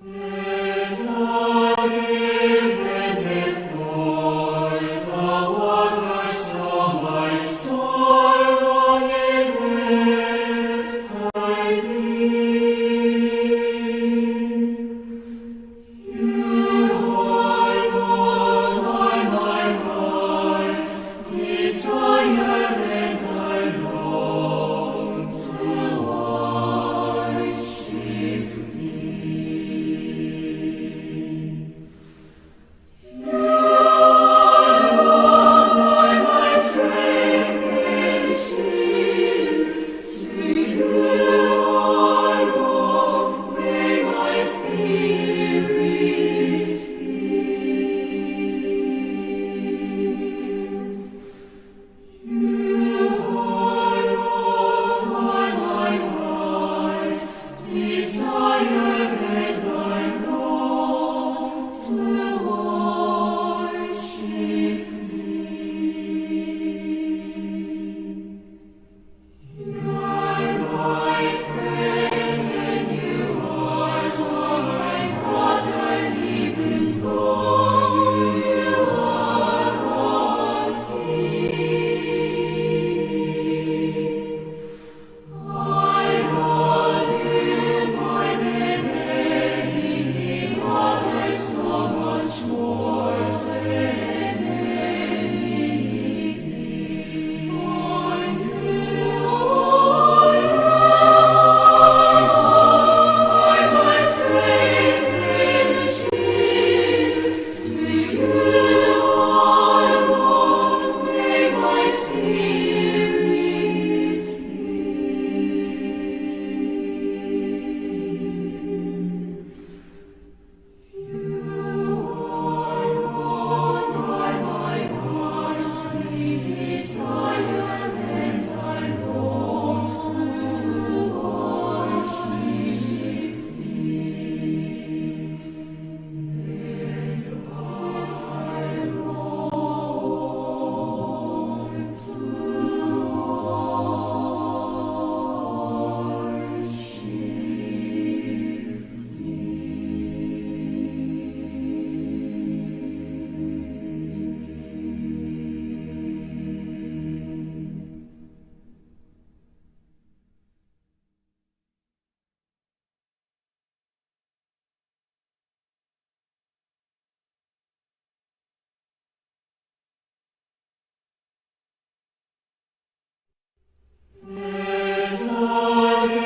I love you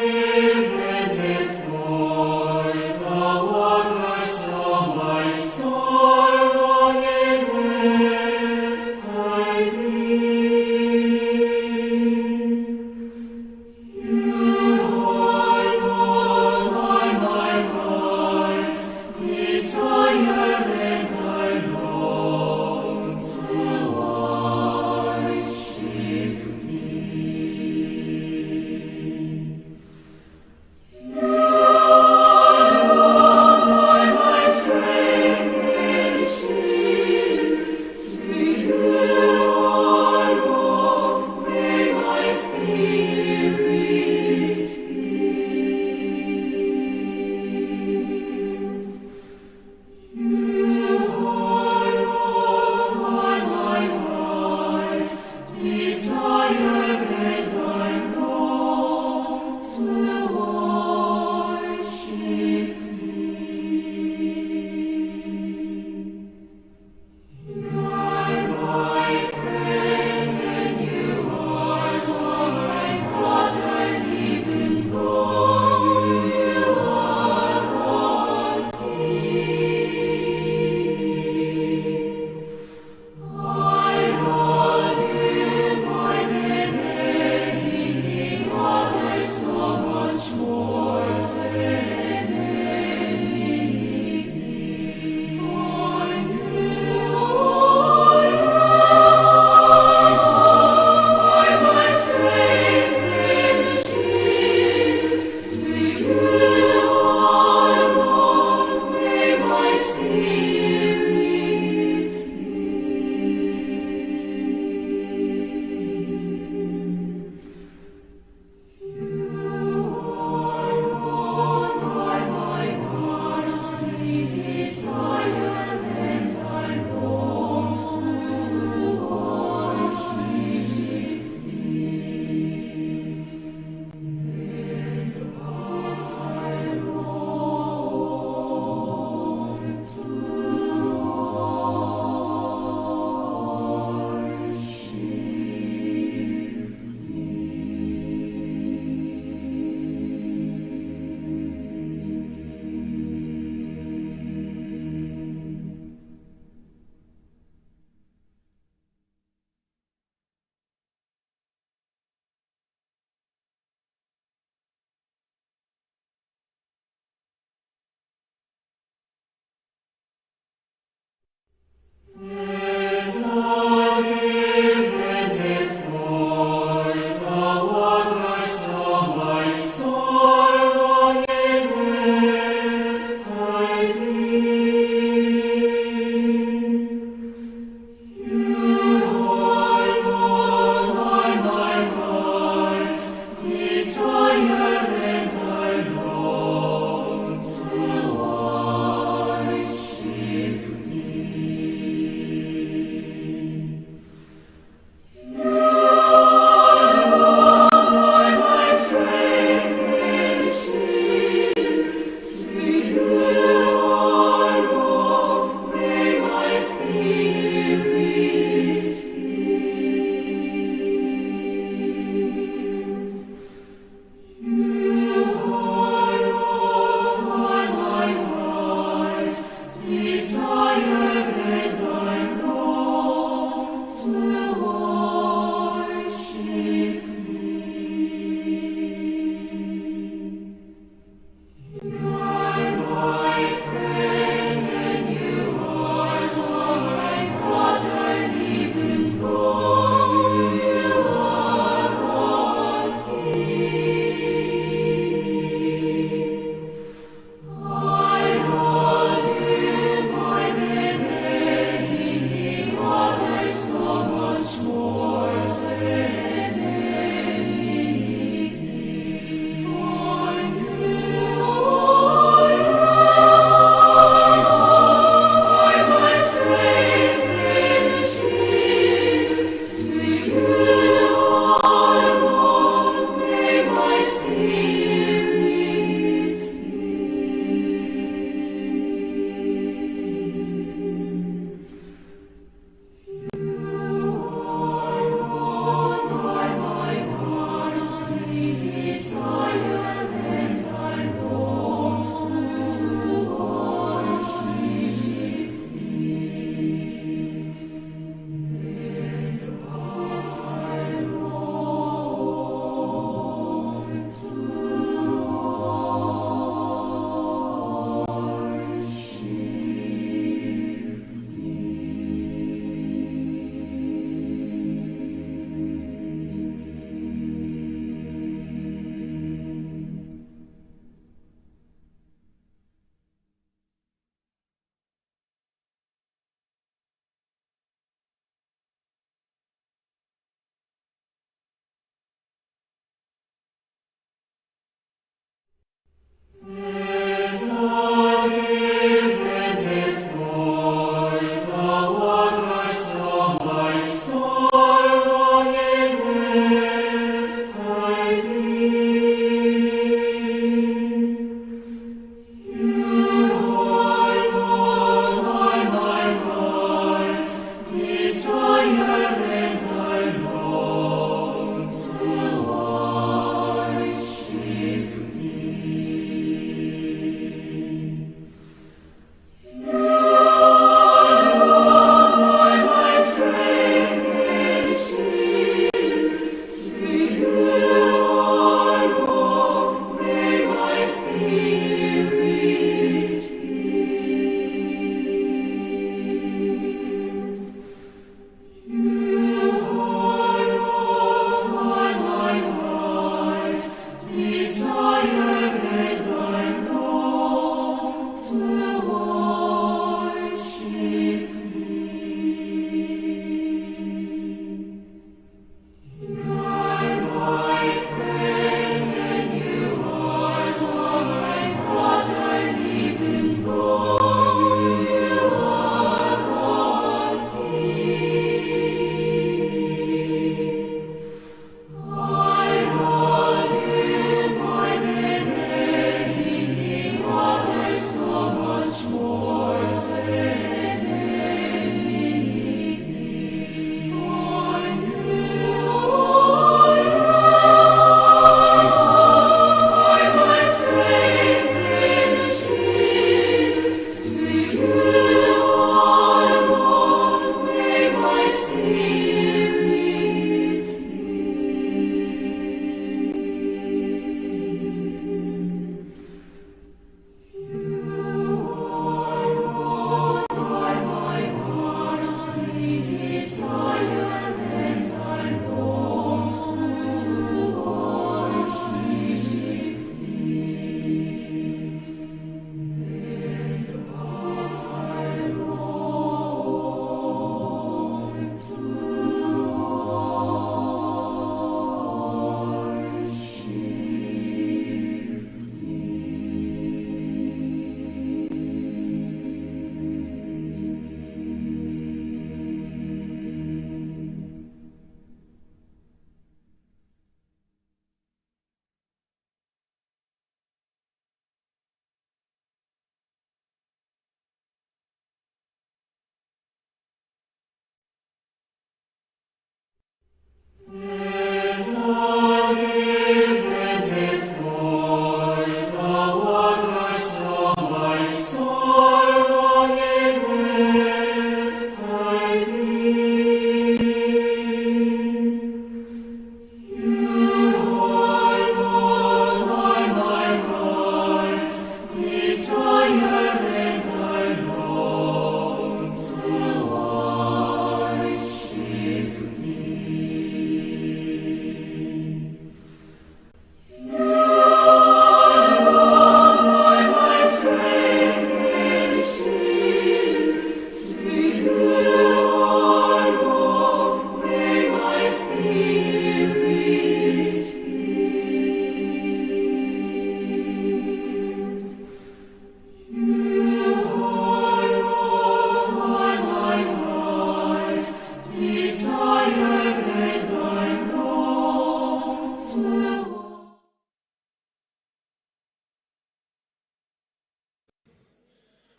more than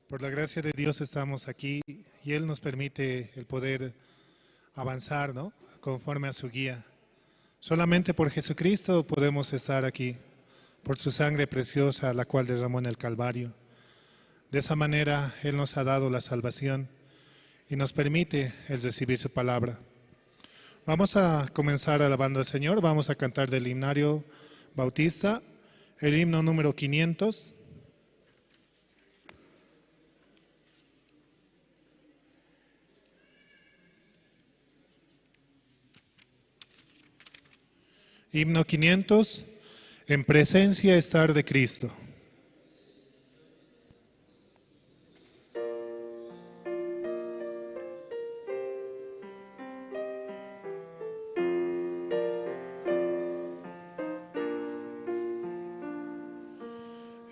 Por la gracia de Dios estamos aquí y Él nos permite el poder avanzar, ¿no? Conforme a su guía. Solamente por Jesucristo podemos estar aquí, por su sangre preciosa, la cual derramó en el Calvario. De esa manera Él nos ha dado la salvación y nos permite el recibir su palabra. Vamos a comenzar alabando al Señor. Vamos a cantar del himnario bautista, el himno número 500. Himno 500, en presencia estar de Cristo.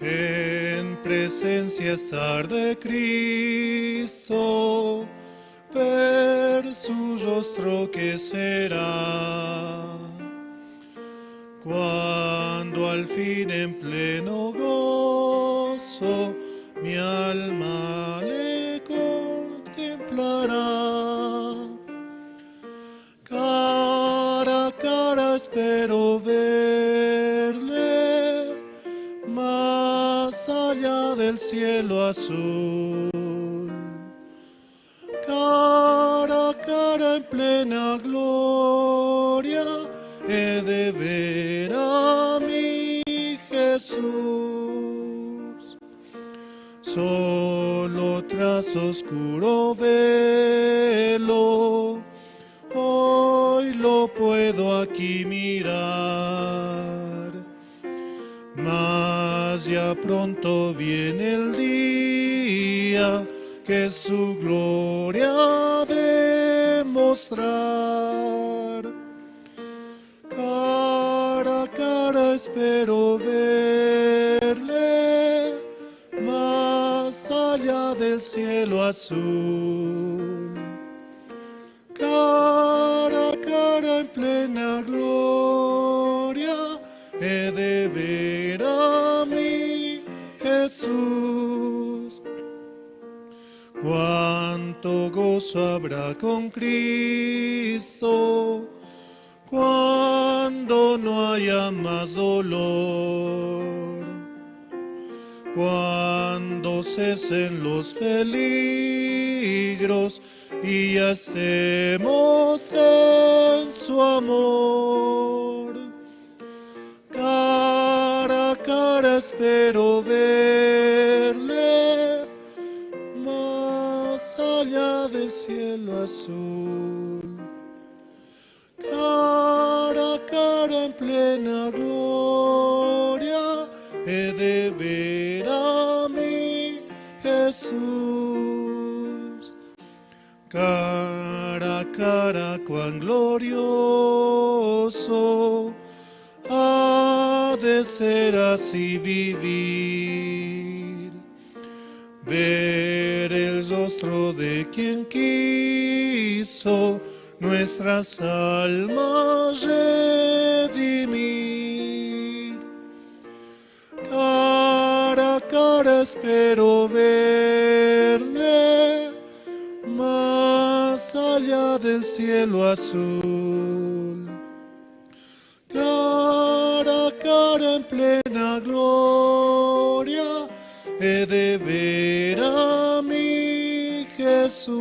En presencia estar de Cristo, ver su rostro que será. Cuando al fin en pleno gozo mi alma le contemplará. Cara a cara espero verle, más allá del cielo azul. Cara a cara en plena gloria, he de ver a mi Jesús. Solo tras oscuro velo, hoy lo puedo aquí mirar. Mas ya pronto viene el día que su gloria ha de mostrar. Cara a cara espero verle, más allá del cielo azul. Cara a cara en plena gloria, he de ver a mi Jesús. Cuánto gozo habrá con Cristo, cuando no haya más dolor, cuando cesen los peligros y ya estemos en su amor. Cara a cara espero verle, más allá del cielo azul. Cara a cara en plena gloria, he de ver a mi Jesús. Cara a cara cuán glorioso ha de ser así vivir. Ver el rostro de quien quiso nuestras almas redimir. Cara a cara espero verle, más allá del cielo azul. Cara a cara en plena gloria, he de ver a mi Jesús.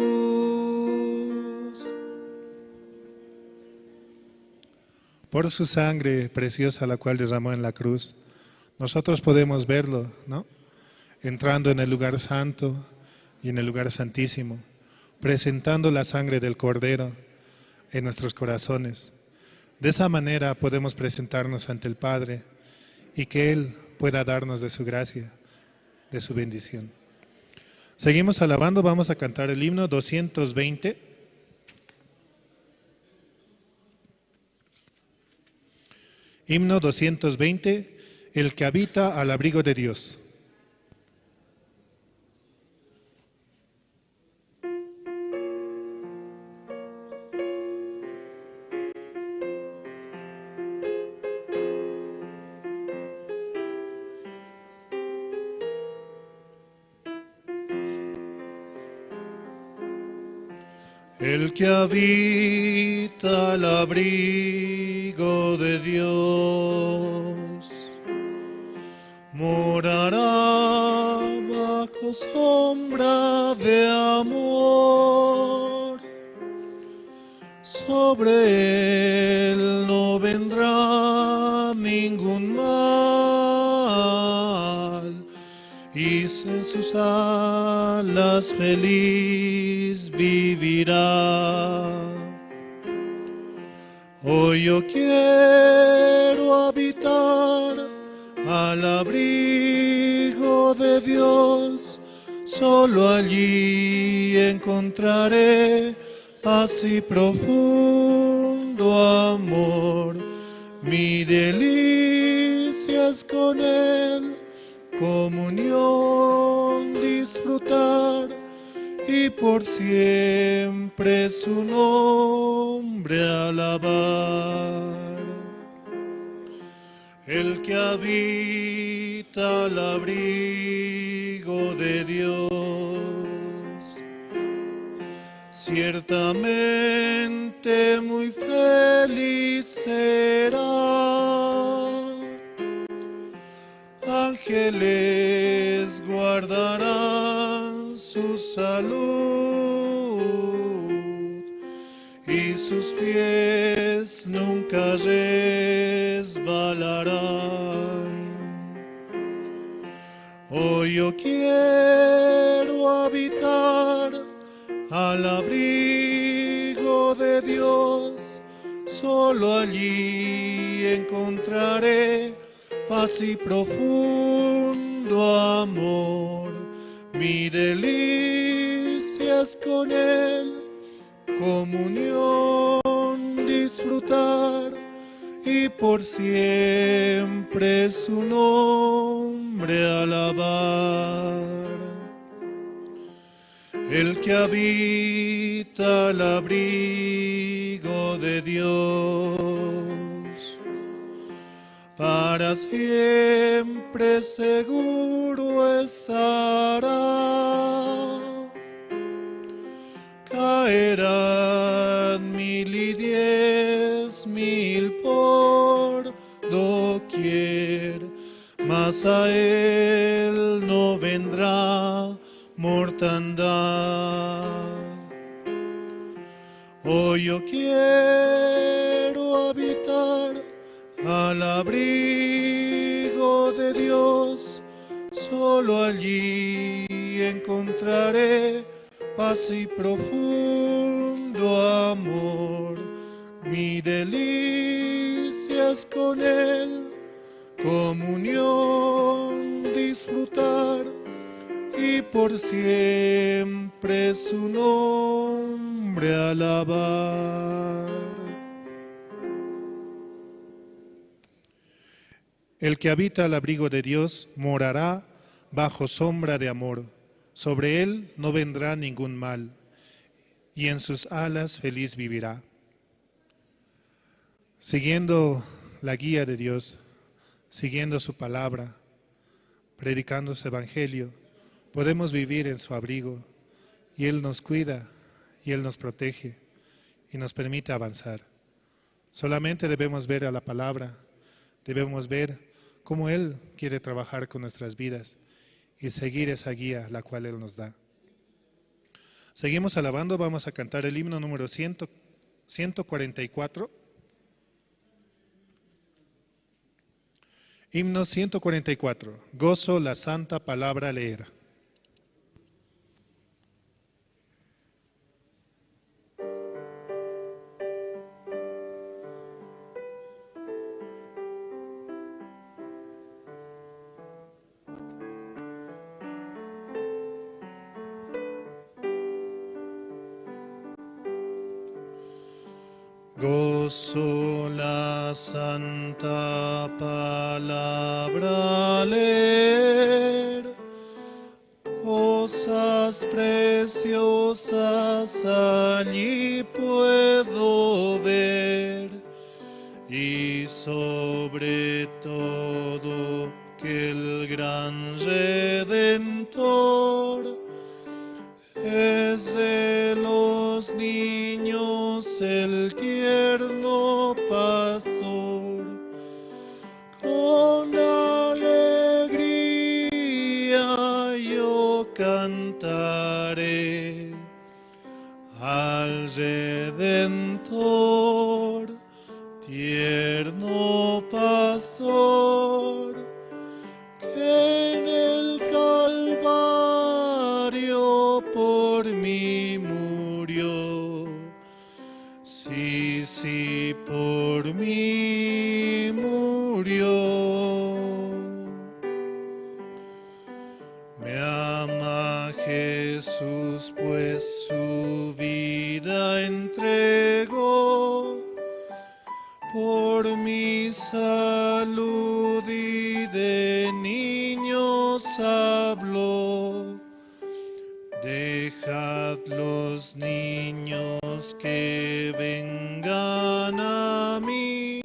Por su sangre preciosa, la cual derramó en la cruz, nosotros podemos verlo, ¿no? Entrando en el lugar santo y en el lugar santísimo, presentando la sangre del Cordero en nuestros corazones. De esa manera podemos presentarnos ante el Padre y que Él pueda darnos de su gracia, de su bendición. Seguimos alabando, vamos a cantar el himno 220. Himno 220, el que habita al abrigo de Dios. El que habita al abrigo de Dios morará bajo sombra de amor. Sobre él no vendrá ningún mal, y en sus alas feliz vivirá. Hoy yo quiero habitar al abrigo de Dios, solo allí encontraré paz y profundo amor. Mi delicia es con Él, comunión disfrutar, y por siempre su nombre alabar. El que habita al abrigo de Dios, ciertamente muy feliz será. Ángeles guardarán su salud, y sus pies nunca resbalarán. Hoy yo quiero habitar al abrigo de Dios, solo allí encontraré paz y profundo amor. Mi delicia es con Él, comunión disfrutar, y por siempre su nombre alabar. El que habita al abrigo de Dios, para siempre seguro estará. Caerán 1010.000 por doquier, mas a él no vendrá mortandad. Hoy yo quiero habitar al abrigo de Dios, solo allí encontraré paz y profundo amor. Mi delicia es con Él, comunión disfrutar, y por siempre su nombre alabar. El que habita al abrigo de Dios morará bajo sombra de amor. Sobre él no vendrá ningún mal, y en sus alas feliz vivirá. Siguiendo la guía de Dios, siguiendo su palabra, predicando su evangelio, podemos vivir en su abrigo, y Él nos cuida, y Él nos protege, y nos permite avanzar. Solamente debemos ver a la palabra, debemos ver cómo Él quiere trabajar con nuestras vidas y seguir esa guía la cual Él nos da. Seguimos alabando, vamos a cantar el himno número 144. Himno 144, gozo la santa palabra leer. Gozo la santa palabra leer, cosas preciosas allí puedo ver, y sobre todo que el gran Redentor es de los niños el tierno pastor. Con alegría yo cantaré al Redentor, tierno pastor, que en el Calvario por mí murió. Sí, sí, por mí murió. Me ama Jesús, pues su vida entregó. Por mi salud y de niños habló. Dejad los niños que vengan a mí,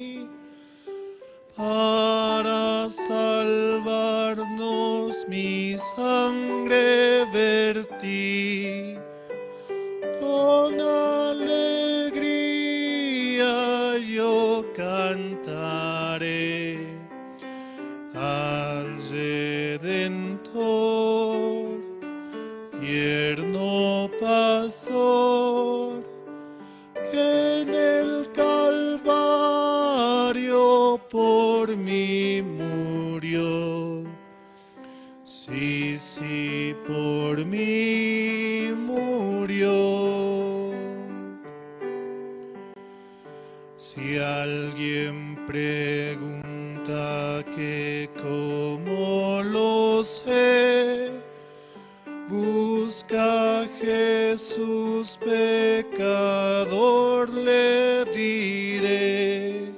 para salvarnos mi sangre vertí. Con alegría yo cantaré al Redentor, tierno pastor, que en el Calvario por mí murió. Sí, sí, por mí murió. Si alguien pregunta que cómo lo sé, busca a Jesús pecador, le diré.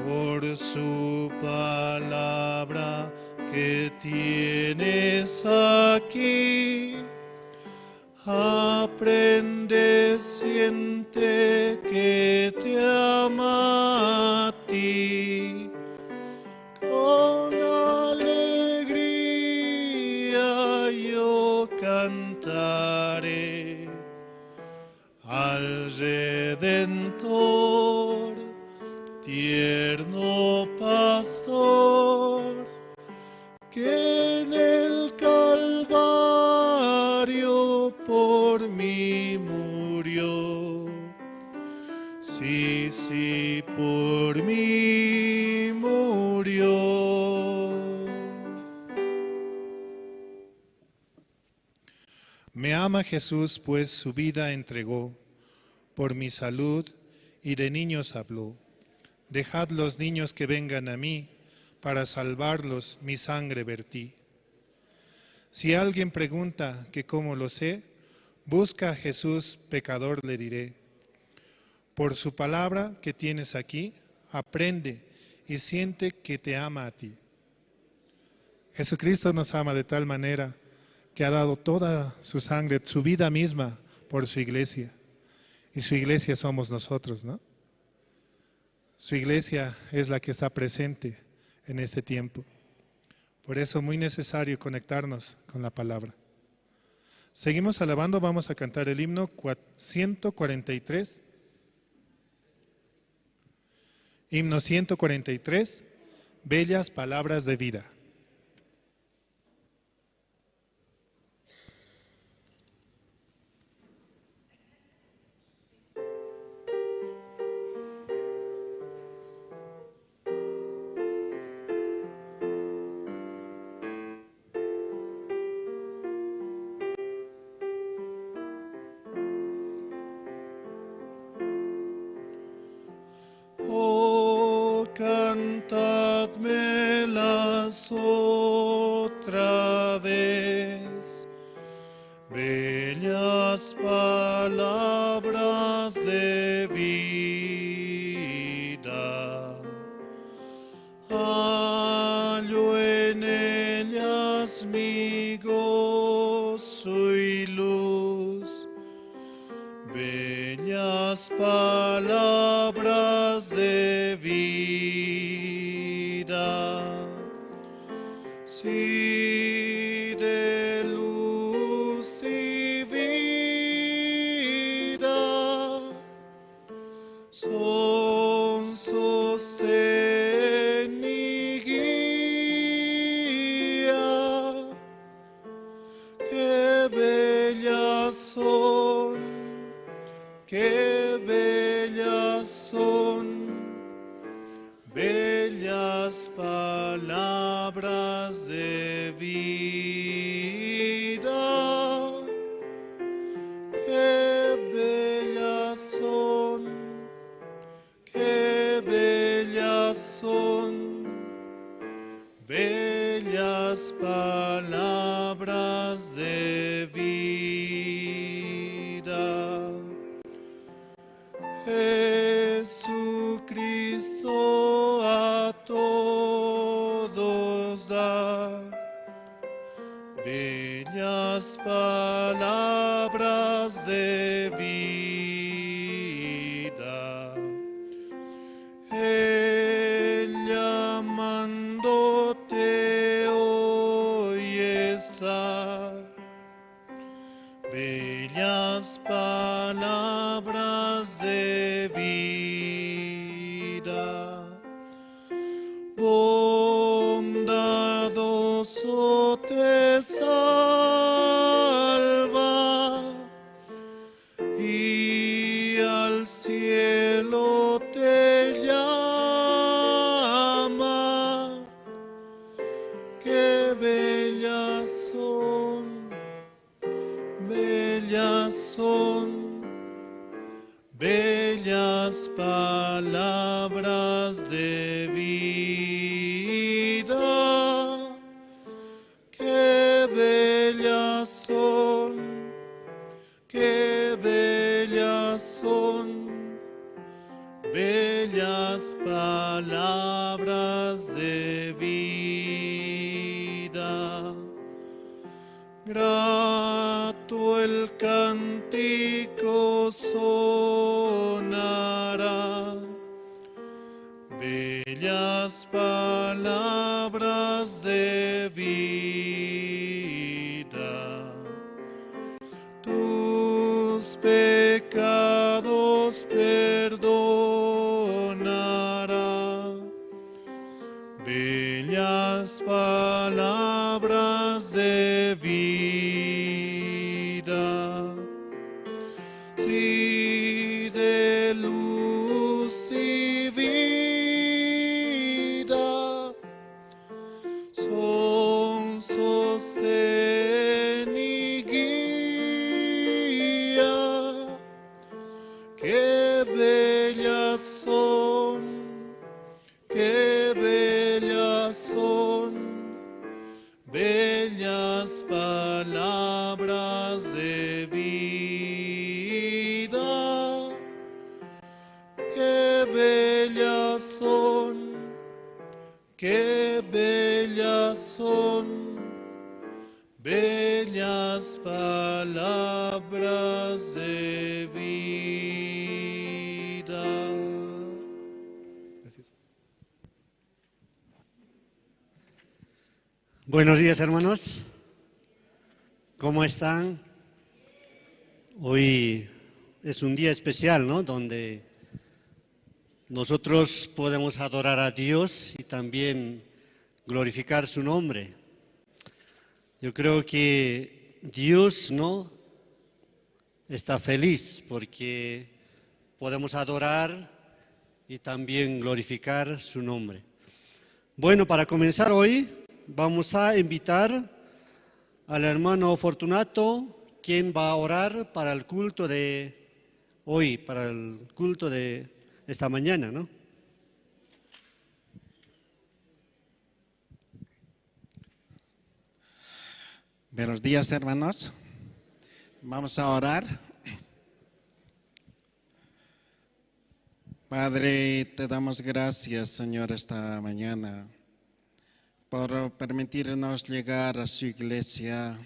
Por su palabra que tienes aquí, aprende, siente que te ama a ti. Con alegría yo cantaré al Redentor, tierno pastor, que en el Calvario por mí murió. Sí, sí, por mí murió. Me ama Jesús, pues su vida entregó. Por mi salud y de niños habló. Dejad los niños que vengan a mí, para salvarlos mi sangre vertí. Si alguien pregunta que cómo lo sé, busca a Jesús pecador, le diré. Por su palabra que tienes aquí, aprende y siente que te ama a ti. Jesucristo nos ama de tal manera que ha dado toda su sangre, su vida misma, por su iglesia. Y su iglesia somos nosotros, ¿no? Su iglesia es la que está presente en este tiempo. Por eso es muy necesario conectarnos con la palabra. Seguimos alabando, vamos a cantar el himno 143. Himno 143, Bellas Palabras de Vida. Cantadmelas otra vez, bellas palabras de vida. Hallo en ellas mi gozo y luz, bellas palabras de vida. Sí, de luz y vida, sostén y guía. Qué bellas son, qué bellas son, bellas palabras de vida. Qué bellas son, qué bellas son, bellas palabras de vida. Jesucristo a todos da bellas palabras de vida. Él llamándote hoy está, bellas palabras de vida. Bondadoso te salva y al cielo te llama. Qué bellas son, bellas son, bellas palabras de vida. Qué bellas son, qué bellas son, bellas palabras de vida. Grato el cántico sonará, bellas palabras de vida. Tus pecados perdonará, bellas palabras de vida. Sí, de luz y vida son sostén y guía. Qué bellas son, qué bellas son, bellas palabras de vida. Qué bellas son, qué bellas son, bellas palabras de vida. Gracias. Buenos días, hermanos. ¿Cómo están? Hoy es un día especial, ¿no? Donde nosotros podemos adorar a Dios y también glorificar su nombre. Yo creo que Dios, ¿no?, está feliz porque podemos adorar y también glorificar su nombre. Bueno, para comenzar hoy vamos a invitar al hermano Fortunato, quien va a orar para el culto de hoy, para el culto de esta mañana, ¿no? Buenos días, hermanos. Vamos a orar. Padre, te damos gracias, Señor, esta mañana por permitirnos llegar a su iglesia,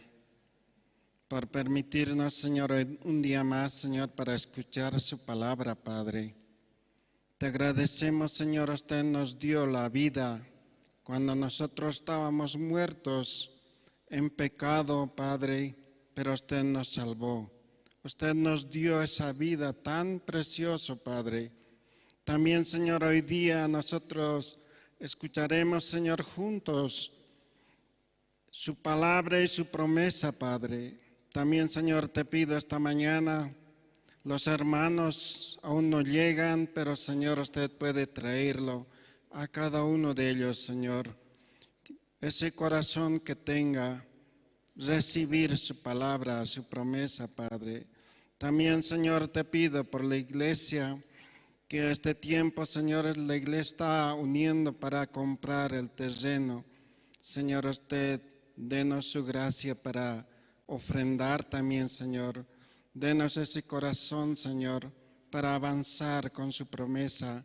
por permitirnos, Señor, un día más, Señor, para escuchar su palabra, Padre. Te agradecemos, Señor, usted nos dio la vida cuando nosotros estábamos muertos en pecado, Padre, pero usted nos salvó. Usted nos dio esa vida tan preciosa, Padre, También, Señor, hoy día nosotros escucharemos, Señor, juntos su palabra y su promesa, Padre. También, Señor, te pido esta mañana, los hermanos aún no llegan, pero, Señor, usted puede traerlo a cada uno de ellos, Señor. Ese corazón que tenga, recibir su palabra, su promesa, Padre. También, Señor, te pido por la iglesia, que este tiempo, Señor, la iglesia está uniendo para comprar el terreno. Señor, usted denos su gracia para ofrendar también, Señor. Denos ese corazón, Señor, para avanzar con su promesa.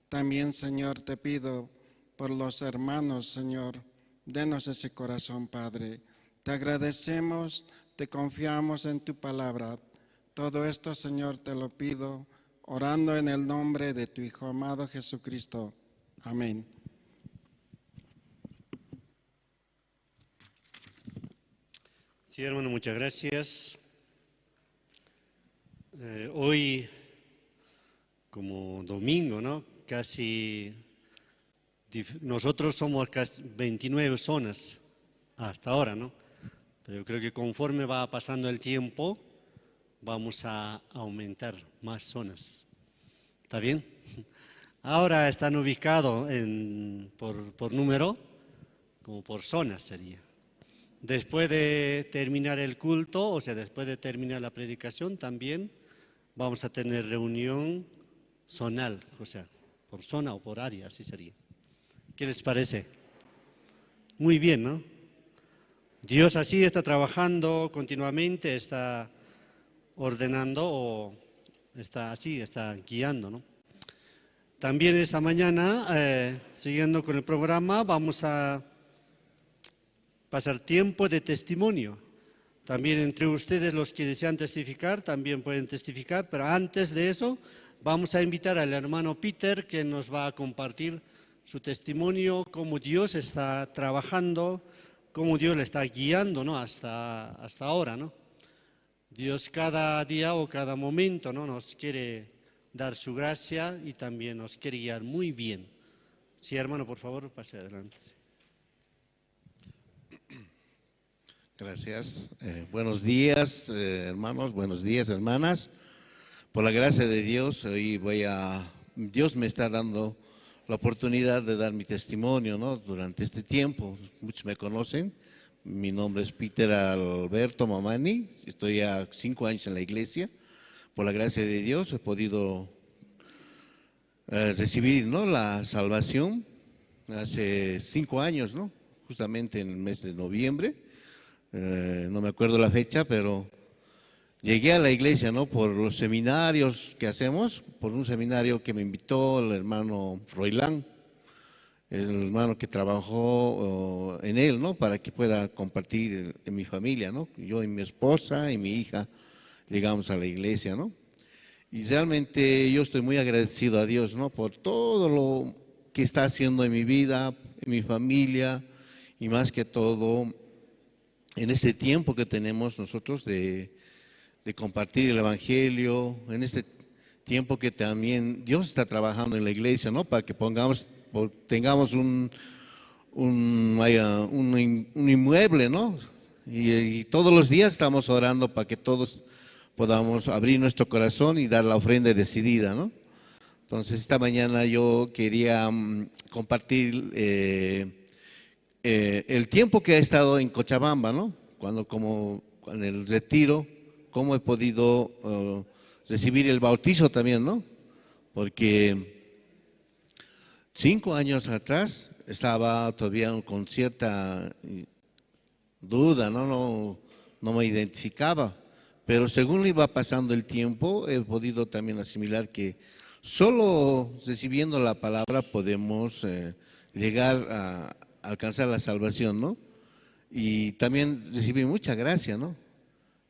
También, Señor, te pido por los hermanos, Señor. Denos ese corazón, Padre. Te agradecemos, te confiamos en tu palabra. Todo esto, Señor, te lo pido, orando en el nombre de tu Hijo amado Jesucristo. Amén. Sí, hermano, muchas gracias. Hoy, como domingo, ¿no? Nosotros somos casi 29 zonas hasta ahora, ¿no? Pero yo creo que conforme va pasando el tiempo, vamos a aumentar más zonas. ¿Está bien? Ahora están ubicados por número, como por zonas sería. Después de terminar el culto, o sea, después de terminar la predicación, también vamos a tener reunión zonal, o sea, por zona o por área, así sería. ¿Qué les parece? Muy bien, ¿no? Dios así está trabajando continuamente, está ordenando o está guiando, ¿no? También esta mañana, siguiendo con el programa, vamos a pasar tiempo de testimonio. También entre ustedes, los que desean testificar, también pueden testificar, pero antes de eso, vamos a invitar al hermano Peter, que nos va a compartir su testimonio, cómo Dios está trabajando, cómo Dios le está guiando, ¿no? hasta ahora, ¿no? Dios cada día o cada momento, ¿no? Nos quiere dar su gracia y también nos quiere guiar muy bien. Sí, hermano, por favor, pase adelante. Gracias. Buenos días, hermanos, buenos días, hermanas. Por la gracia de Dios, hoy Dios me está dando la oportunidad de dar mi testimonio, ¿no? Durante este tiempo. Muchos me conocen. Mi nombre es Peter Alberto Mamani. Estoy ya 5 años en la iglesia. Por la gracia de Dios he podido recibir, ¿no? La salvación hace 5 años, ¿no? Justamente en el mes de noviembre. No me acuerdo la fecha, pero llegué a la iglesia, ¿no? Por los seminarios que hacemos, por un seminario que me invitó el hermano Roilán, el hermano que trabajó en él, ¿no? Para que pueda compartir en mi familia, ¿no? Yo y mi esposa y mi hija llegamos a la iglesia, ¿no? Y realmente yo estoy muy agradecido a Dios, ¿no? Por todo lo que está haciendo en mi vida, en mi familia y más que todo en este tiempo que tenemos nosotros de compartir el Evangelio, en este tiempo que también Dios está trabajando en la iglesia, ¿no? Para que tengamos un inmueble, ¿no? Y todos los días estamos orando para que todos podamos abrir nuestro corazón y dar la ofrenda decidida, ¿no? Entonces, esta mañana yo quería compartir el tiempo que he estado en Cochabamba, ¿no? Como en el retiro, cómo he podido recibir el bautizo también, ¿no? Porque 5 años atrás estaba todavía con cierta duda, ¿no? No me identificaba, pero según iba pasando el tiempo he podido también asimilar que solo recibiendo la palabra podemos llegar a alcanzar la salvación, ¿no? Y también recibí mucha gracia, ¿no?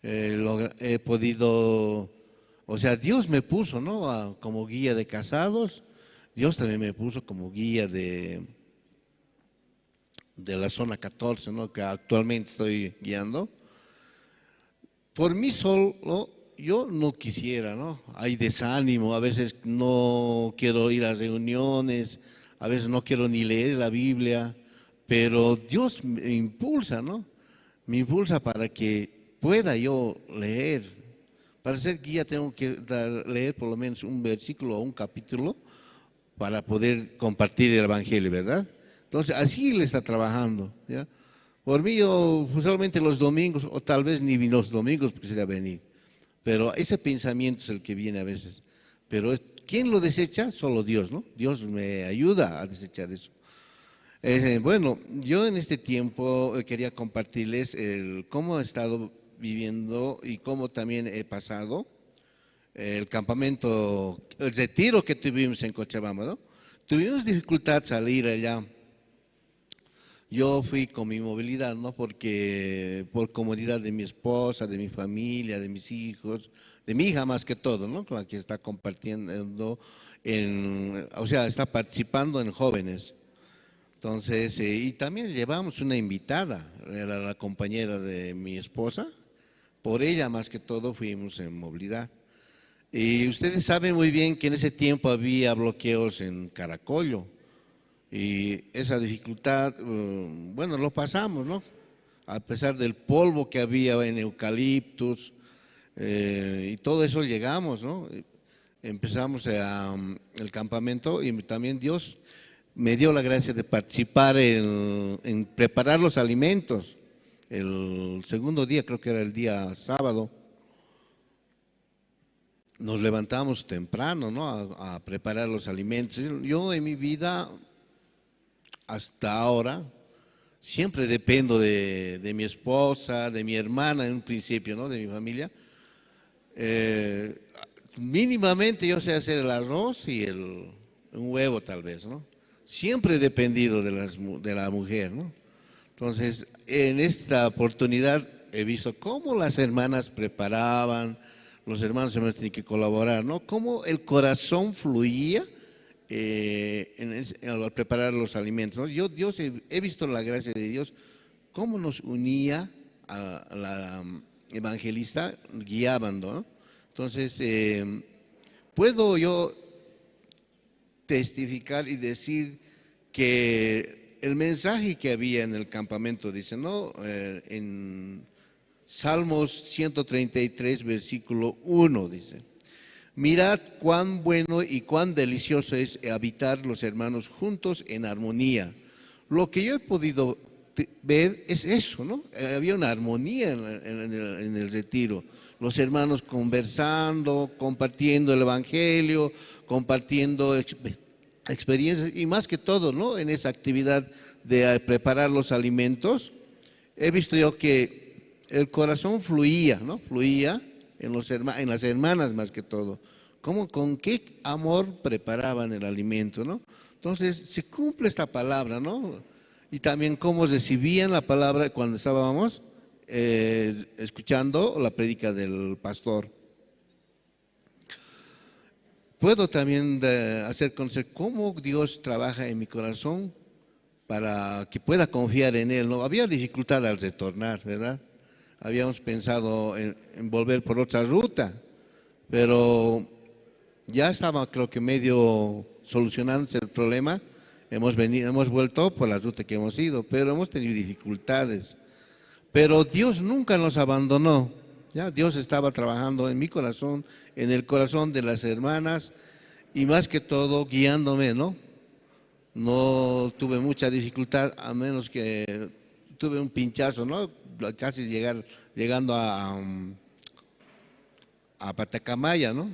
He podido, o sea, Dios me puso, ¿no? Como guía de casados, Dios también me puso como guía de la zona 14, ¿no? Que actualmente estoy guiando. Por mí solo, yo no quisiera, ¿no? Hay desánimo, a veces no quiero ir a reuniones, a veces no quiero ni leer la Biblia, pero Dios me impulsa, ¿no? Me impulsa para que pueda yo leer. Para ser guía tengo que leer por lo menos un versículo o un capítulo para poder compartir el Evangelio, ¿verdad? Entonces, así le está trabajando, ¿ya? Por mí, yo usualmente los domingos, o tal vez ni los domingos quisiera venir, pero ese pensamiento es el que viene a veces. Pero ¿quién lo desecha? Solo Dios, ¿no? Dios me ayuda a desechar eso. Bueno, yo en este tiempo quería compartirles cómo he estado viviendo y cómo también he pasado el campamento, el retiro que tuvimos en Cochabamba, ¿no? Tuvimos dificultad salir allá. Yo fui con mi movilidad, ¿no? Porque por comodidad de mi esposa, de mi familia, de mis hijos, de mi hija más que todo, ¿no? Con la que está compartiendo, o sea, está participando en jóvenes. Entonces, y también llevamos una invitada, era la compañera de mi esposa, por ella más que todo fuimos en movilidad. Y ustedes saben muy bien que en ese tiempo había bloqueos en Caracollo. Y esa dificultad, bueno, lo pasamos, ¿no? A pesar del polvo que había en eucaliptus y todo eso llegamos, ¿no? Empezamos el campamento y también Dios me dio la gracia de participar en preparar los alimentos. El segundo día, creo que era el día sábado, nos levantamos temprano, ¿no? A preparar los alimentos. Yo en mi vida hasta ahora siempre dependo de mi esposa, de mi hermana en un principio, ¿no? De mi familia. Mínimamente yo sé hacer el arroz y un huevo tal vez, ¿no? Siempre he dependido de la mujer, ¿no? Entonces, en esta oportunidad he visto cómo las hermanas preparaban, los hermanos tienen que colaborar, ¿no? Cómo el corazón fluía al preparar los alimentos, ¿no? Yo he visto la gracia de Dios, cómo nos unía a la evangelista guiando, ¿no? Entonces, puedo yo testificar y decir que el mensaje que había en el campamento, dice, ¿no? En Salmos 133, versículo 1, dice: mirad cuán bueno y cuán delicioso es habitar los hermanos juntos en armonía. Lo que yo he podido ver es eso, ¿no? Había una armonía en el retiro. Los hermanos conversando, compartiendo el Evangelio, compartiendo experiencias y más que todo, ¿no? En esa actividad de preparar los alimentos, he visto yo que el corazón fluía, ¿no? Fluía en las hermanas más que todo. Con qué amor preparaban el alimento, ¿no? Entonces se cumple esta palabra, ¿no? Y también cómo recibían la palabra cuando estábamos escuchando la prédica del pastor. Puedo también hacer conocer cómo Dios trabaja en mi corazón para que pueda confiar en Él, ¿no? Había dificultad al retornar, ¿verdad? Habíamos pensado en volver por otra ruta, pero ya estaba, creo que medio solucionándose el problema. Hemos vuelto por la ruta que hemos ido, pero hemos tenido dificultades. Pero Dios nunca nos abandonó. Ya Dios estaba trabajando en mi corazón, en el corazón de las hermanas y más que todo guiándome, ¿no? No tuve mucha dificultad, a menos que tuve un pinchazo, ¿no? Casi llegando a Patacamaya, ¿no?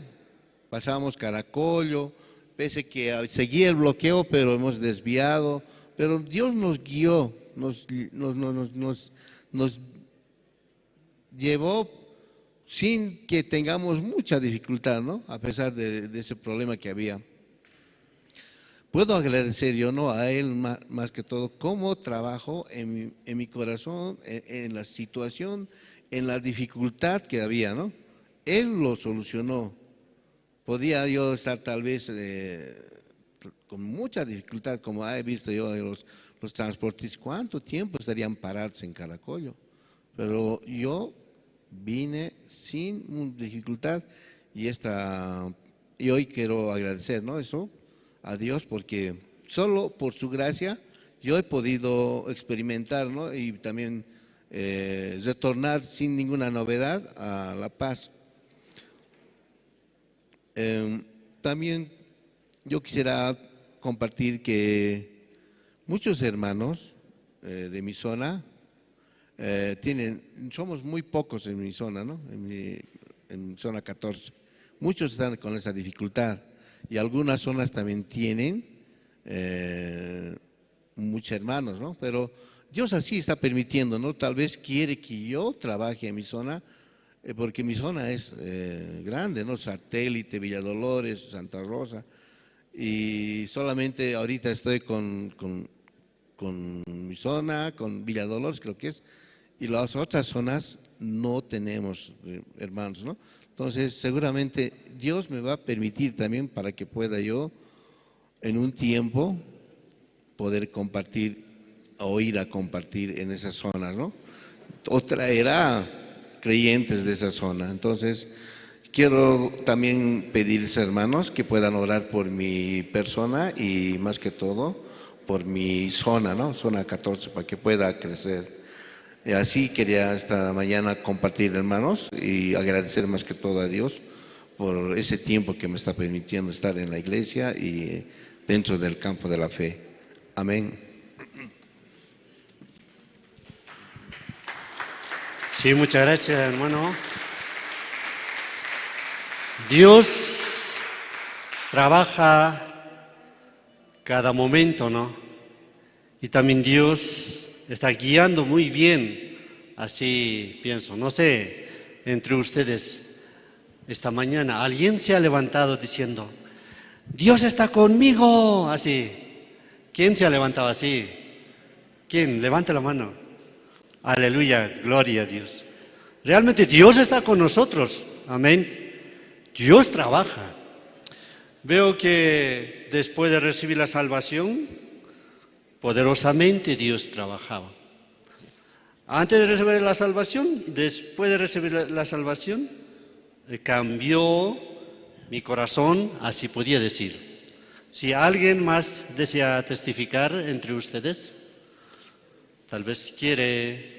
Pasábamos Caracollo, pese que seguía el bloqueo, pero hemos desviado. Pero Dios nos guió, nos llevó sin que tengamos mucha dificultad, ¿no? A pesar de ese problema que había. Puedo agradecer yo, ¿no? A Él más que todo, cómo trabajó en mi corazón, en la situación, en la dificultad que había, ¿no? Él lo solucionó. Podía yo estar tal vez con mucha dificultad, como he visto yo los transportes, ¿cuánto tiempo estarían parados en Caracollo? Pero yo Vine sin dificultad y hoy quiero agradecer, ¿no? Eso a Dios, porque solo por su gracia yo he podido experimentar, ¿no? Y también retornar sin ninguna novedad a La Paz. También yo quisiera compartir que muchos hermanos de mi zona somos muy pocos en mi zona, ¿no? En zona 14. Muchos están con esa dificultad y algunas zonas también tienen muchos hermanos, ¿no? Pero Dios así está permitiendo, ¿no? Tal vez quiere que yo trabaje en mi zona, porque mi zona es grande, ¿no? Satélite, Villa Dolores, Santa Rosa, y solamente ahorita estoy con mi zona, con Villa Dolores creo que es, y las otras zonas no tenemos hermanos, ¿no? Entonces seguramente Dios me va a permitir también para que pueda yo en un tiempo poder compartir o ir a compartir en esas zonas, ¿no? O traerá creyentes de esa zona. Entonces quiero también pedirles, hermanos, que puedan orar por mi persona y más que todo por mi zona, ¿no? Zona 14, para que pueda crecer. Y así quería esta mañana compartir, hermanos, y agradecer más que todo a Dios por ese tiempo que me está permitiendo estar en la iglesia y dentro del campo de la fe. Amén. Sí, muchas gracias, hermano. Dios trabaja cada momento, ¿no? Y también Dios está guiando muy bien, así pienso. No sé, entre ustedes, esta mañana, ¿alguien se ha levantado diciendo, Dios está conmigo? Así. ¿Quién se ha levantado así? ¿Quién? Levante la mano. Aleluya, gloria a Dios. Realmente Dios está con nosotros, amén. Dios trabaja. Veo que después de recibir la salvación, poderosamente Dios trabajaba. Antes de recibir la salvación, después de recibir la salvación, cambió mi corazón, así podía decir. Si alguien más desea testificar entre ustedes, tal vez quiere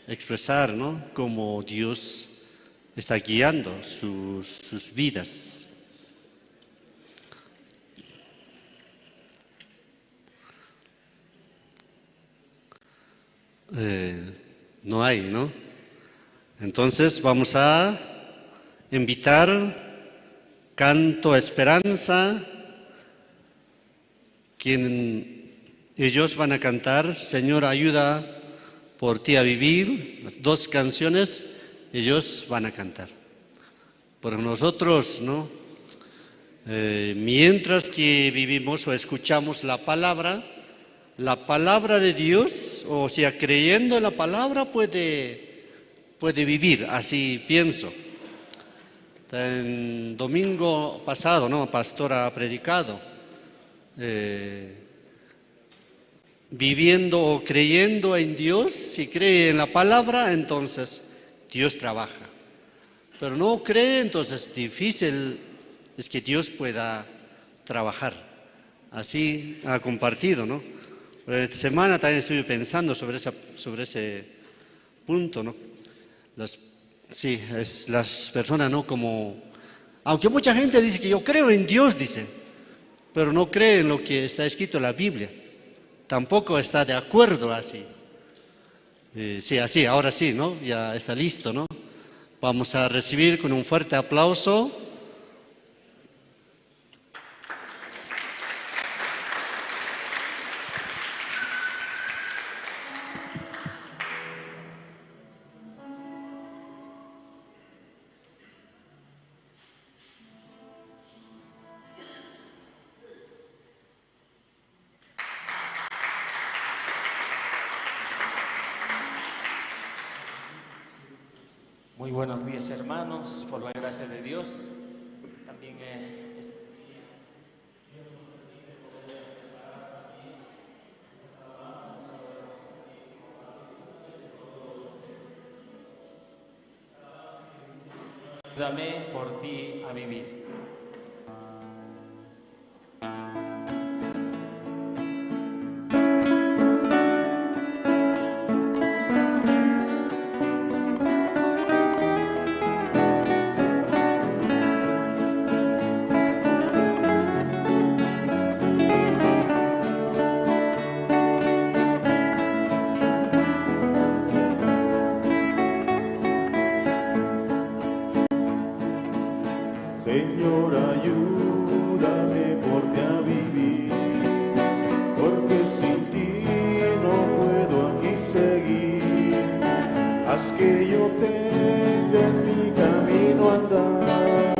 expresar, ¿no?, cómo Dios está guiando sus vidas. No hay, ¿no? Entonces vamos a invitar Canto Esperanza, quien ellos van a cantar Señor, ayuda por ti a vivir. Las dos canciones ellos van a cantar. Pero nosotros, ¿no? Mientras que vivimos o escuchamos la palabra de Dios, o sea, creyendo en la palabra puede vivir, así pienso. El domingo pasado, ¿no?, pastor ha predicado, viviendo o creyendo en Dios. Si cree en la palabra, entonces Dios trabaja. Pero no cree, entonces difícil es que Dios pueda trabajar. Así ha compartido, ¿no? Esta semana también estuve pensando sobre ese punto, ¿no? Las personas, ¿no? Aunque mucha gente dice que yo creo en Dios, dice, pero no cree en lo que está escrito en la Biblia. Tampoco está de acuerdo así. Sí, así, ahora sí, ¿no? Ya está listo, ¿no? Vamos a recibir con un fuerte aplauso Muy buenos días, hermanos, por la gracia de Dios. También ayúdame por ti a vivir. Señor, ayúdame por ti a vivir, porque sin ti no puedo aquí seguir. Haz que yo tenga en mi camino andar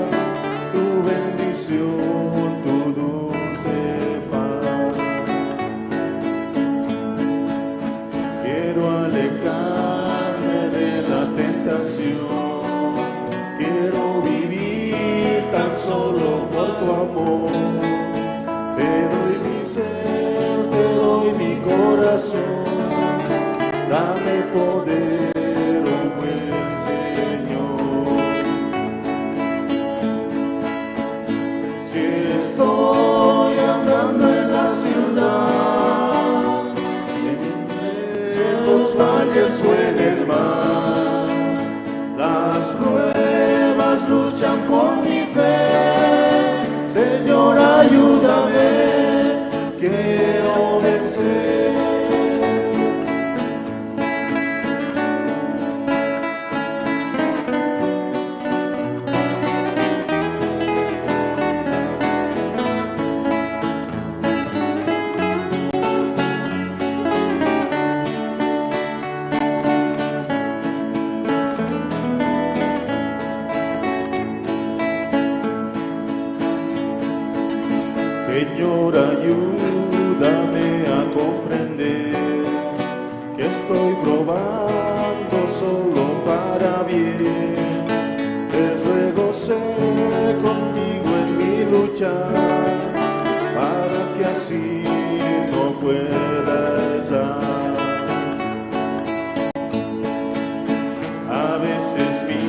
tu bendición, tu dulce paz. Quiero alejarme de la tentación, quiero vivir tan solo por tu amor. Te doy mi ser, te doy mi corazón, dame poder, oh buen Señor. Si estoy andando en la ciudad, entre los valles o en el mar, las pruebas luchan por mi fe. Señor, ayúdame, quiero vencer. Señor, ayúdame a comprender que estoy probando solo para bien. Te ruego, sé conmigo en mi lucha, para que así no pueda errar. A veces mi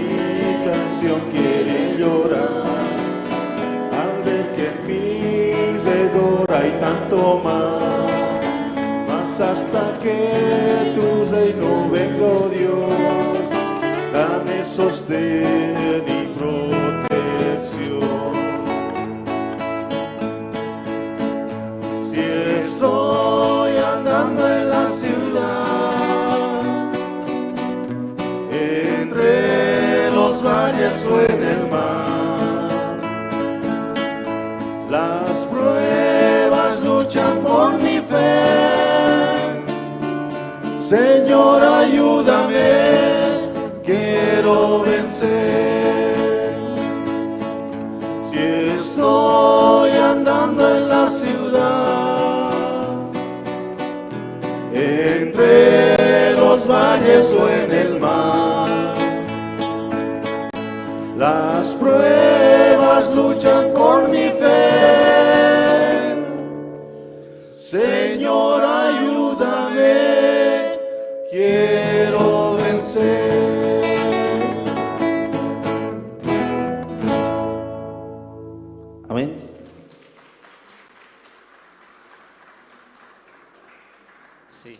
canción quiere llorar al ver que en mi hay tanto más hasta que tu reino venga, oh Dios, dame sostén y protección. Si estoy andando en la ciudad, entre los valles o en el mar, las pruebas luchan por mi fe. Señor, ayúdame, quiero vencer. Si estoy andando en la ciudad, entre los valles o en el mar, las pruebas luchan por mi fe. Señor, ayúdame, quiero vencer. Amén. Sí,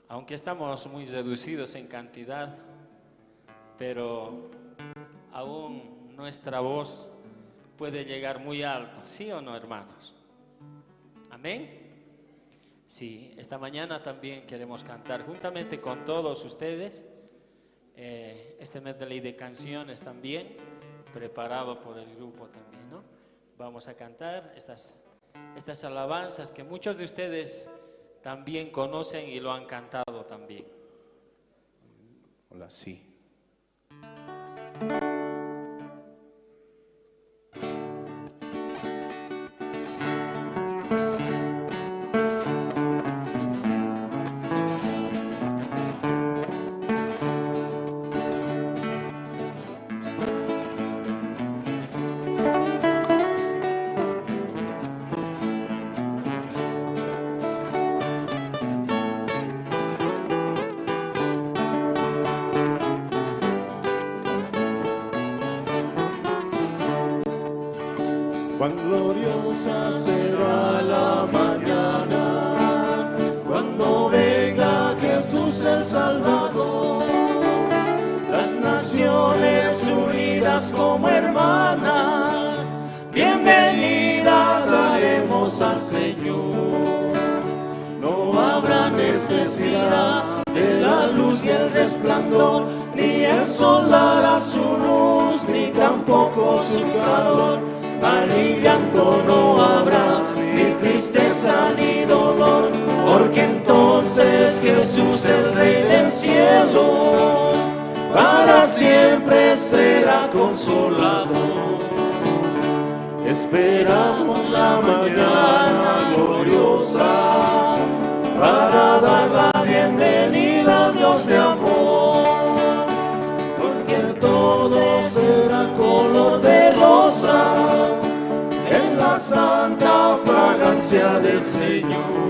aunque estamos muy reducidos en cantidad, pero aún nuestra voz puede llegar muy alto, ¿sí o no, hermanos? Amén. Sí, esta mañana también queremos cantar juntamente con todos ustedes este medley de canciones también, preparado por el grupo también, ¿no? Vamos a cantar estas alabanzas que muchos de ustedes también conocen y lo han cantado también. Hola, sí. cuán gloriosa será la mañana, cuando venga Jesús el Salvador. Las naciones unidas como hermanas, bienvenida daremos al Señor. No habrá necesidad de la luz y el resplandor, ni el sol dará su luz, ni tampoco su calor. Allí llanto no habrá, ni tristeza ni dolor, porque entonces Jesús es Rey del cielo, para siempre será consolador. Esperamos la mañana gloriosa para dar la bienvenida al Dios de amor, porque todo será color de rosa en la santa fragancia del Señor.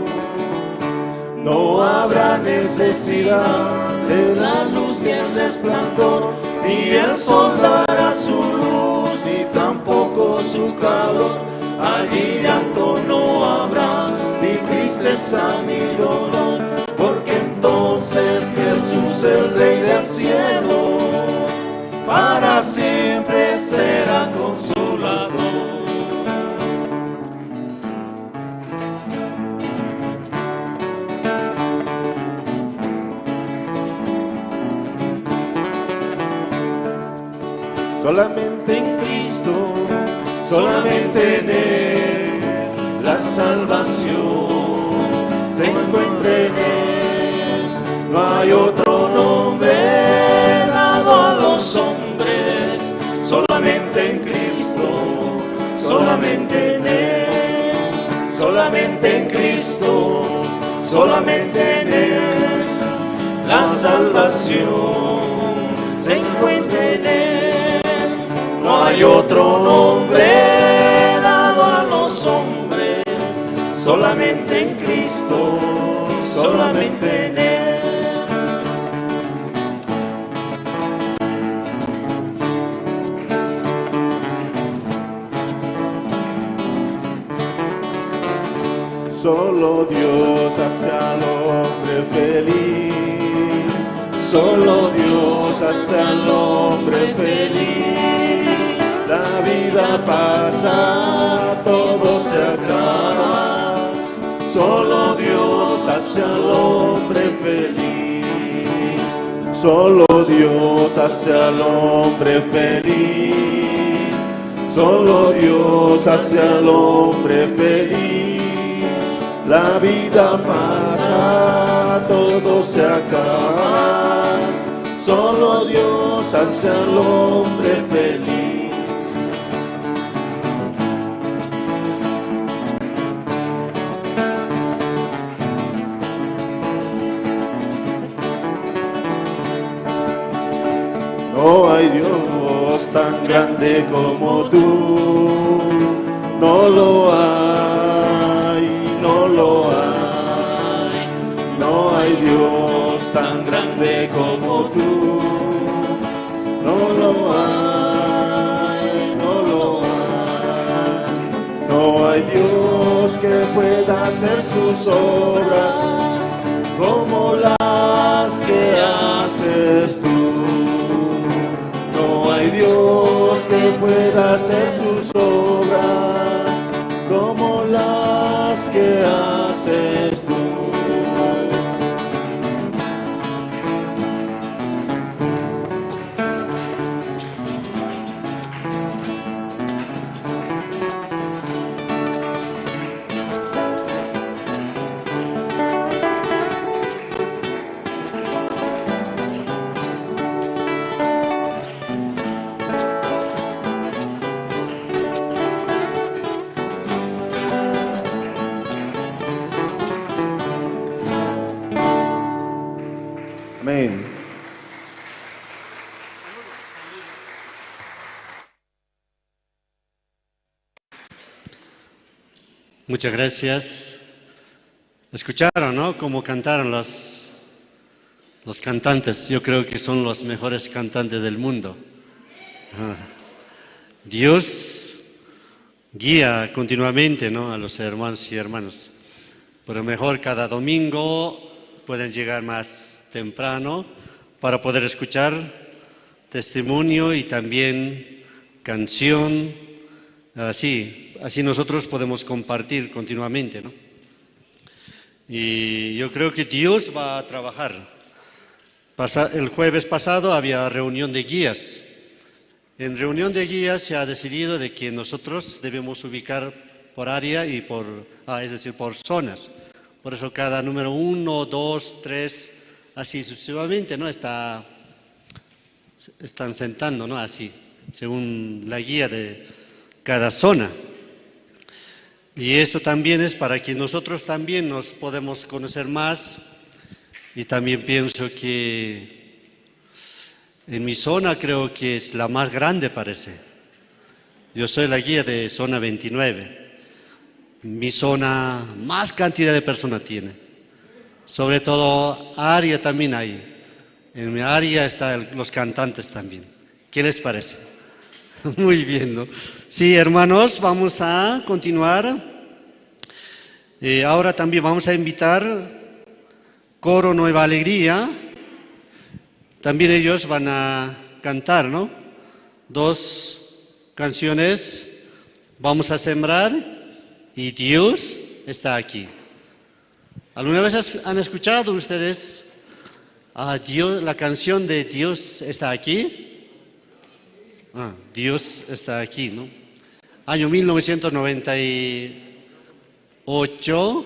No habrá necesidad de la luz ni el resplandor, ni el sol dará su luz, ni tampoco su calor. Allí llanto no habrá, ni tristeza ni dolor, porque entonces Jesús es Rey del cielo, para siempre será consolador. Solamente en Cristo, solamente en Él, la salvación se encuentra en Él. No hay otro nombre dado a los hombres, solamente en Cristo, solamente en Él, solamente en Cristo, solamente en Él, la salvación se encuentra en Él. No hay otro nombre dado a los hombres, solamente en Cristo, solamente en Él. Solo Dios hace al hombre feliz, solo Dios hace al hombre feliz. La vida pasa, todo se acaba, solo Dios hace al hombre feliz. Solo Dios hace al hombre feliz, solo Dios hace al hombre feliz. La vida pasa, todo se acaba, solo Dios hace al hombre feliz. No hay Dios tan grande como tú, no lo hay, no lo hay. No hay Dios tan grande como tú, no lo hay, no lo hay. No hay Dios que pueda hacer sus obras como las que haces tú. No hay Dios que pueda hacer sus obras como las que haces tú. Amén. Muchas gracias. Escucharon, ¿no? Cómo cantaron los cantantes. Yo creo que son los mejores cantantes del mundo. Dios guía continuamente, ¿no?, a los hermanos y hermanas. Pero mejor cada domingo pueden llegar más temprano para poder escuchar testimonio y también canción. Así nosotros podemos compartir continuamente, ¿no? Y yo creo que Dios va a trabajar. El jueves pasado había reunión de guías. En reunión de guías se ha decidido de que nosotros debemos ubicar por área y es decir, por zonas. Por eso cada número 1, 2, 3, así sucesivamente, ¿no?, están sentando, ¿no?, así, según la guía de cada zona. Y esto también es para que nosotros también nos podemos conocer más. Y también pienso que en mi zona creo que es la más grande, parece. Yo soy la guía de zona 29. Mi zona más cantidad de personas tiene. Sobre todo área también hay. En mi área están los cantantes también. ¿Qué les parece? Muy bien, ¿no? Sí, hermanos, vamos a continuar. Ahora también vamos a invitar Coro Nueva Alegría. También ellos van a cantar, ¿no?, 2 canciones. Vamos a sembrar y Dios está aquí. ¿Alguna vez han escuchado ustedes la canción de Dios está aquí? Dios está aquí, ¿no? Año 1998,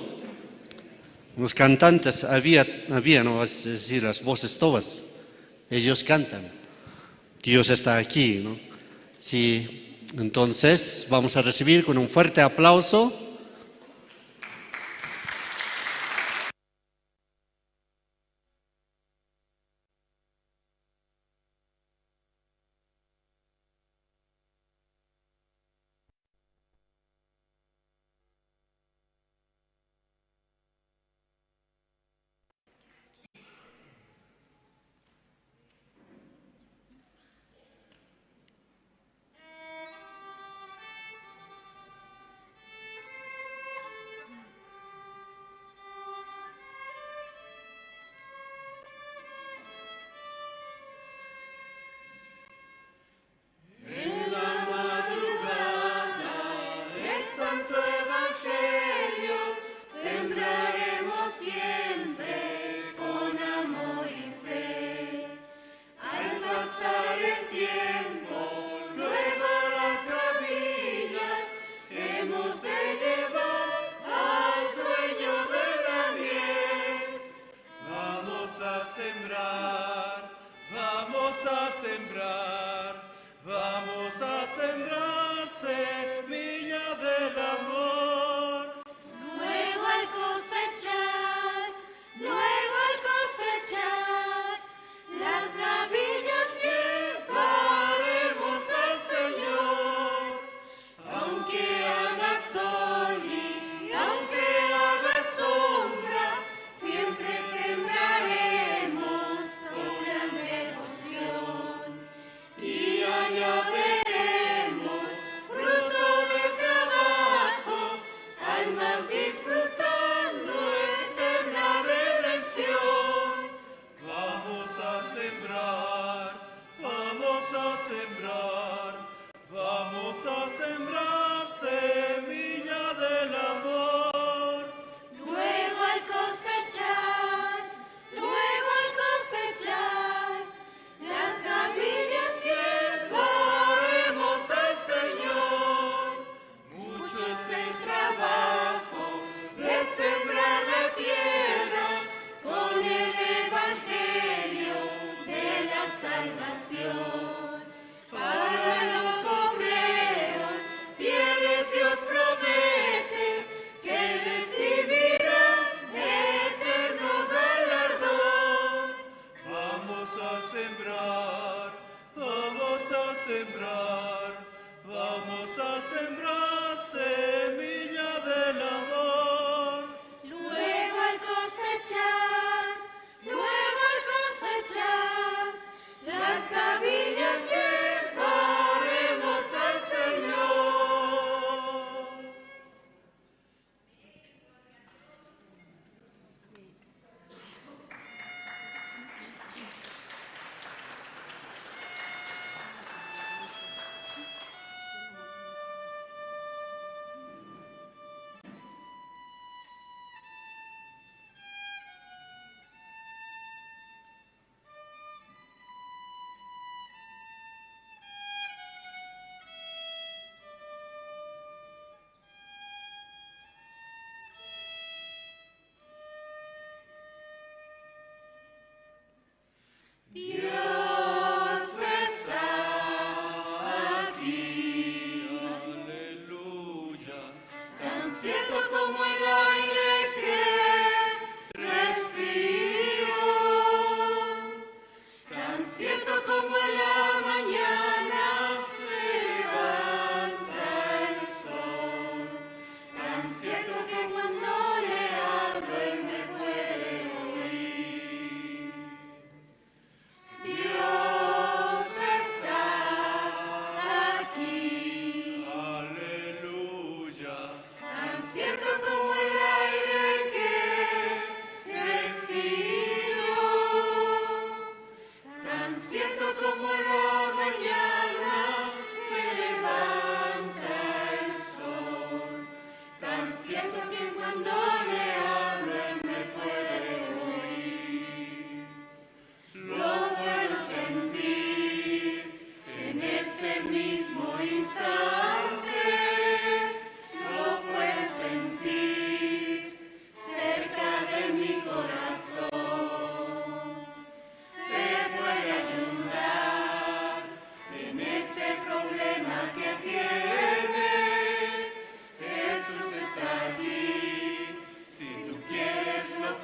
los cantantes había, ¿no?, es decir, las voces todas, ellos cantan, Dios está aquí, ¿no? Sí, entonces vamos a recibir con un fuerte aplauso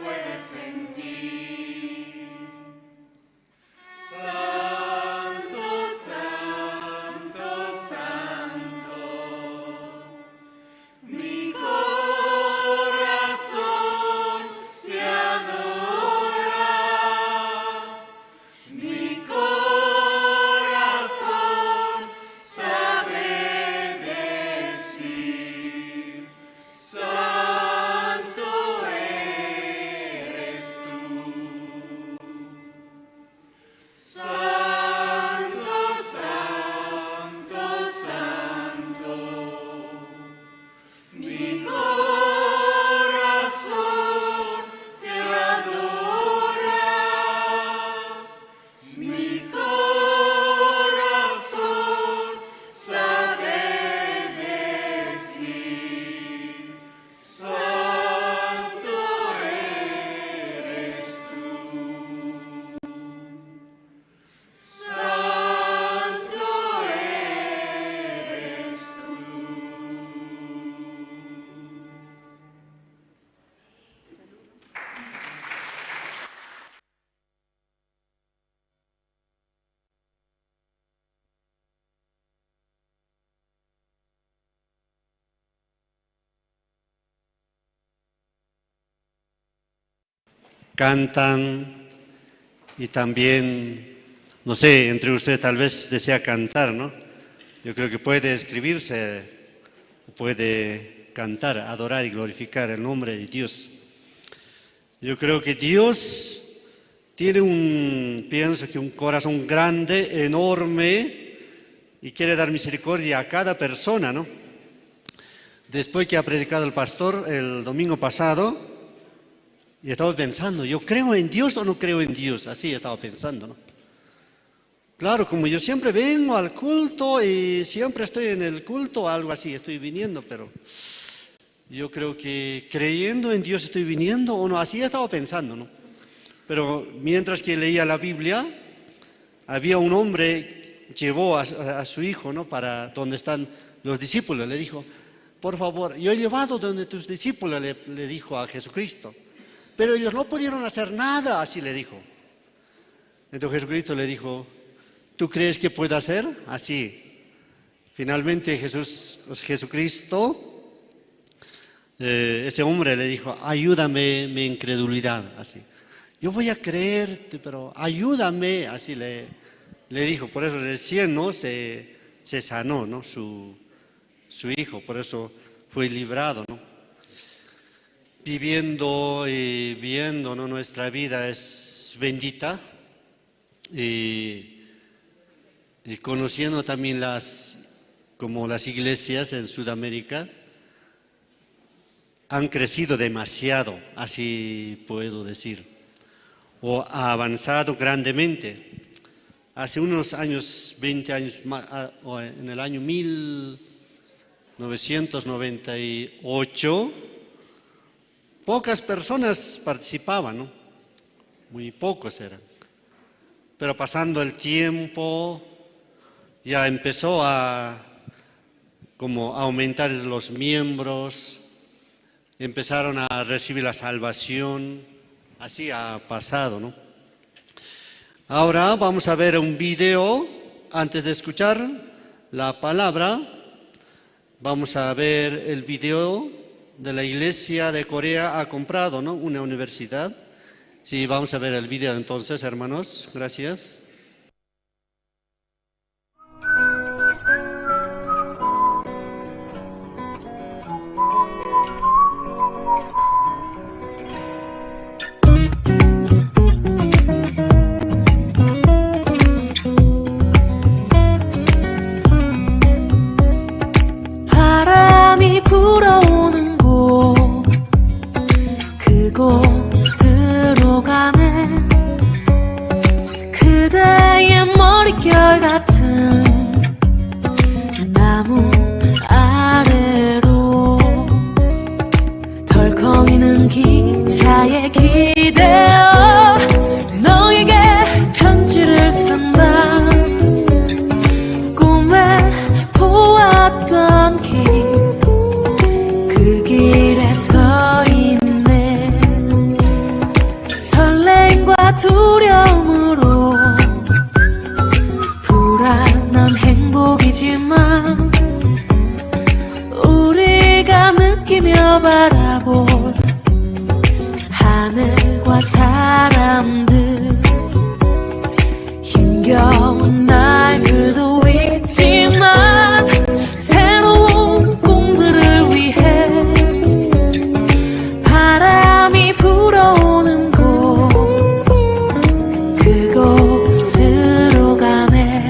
puede sentir. Santo, santo, santo, mi corazón te adora, mi corazón sabe decir, santo eres tú. Santo, santo, santo, mi corazón te adora, mi corazón sabe decir, santo eres tú. Santo eres tú. Cantan y también, no sé, entre ustedes tal vez desea cantar, ¿no? Yo creo que puede escribirse, puede cantar, adorar y glorificar el nombre de Dios. Yo creo que Dios tiene pienso que un corazón grande, enorme, y quiere dar misericordia a cada persona, ¿no? Después que ha predicado el pastor el domingo pasado, y estaba pensando, ¿yo creo en Dios o no creo en Dios? Así estaba pensando, ¿no? Claro, como yo siempre vengo al culto y siempre estoy en el culto, algo así, estoy viniendo, pero yo creo que creyendo en Dios estoy viniendo o no, así estaba pensando, ¿no? Pero mientras que leía la Biblia, había un hombre que llevó a su hijo, ¿no? Para donde están los discípulos, le dijo, por favor, yo he llevado donde tus discípulos, le dijo a Jesucristo. Pero ellos no pudieron hacer nada, así le dijo. Entonces Jesucristo le dijo, ¿tú crees que puedo hacer? Así. Finalmente Jesucristo, ese hombre le dijo, ayúdame mi incredulidad, así. Yo voy a creerte, pero ayúdame, así le dijo. Por eso recién, ¿no? se sanó, ¿no? su hijo, por eso fue librado, ¿no? Viviendo y viendo, ¿no? Nuestra vida es bendita y conociendo también como las iglesias en Sudamérica han crecido demasiado, así puedo decir, o ha avanzado grandemente. Hace unos años, 20 años más, o en el año 1998, pocas personas participaban, ¿no? Muy pocos eran. Pero pasando el tiempo, ya empezó a aumentar los miembros, empezaron a recibir la salvación, así ha pasado, ¿no? Ahora vamos a ver un video, antes de escuchar la palabra, vamos a ver el video de la iglesia de Corea ha comprado, ¿no? Una universidad. Sí, vamos a ver el video entonces, hermanos. Gracias. 바람이 불어오는 곳 그곳으로 가면 그대 나와 사람들 힘겨운 날들도 있지만 새로운 꿈들을 위해 바람이 불어오는 곳 그곳으로 가네.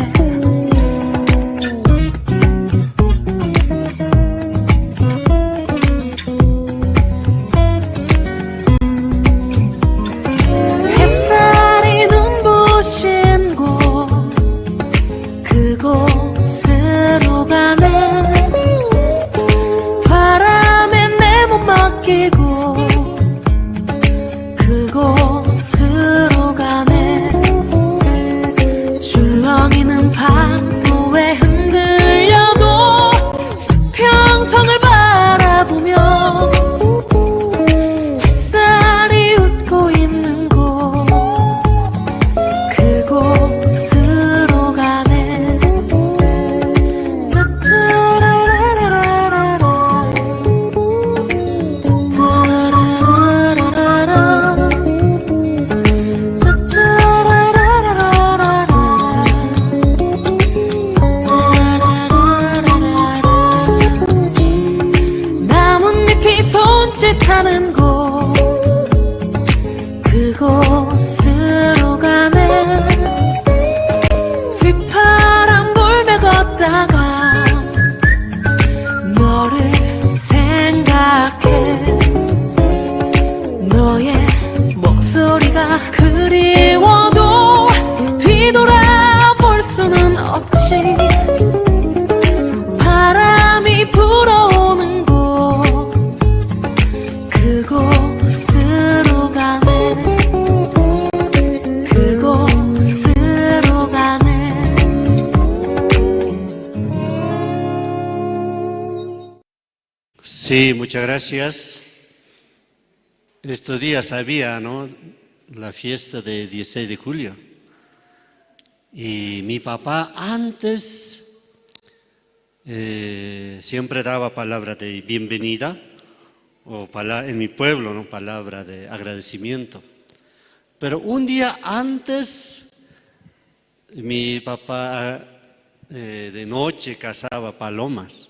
햇살이 눈부신 곳 그곳으로 가네. 바람에 내 몸 맡기고 그곳으로 가네. 줄렁이는 파도에 흔들려도 수평선을 바라보며 햇살이 웃고 있는 곳 그곳으로 가네. 따따라라라라라 따따라라라라라 나뭇잎이 손짓하는 곳 그곳으로 가네. 휘파람 불며 걷다가 너를 생각해. 너의 목소리가 그리워도 뒤돌아볼 수는 없지. 바람이 불어오는 곳 그곳으로 가네. 그곳으로 가네. Sí, muchas gracias. Estos días había, ¿no?, la fiesta de 16 de julio. Y mi papá antes siempre daba palabra de bienvenida, o en mi pueblo, ¿no?, palabra de agradecimiento. Pero un día antes, mi papá de noche cazaba palomas.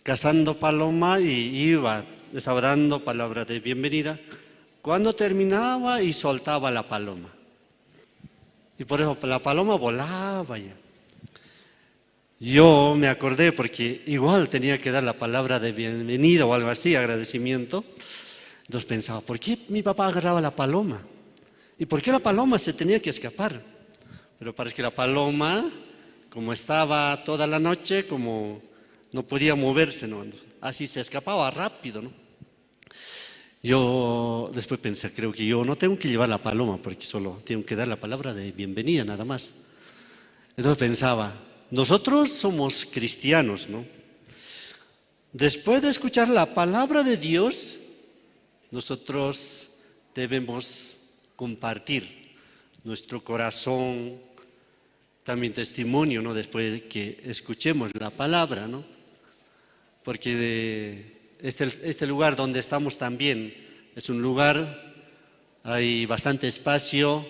Cazando paloma y estaba dando palabra de bienvenida. Cuando terminaba y soltaba la paloma. Y por eso la paloma volaba ya. Yo me acordé porque igual tenía que dar la palabra de bienvenida o algo así, agradecimiento. Entonces pensaba, ¿por qué mi papá agarraba la paloma? ¿Y por qué la paloma se tenía que escapar? Pero parece que la paloma, como estaba toda la noche, como no podía moverse, ¿no?, así se escapaba rápido, ¿no? Yo después pensé, creo que yo no tengo que llevar la paloma porque solo tengo que dar la palabra de bienvenida nada más. Entonces pensaba, nosotros somos cristianos, ¿no? Después de escuchar la palabra de Dios, nosotros debemos compartir nuestro corazón, también testimonio, ¿no?, después de que escuchemos la palabra, ¿no? Porque este lugar donde estamos también es un lugar, hay bastante espacio.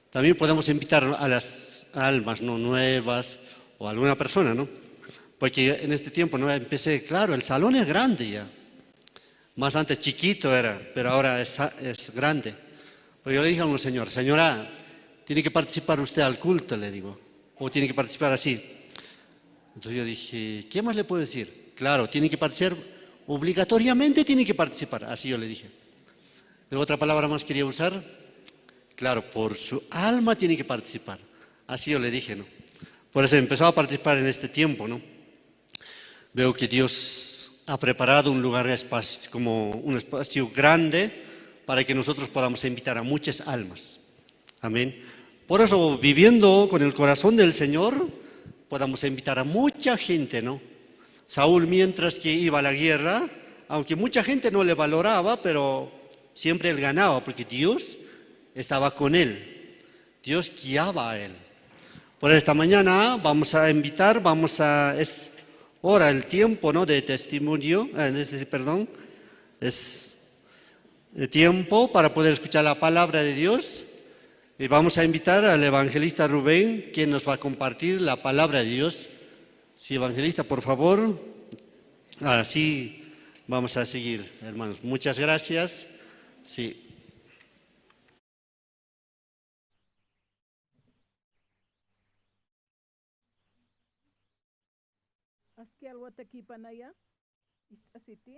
También podemos invitar a las almas, ¿no?, nuevas o a alguna persona, ¿no? Porque en este tiempo, ¿no?, empecé, claro, el salón es grande ya. Más antes chiquito era, pero ahora es grande. Pues yo le dije a un señor, señora, tiene que participar usted al culto, le digo, o tiene que participar así. Entonces yo dije, ¿qué más le puedo decir? Claro, tiene que participar, obligatoriamente tiene que participar, así yo le dije. ¿Luego otra palabra más quería usar? Claro, por su alma tiene que participar, así yo le dije, ¿no? Por eso empezó a participar en este tiempo, ¿no? Veo que Dios ha preparado un lugar, como un espacio grande para que nosotros podamos invitar a muchas almas. Amén. Por eso, viviendo con el corazón del Señor, podamos invitar a mucha gente, ¿no? Saúl, mientras que iba a la guerra, aunque mucha gente no le valoraba, pero siempre él ganaba, porque Dios estaba con él. Dios guiaba a él. Por esta mañana vamos a invitar, es ahora el tiempo, ¿no?, de testimonio, es tiempo para poder escuchar la palabra de Dios. Y vamos a invitar al evangelista Rubén, quien nos va a compartir la palabra de Dios. Sí, evangelista, por favor. Así vamos a seguir, hermanos. Muchas gracias. Sí. Aski alwataki panaya, asiti.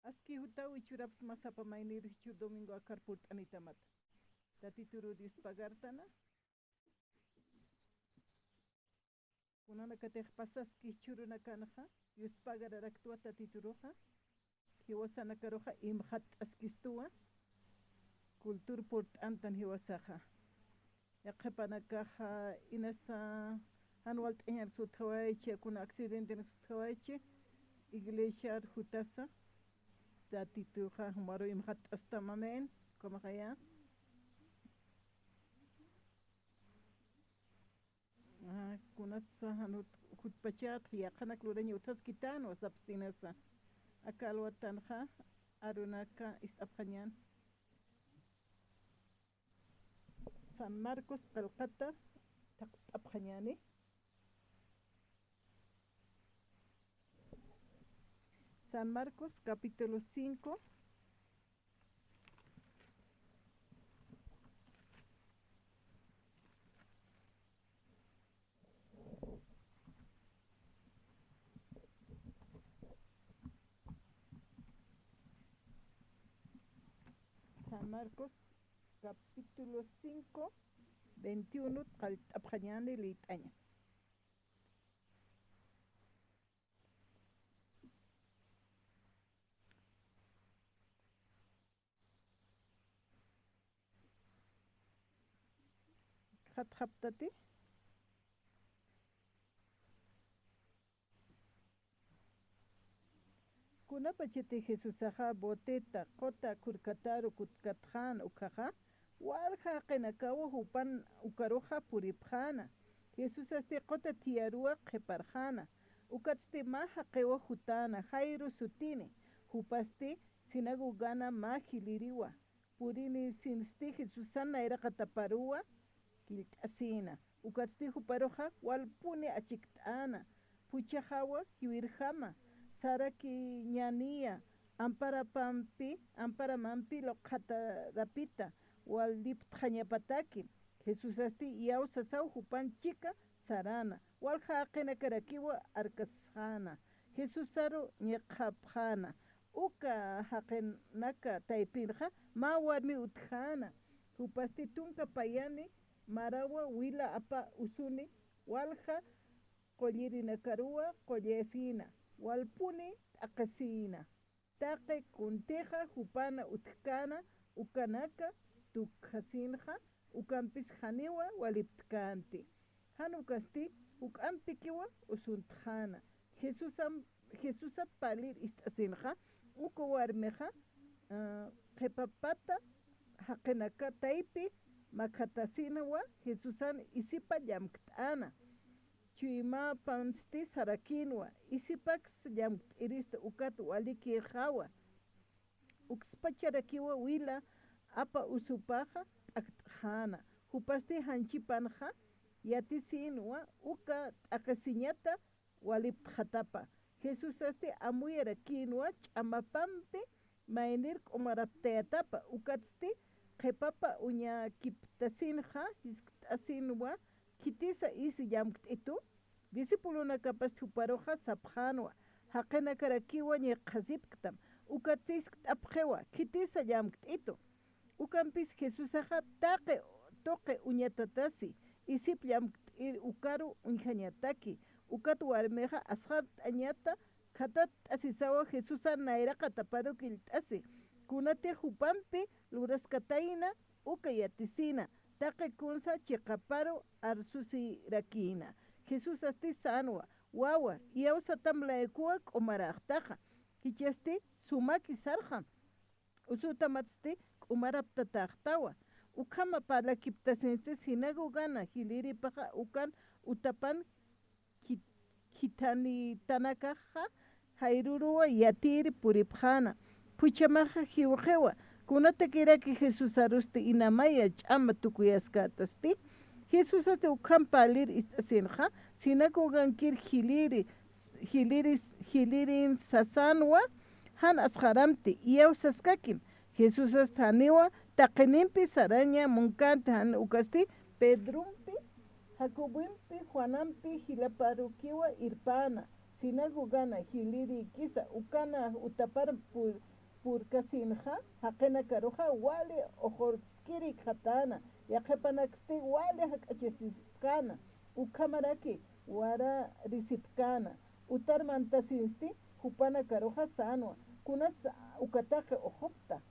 Aski huta wichuraps masapa mainir hichu domingo akarput anitamat. Tati turu dis pagartana. Kunana kateh pasas ki churu nakanaha, yus pagararaktua tati turuha. Hiwasana karoha imhat askistua. Kultur port antan hiwasaha. Yaqapanakaha inasa hanwalt enyar sutawaiche kuna accidente na sutawaiche iglesia hutasa dati tuha humaro imhat astamamen como kaya kuna sa hanut hutpachat yaqanak luranya utas kitano sabstinasa akalwatanha arunaka isaphanyan San Marcos Calcata Abjaniani San Marcos capítulo 5 San Marcos capítulo 5, 21, Abjaniani Litaña. Haptati. Kuna pachete Jesús aja boteta, kota kurkataru kutkatjan ukaja. Walja qenakawa hupan ukaroja puripjana. Jesús este qota tiarua qeparjana. Ukatste maja qewa jutana, Jairo sutini. Hupaste sinagugana majiliriwa. Purini sinste Jesúsana era kataparua kiltasina. Ukatste huparoja walpune achiktana. Puchajawa kiwirjama. Saraki ñania. Ampara mampi lo kata rapita. Waldip Tanyapataki, Jesús asti yau sasau hupan chica sarana, walha qena karakiwa arkashana, Jesús saro nyekapjana, uka haqenaka taipirja, ma warmi utjana, hupasti tunka payani, marawa wila apa usuni, walha kolliri nakarua, kollefina, walpuni akasina, take kunteja hupana utkana, ukanaka, tukhasinja ukampis haniwa waliptkanti hanukasti ukampikiwa usuntjana Jesús palir istasinja uko warmeja qepapata haqenaka taipi makhatasinawa Jesúsan isipa llamktana chuima pansti sarakinwa isipax llamkirista ukat waliki jawa ukspacharakiwa wila apa usupaja akjana hupasti hanchipanja yatisinwa uka akasiñata walipjatapa Jesús este amuyera kinwa chamapampi mainir umarapteatapa ukatsti qepapa uña kiptasinja asinwa kitisa isi yamktitu disipuluna kapas chuparoja sapjanwa haqena karakiwa ñeqasipktam ukatis apjewa kitisa yamktitu Ukampis Jesús aja toque uñatatasi isiplam ukaru unjañataki ukatu warmeja ashat añata katat asisawa Jesús naira kataparo kiltasi kunate jupampi luraskataina ukayatisina taque kunsa chiqaparo arsusi rakina Jesús asti sanwa wawa yausa tamlaekuak umarajtaja kichasti sumaki sarja usutamatsti umaraptataqtawa ukama para kiptasense sinagogana hiliri paja ukan utapan kitani tanakaja hayrurua yatiri puripjana puchamaja jiujewa kunata kiraki Jesús aruste inamaya ch'ama tukuyaskatasti Jesús ate ukan palir istasinja sinakugankir hilirin sasanwa han asjaramti iausaskakin Jesús hasta haniwa taqinimpi saraña munkante han ukasti Pedrumpi Jacobimpi Juanampi hilaparukiwa irpana sinakugana hiliri kisa ukana utapar pur kasinja haqena karuja wale ojorskiri khatana yaqepanaksti wale hakachesiskana ukamaraki wara risipkana utar mantasinsti hupana karuja sanwa kunat ukataka ojopta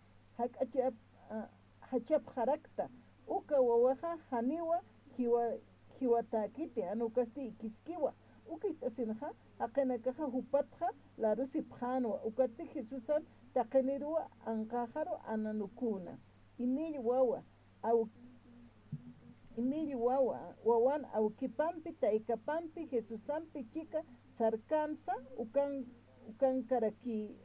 hachap harakta uka wawaja haniwa hiwatakiti anukasti ikiskiwa ukitasinja aqenakaja hupatja la rusipjanwa ukati Jesusan taqenirua anqajaro ananukuna imil wawa wawan aukipampi taikapampi Jesusampi chika sarkansa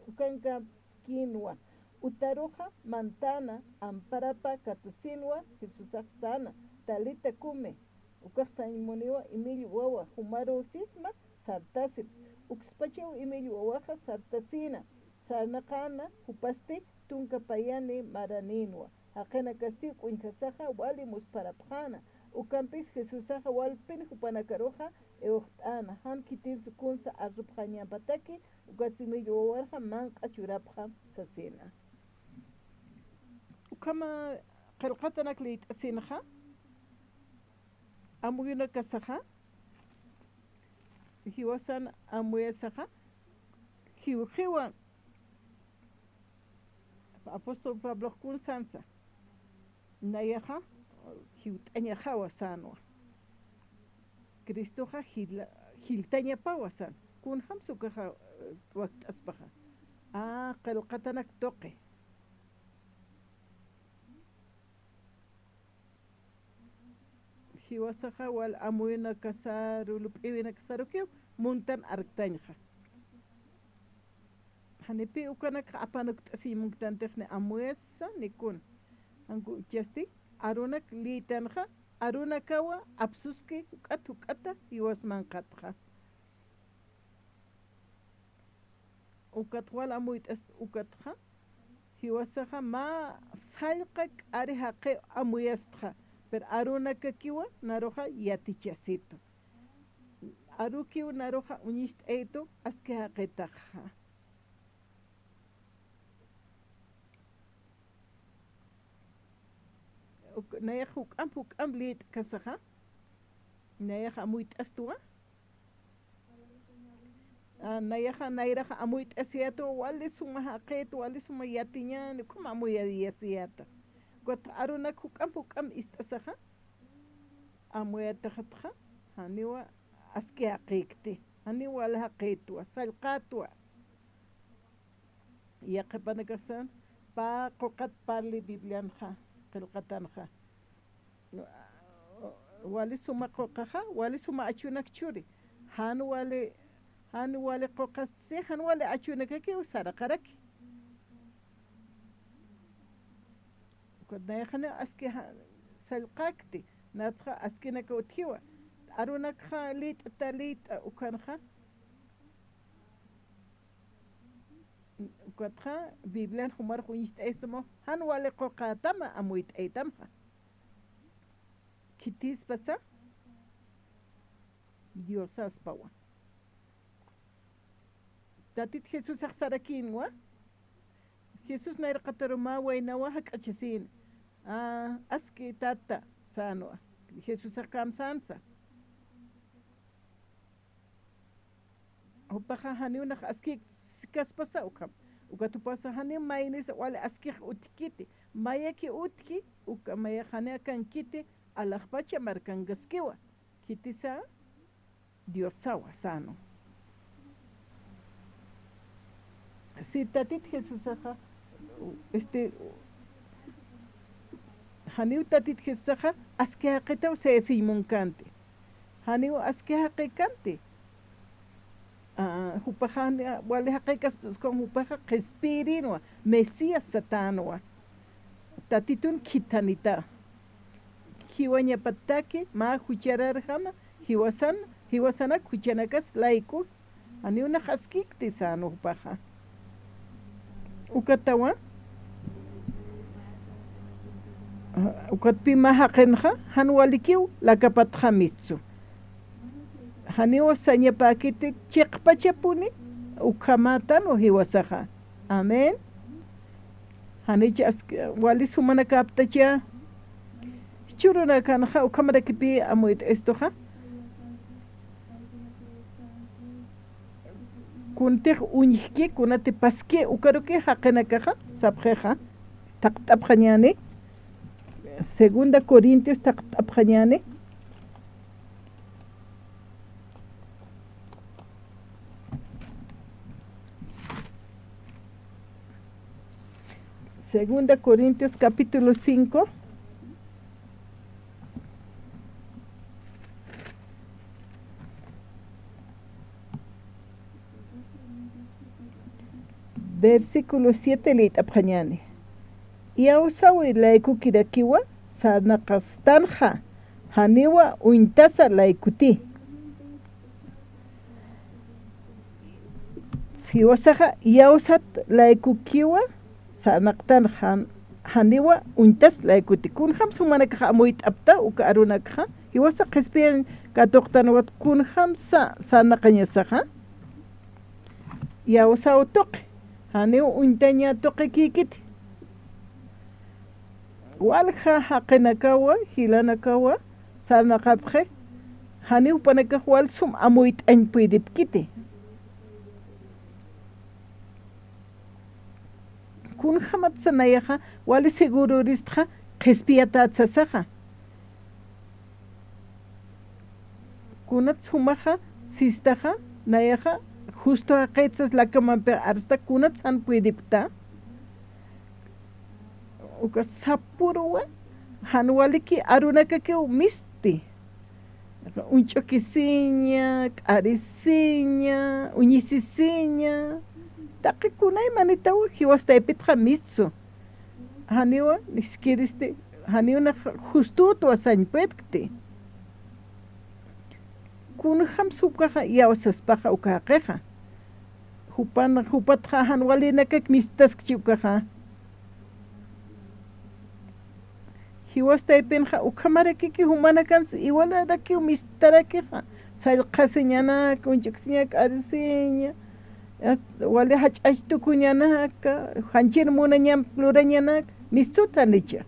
ukanka kinwa utaruja mantana amparapa katusinwa Jesusaksana talita kume ukasaimuniwa imil wawa humaro sisma sartasip ukspachew imil wawaja sartasina sarnaqana hupasti tunkapayani maraninwa haqena kasti kuinkasaja wali musparapjana ukampis Jesusaja walpin hupanakaruja euhtana han kitin sukunsa arrupjañampataki ukatsimil wawarja manq'achurapja sasina ukama qillqatanak lit'asinja amuyuna kasaja hiwasan amuyasaja hiwan apóstol Pablo kun sansa nayaja hiut'añaja wasanwa Cristoja hiltaña pawasan kun hamsukaja wakt'aspaja qillqatanak toqe hiwasaja wal amuyuna kasaru lup'iwina kasarukiw muntan arqtañja hanipi ukanak apanuk t'asimunktantiqni amuyasa nikun anku chasti arunak litanja arunakawa absuski uk'ata hiwasmanqatja ukatwal amuyt'as ukatja hiwasaja ma sallqa k'ari haqi amuyastja pero arunakakiwa naroja yatichasito arukiw naroja uñist'ayto aski haqitaqja nayaj huk'am lit'kasaja nayaj amuyt'astuwa nayaja nayraja amuyt'asiyatu wali suma haqito wali suma yatiñani como amuyadiyasiyata kot arunak huk'am ist'asaja amuyatajatja haniwa aski haqikti haniwa alhaqitwa sallqatwa yaqepanakasan pa qoqat parli biblianja qillqatanja wali suma qoqaja wali suma achunak churi han wali qoqasti han wali achunakaki usaraqaraki kodnayajana aski sallqakti natja askinaka utjiwa arunakja lit'a ukanja ukatja biblian humar juñist'aysamo han wali qoqatama amuyt'aytamja kitispasa diosaspawa tatit Jesús aqsarakinwa Jesús nayrqataruma waynawa hak'achasin aski tata sanwa Jesús aqamsansa upaja haniunaq aski sikaspasa ukatupasa hani maynisa wali askij utkiti mayaki utki ukamayajani akankiti alaqpacha markangaskiwa kitisa diosawa sano si tatit Jesús aja haniu tatit Jesús aja aski haqitaw sesimunkante haniu aski haqikante Hupahan wale hakikas con hupaha kespirinwa Mesías satanwa tatitun kitanita hiwaña pataki ma huchararjama hiwasana huchanakas laiku ani una haskikti sano hupaha ukatawa ukatpi mahaqenja hanwalikiw lakapatja mitsu haniwa saña pakiti chiqpachapuni ukhamatan o hiwasaja amén hanicha wali sumana kaptacha churuna kanja ukhamara kipi amuit estoja kunte uñiki kunate paske ukaruke haqenakaja sabjeja taqtapjañani Segunda Corintios taqtapjañani Segunda Corintios capítulo 5 versículo 7 litapjañani Yausawi laiku kirakiwa sanaqastanja haniwa uintasa laikuti fiwasaja yausat laikukiwa sanaqtan haniwa uintas laikuti kunham sumanakaja amuit apta uka arunakaja iwasa qespian katoqtanwat kunham sanaqañasaja yausaw toqi haniwa uintaña toqi kikiti walja haqenakawa hilanakawa sanaqapje haniw panakaj wal sum amuit añpuiditkiti kun hamat sanayaja wali segururistja qespiatatsasaja kunat sumaja sistaja nayaja justo aqetsas lakamanpe arsta kunat sanpuidipta uka sapurwa hanwaliki arunakakew misti unchokisiña k'arisiña uñisisiña taqi kunay manitawa hiwastaypitqa mitsu haniwa niskiriste haniuna justuto asañpuetkti kunham supkaja yawsaspaja ukaqeja hupatja hanwalinakak mistaskchiwkaja hiwastaypinja ukamarakiki humanakans iwalaraki mistarakiqa sallqasiñanaka unchukisiñaka arisiña wali hach'achtukuñanaka hanchir munañan plurañanaka mistutanicha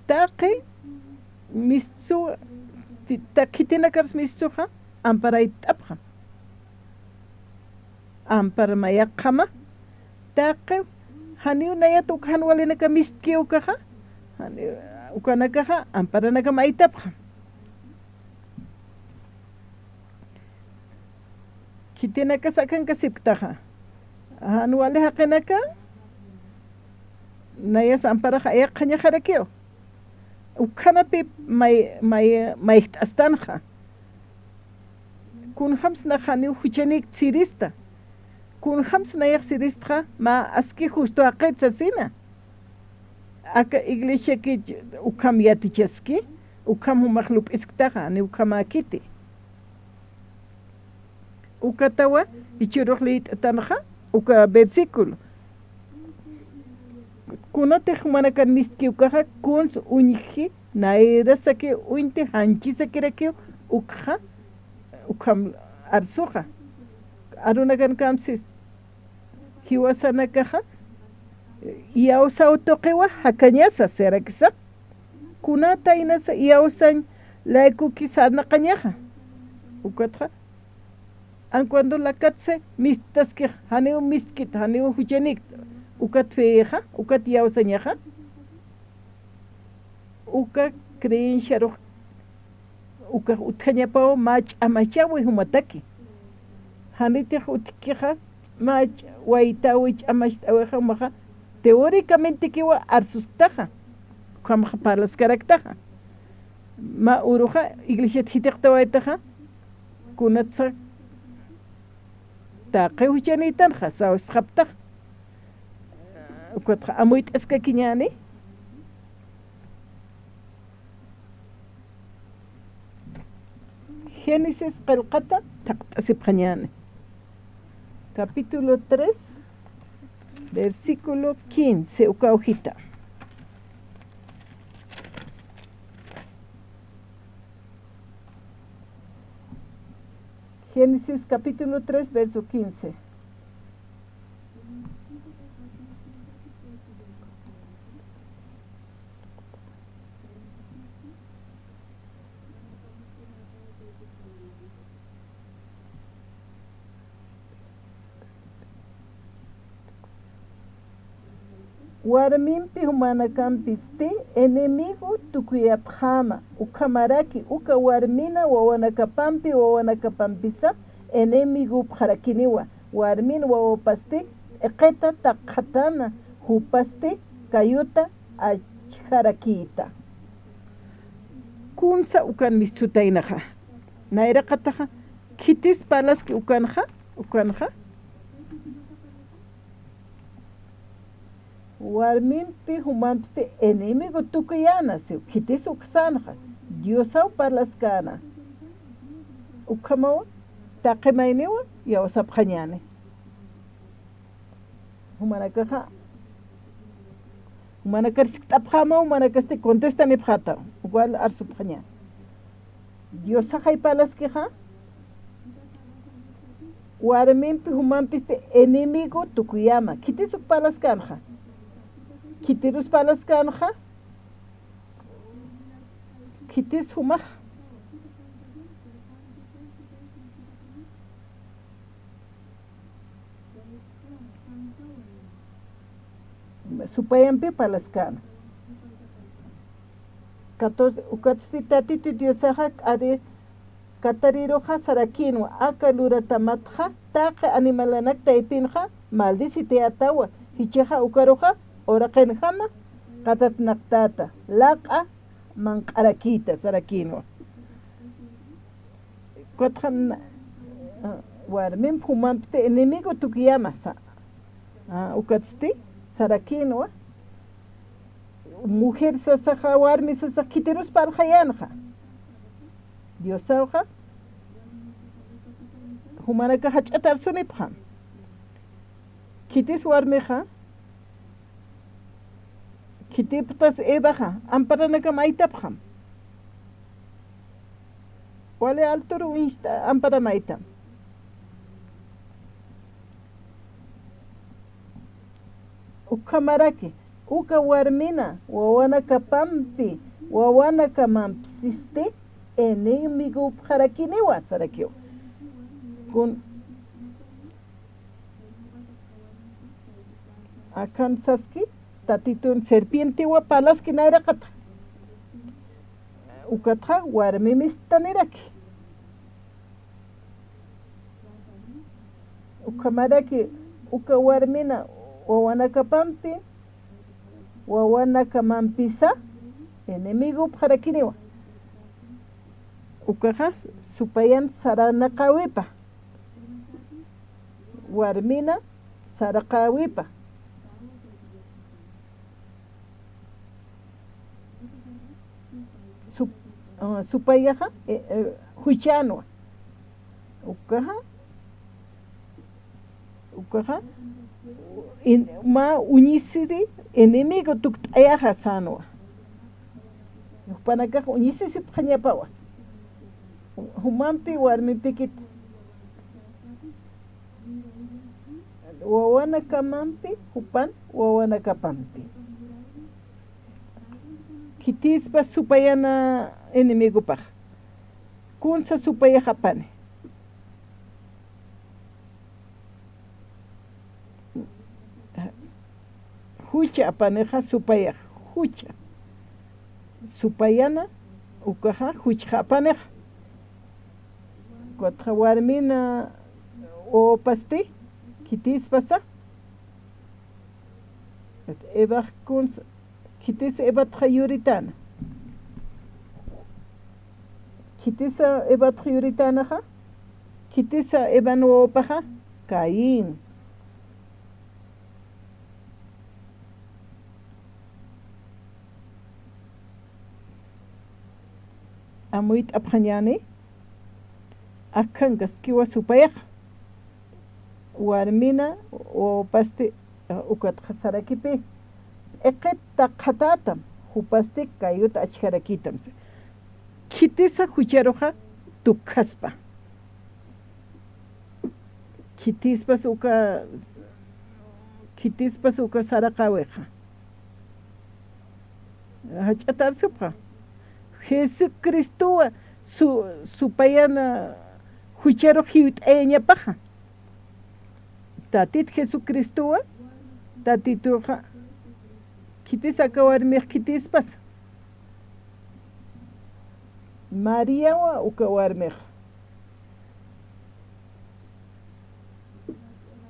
taqi mistu takitinakars mistuja amparayt'apja amparamayaqama taqi haniw nayata ukahan walinaka mistki ukaja ukanakaja amparanaka maytapja kitinaka sakanka siptaja hanwali haqinaka nayas amparaja ayaqañajarakio ukanapi mayht'astanja kunhamsna haniw huchanik tsirista kunhams nayaq siristja ma aski justo aqetsasina aka iglesia ki ukam yatichaski ukam humaqlup isktaja ni ukamakiti ukatawa ichuruqlit tanja uka versículo kunate humanakan miski ukaja kuns uñiji nairasaki uinte hanchisakiraki ukja ukam arsuja arunakan kamsis hiwasanakaja yawsa utoqiwa hakañasa serakisa kunata inasa yawsan laikuki sanaqañaja ukatja an cuando la katse mistaski haniu miskit haniu huchanik ukat feja ukat yawsañaja uka creen sharuj uka utjañapaw mach amachawi humataki hanitij utkija mach waitawich amashtaweja maja teóricamente kiwa arsustaja kamja parlascaraktaja ma uruja iglesia hitiqtawaitaja kunatsa taqe huchanitan khasa usqapta ukatja amuit eska kiñani Génesis qalqata taqtasipqañani capítulo 3 versículo 15 uka hojita Génesis capítulo 3 verso 15 Warminpi humanakampisti enemigo tukuyapjama ukamaraki uka warmina wawanakapampi wawanakapampisa enemigo pjarakiniwa warmin wawapasti eqeta taqhatana hupasti kayuta achharakita kunsa ukan mistutainaja nairaqataja kitis palaski ukanja warminpi humanpiste enemigo tukuyana se kitis uksanja diosau parlaskana ukamawa taqimayniwa yawasapqañani humanakaja humanakarisqt'apqama humanakaste contestanipqata igual arsupqañani diosaqay palaskija warminpi humanpiste enemigo tukuyama kitis ukpalaskanja kitirus palaskanja kitis humaj supayampi palaskana 14 ukatstitatitu diosaja ade katariroja sarakinwa akaluratamatja taqe animalanakta ipinja maldiciteatawa hicheja ukaroja oraqenjama qatatnaqtata laqa manqarakita sarakinwa kotjan warmin humampte enemigo tukiyama sa ukatsti sarakinwa mujer sasaja warmi sasa kitirus parjayanja diosauja humanaka hach'atar sunipjan kitis warmija kitiptas ebaja amparanaka maitapjam wale alturu insta ampara maitam ukamaraki uka warmina wawanakapampi wawanakamampsiste enemigo pjarakiniwa sarakio kun akan saski tatitun serpiente wa palaski nairaqata ukatja warmimistaniraki ukamaraki uka warmina wawanakapampi wawanakamampisa enemigo pjarakiniwa ukaja supayan saranaqawipa warmina saraqawipa supayaja huchanwa ukaja ma uñisiri enemigo tukt'ayaja sanwa panakaja uñisisi pjañapawa humanpi warmipikit wawanakamanpi hupan wawanakapampi kitispa supayana enemigo paj kunsa supayaja pane hucha apaneja supaya hucha supayana ukaja hucha apaneja cuatro warmina o pasti kitis pasa eba kun kitis eba trayuritana Kitisa Eva Trioritanaja, Kitisa Eva Nuopaja, Caín. Amuit Abhanyani, Akangas Kiwa Supaya, Warmina o Pasti Ukat Hasarakipi, Eketa Katatam, Hupasti Kayut Acharakitam. Kitisa Hucheroja, Tukaspa. Kitispas uka Sarakaweja. Hachatar Supra. Jesucristo su payana huchero hiut paja. Tatit Jesucristo tatituja kitis akawar mir kitis pas. María wa ukawar mir.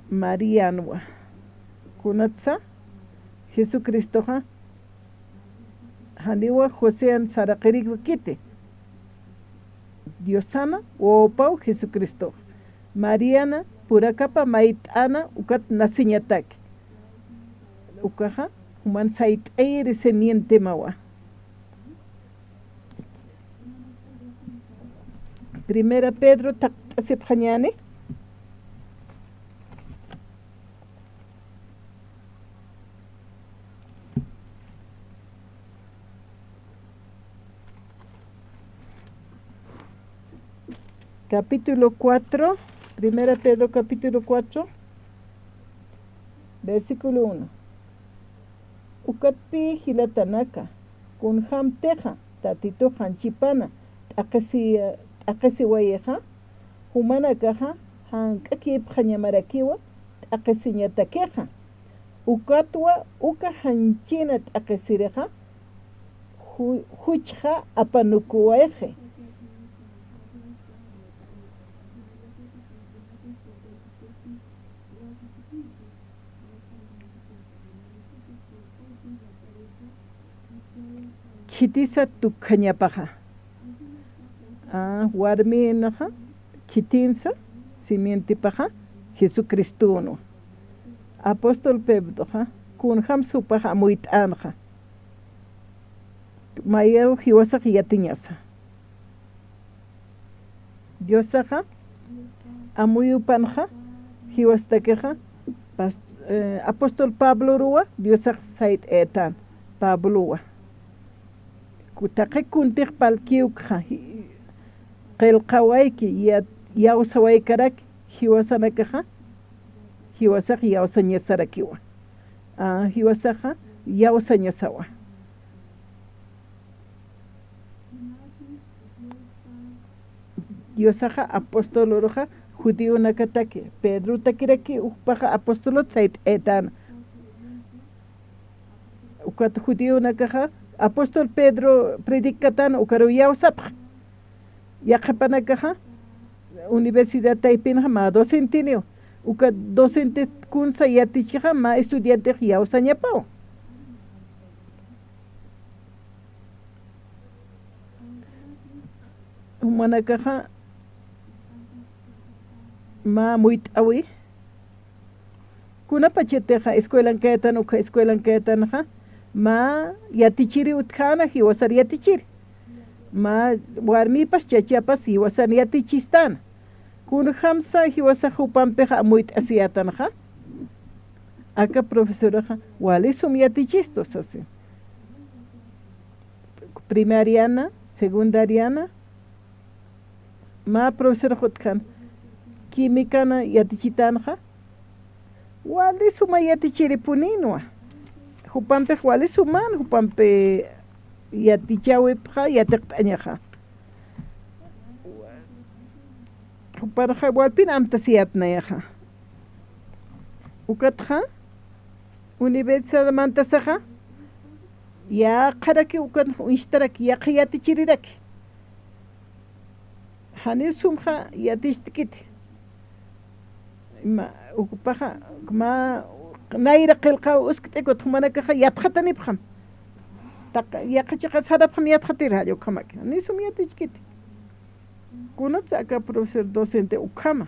Marianwa kunatsa Jesucristo ha Haniwa Josean Sarakirik Kite Diosana Opau Jesucristo Mariana Purakapa Maitana Ukat Nasiñatak Ukaja Human Sait Eire Seniente Mawa Primera Pedro Tasephañane Capítulo 4, Primera Pedro capítulo 4, versículo 1. Ukatpi hilatanaka, kun ham teja, tatito hanchipana, akasi wayeja, humana kaja, hankaki hanyamarakiwa, akasi nyatakeja. Ukatwa, uka hanchina akasireja, huchja apanukuwaeje. Kitisa tukhañapaja. Warminaja, kitinsa, simientipaja, Jesucristo no. Apóstol Pedro, kunham supaja muitanja. Mayeo hiwasaj yatiñasa. Diosaja, amuyupanja, hiwastakeja, Apóstol Pablo Rua, Diosaj sait etan, Pablo Kutake kuntik palkiukja, qelqawaiki yausawaykarak, hiwasanakaja, hiwasaj yausañasarakiwa. Hiwasaja yausañasawa. Diosaja apóstol oroja, judío nakatake, Pedro takiraki ukpaja apostolot sait etan. Ukat judío nakaja, Apóstol Pedro predicatan ukaruyao sapja. Yaqapanakaja Universidad Taipinja ma docentinio. Uka docente kunsa yatichija ma estudiante yao sañapao. Humanakaja ma muitawi. Kuna pacheteja escuela enquetan uka escuela enquetanja. Ma yatichiri utkana hiwasar yatichiri ma warmipas chachapas hiwasar yatichistan kun hamsa hiwasar hupampeja muit asiatanja aka profesora walisum yatichistos así primariana secundariana ma profesora hutkan químicana yatichitanja walisum yatichiri puninwa Jupampe wale suman, jupampe yatichawepja yatektañaja. Juparaja walpin amtasiatnayaja. Ukatja Universidad Mantasaja ya qaraki ukan ishtaraki ya yatichiriraki. Hanir sumja yatistikiti. Ma ukupaja ma Naira qilqa uskitiko tumanakaja Kunat acá profesor docente ukama.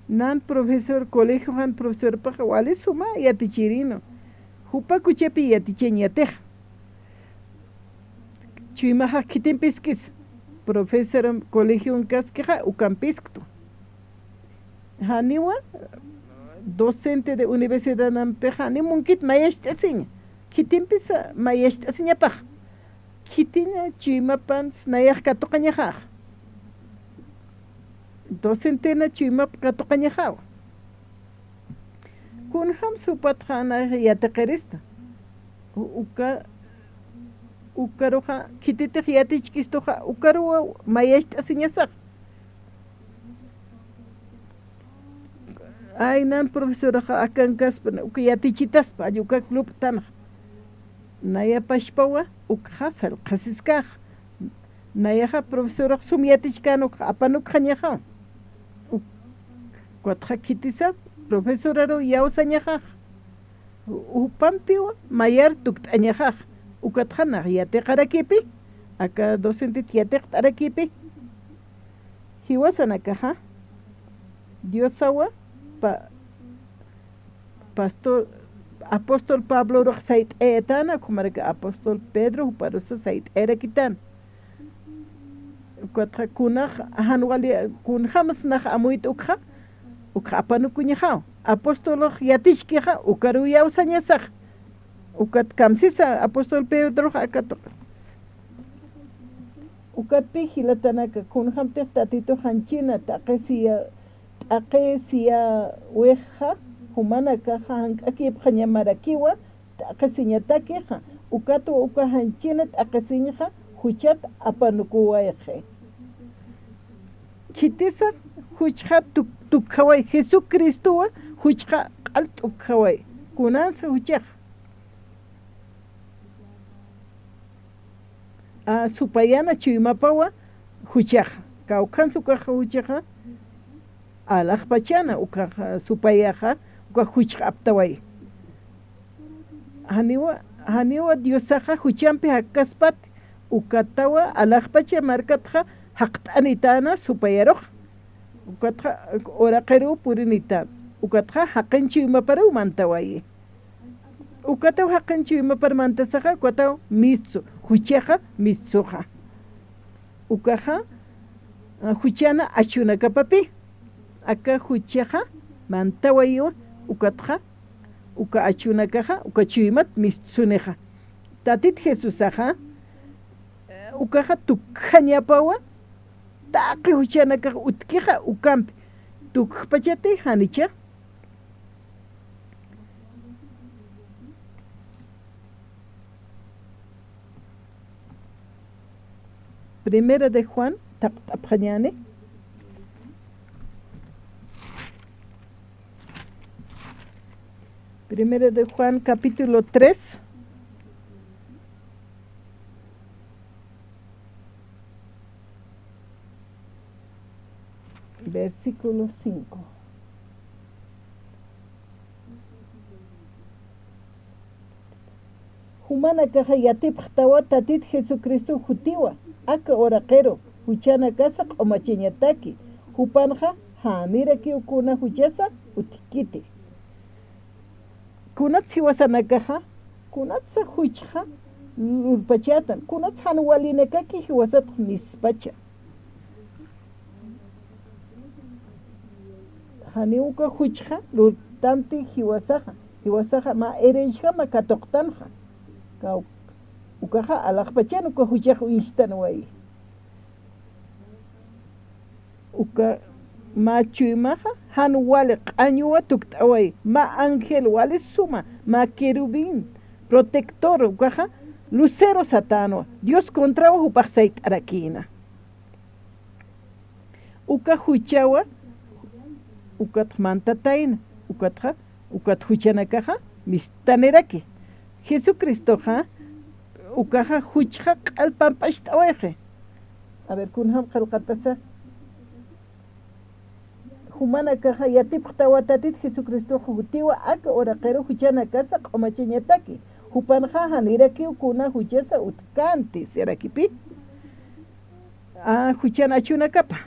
Nan profesor colegio han profesor paja wale suma yatichirino. Hupa kuchepi yaticheñateja. Chuimaja kitimpiskis. Profesor colegio en casqueja ucampiskto. Haniwa docente de universidad nampeja ni munkit mayestasin. Kitimpisa mayestasin paj. Kitina chuimapans nayaj katokañajaj. Docentena chuimap katokañajaj. Kunham supatjana yatekerista. Ukaroja kititej yatichkistoja ukaruwa mayestasin yasaj. Ay nan profesora akan kaspa ukayatichitaspa ayuka club tanaj. Naya pashpawa ukhasal khasiskaj. Naya profesora sumyatichkano apanuk khañaja. Cuatro kitisa profesora ro yausañaja. Upampiwa mayar tuktañaja. Ukatjana yate qarakipi. Acá docente yate qarakipi. Hiwasanakaja. Diosawa pastor apóstol Pablo rox sait etana como que apóstol Pedro para eso sait era quitan cuatro kunaj hanwali kun khams nach amuit ukha panu kuñajao apóstol yatishkija ukaru yausanyasaj ukat kamsisa apóstol Pedro akato ukat pijilatanaka kun hamte tatito hanchina taqesia weja humana kaja aquí pjañamarakiwa taqesiñatakeja ukato ukahanchina taqesiñja huchat apanukuwaje kitisa huchha tukkawai Jesucristo huchha qaltukawai kunansa huchaj a supayana chimapawa huchaj kaukan sukaja huchaja alaj pachana uka supayaja uka huchja aptawai haniwa diosaja huchampi hakaspat ukatawa alaj pacha markatja haqtanitana supayaroj ukatja oraqeru purinita ukatja haqenchi mapara umantawai ukataw haqenchi mapara mantasaja ukataw mitsu huchaja mitsuja ukaja huchana achuna kapapi acá huchaja mantawayo ukatja uka achunakaja uka chuimat mitsuneja tatit Jesusaja ukaja tukhañapawa taqi huchanakaja utkija ukampi tukpachate hanicha Primera de Juan tapjañane Primera de Juan capítulo 3 versículo 5 Humana caja yatip tawa tatit Jesucristo jutiwa aka oraqero huchana casa o machiñataki hupanja mira que ukuna huchasa utikiti kunat siwasanakaja kunat sa huchja lulpachatan kunat hanwalinekaki hiwasat mispacha haniuka huchja lultanti hiwasaja ma erejja ma katoqtanja kau ukaja alaqpachan uka huchja instan wai uka ma chuimaja han wale q'añuwa tuktaway ma ángel wale suma ma querubín protector ukaja lucero satano Dios contrawa hupaj sayt'arakina uka huchawa ukat mantatayna ukat huchanakaja mistaneraki Jesucristo ja ukaja huchja q'alpamp'axt'awayje a ver kunham qalqatasa humana caja yatip tawatatit Jesucristo jutiwa aka oraqero huchana casa qomachiñataki hupanja haniraki ukuna huchasa utkanti serakipi huchan achunakapa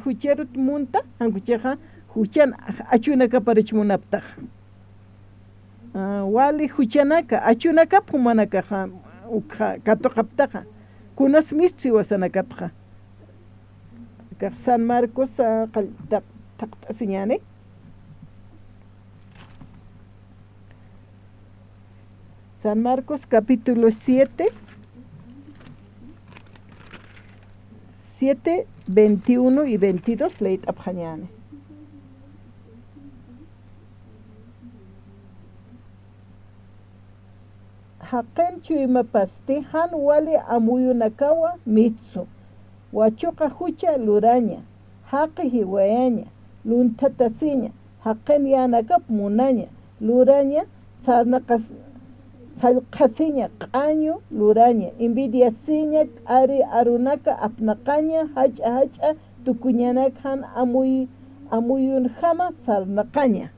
hucherut munta ankuchaja huchan achunakapa richmunaptaj wali huchanaka achunakap humanakaja katoqaptaja kunas mistri wasanakapja San Marcos taqt'asiñani San Marcos capítulo 7 21 y 22 leit abhañani haqen chuyimapasti han wali amuyunakawa mitsu wachuqa hucha luraña haqi hiwayaña luntatasiña haqen yanakap munaña luraña salqasiña q'añu luraña envidiasiña ari arunaka apnaqaña hach'a tukuñanakan amuyunjama salnaqaña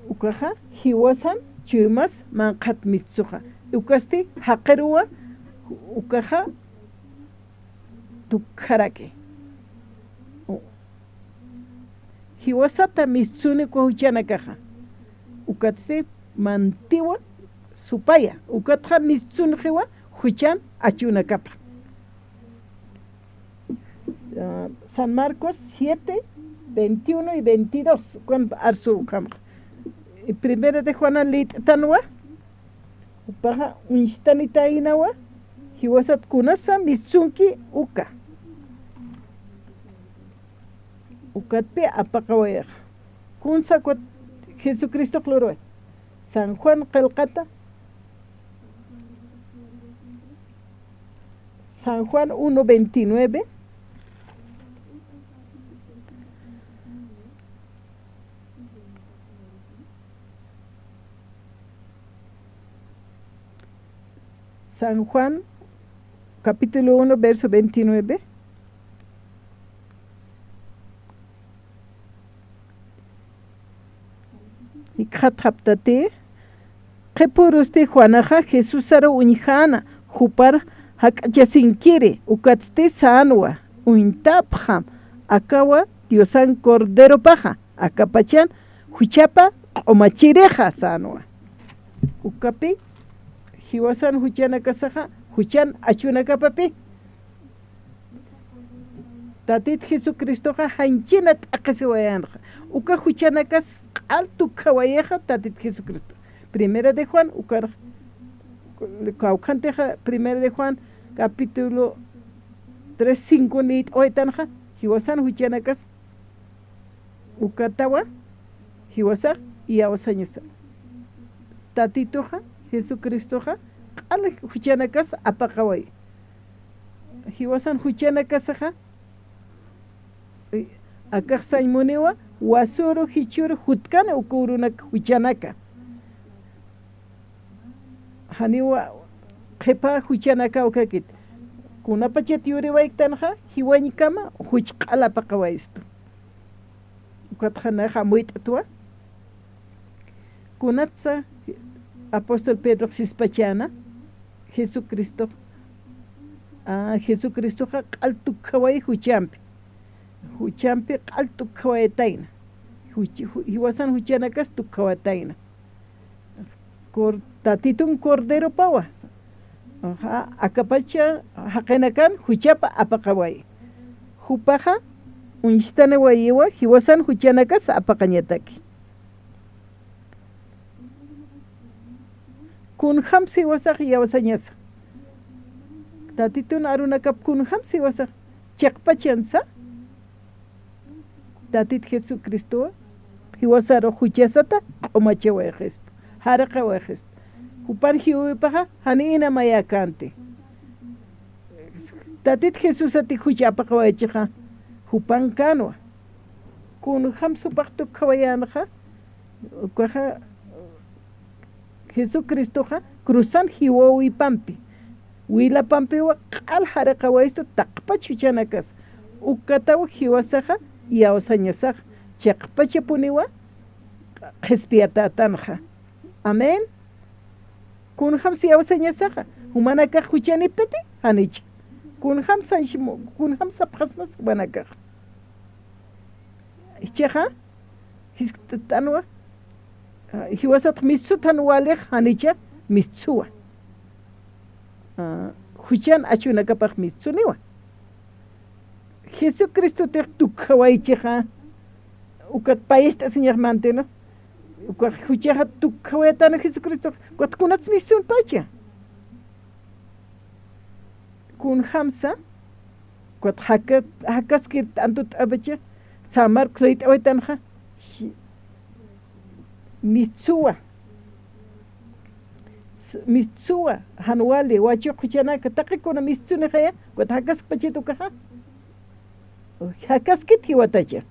ukaja hiwasan chuymas manqat mitsuqa ukasti haqiruwa ukaja tukharake hiwasata mitsuni kuhuchanakaja ukatsi mantiwa supaya ukatja mitsuni jiwa huchan achunakapa San Marcos 7 21 y 22 cuando arsu kama primera de Juana lit tanwa upaja unstanita inawa hiwasat kunasa mitsunki ukatpe apaqawaya kunsa kot Jesucristo cloro San Juan qilqata San Juan 1:29 San Juan capítulo 1 verso 29 ikhataptate qepuruste Juanaja Jesusara uñjana jupar hak'achasinkiri ukatste sanwa uintapjam akawa Diosan Cordero paja akapachan huchapa omachireja sanwa ukapi hiwasan huchana kasaja huchan achunakapapi tatit Jesucristo ja hanchina t'aqasiwayanja uka huchanakas altu kawayeja tatit Jesucristo primera de Juan ukar kaukanteja primera de Juan capítulo 3:5 nit oitanja hiwasan huchanakas ukatawa hiwasa y awasañesa tatitoja Jesucristoja q'ala huchanakas apaqaway hiwasan huchanakasaja akaq saymuniwa wasuru hichuru hutkana ukurunaka huchanaka haniwa qhipa huchanaka ukakit kunapa chetiyuriwayktanqa hiwañkama huchq'ala paqawaysto ukatqanaqa muit'atwa kunatsa apóstol Pedro sispachana Jesucristo Jesucristo q'altu qhaway huchampi q'altu qhawaytayna hiwasan huchanakas tuqhawatayna tatitun cordero pawas akapacha haqenakan huchapa apaqaway hupaja unistana wayiwa hiwasan huchanakas apaqañataki kun hamsi wasaq yawasañasa tatitun arunakap kun hamsi wasaq chaqpachansa tatit Jesucristo hiwasaro huchasata q'umachawayqisto haraqawayqisto hupan hiwipaja hanina mayakante tatit Jesusati huchapaqawaychiqa hupan kanwa kun hamsupaqtu qhawayanaqa ukaja Jesucristo cruzan hiwawi pampi wila pampiwa q'al haraqawaysto taqpachuchanakas ukatawa hiwasaqa yawasañasaq chaqpachapuniwa qhispiyatatanqa amén kun ham si awsanya saha humana ka huchani pete hanich kun ham sanshimo kun ham sapkhasmas humana ka icheha histanwa hiwasat misu tanwale hanicha misua huchan achuna kapag misuniwa Jesucristo te tukhawaicheha ukat país ta señor manteno ukat hucheha tukhawetana Jesucristo kot kunats misun pacha kun hamsa kot hakas kit antut abacha samar kleit awetanha Mitsua hanwali wacho kuchana kataki kuna mitsune khaya kot hakas pachetu kaha hakas kit hiwatacha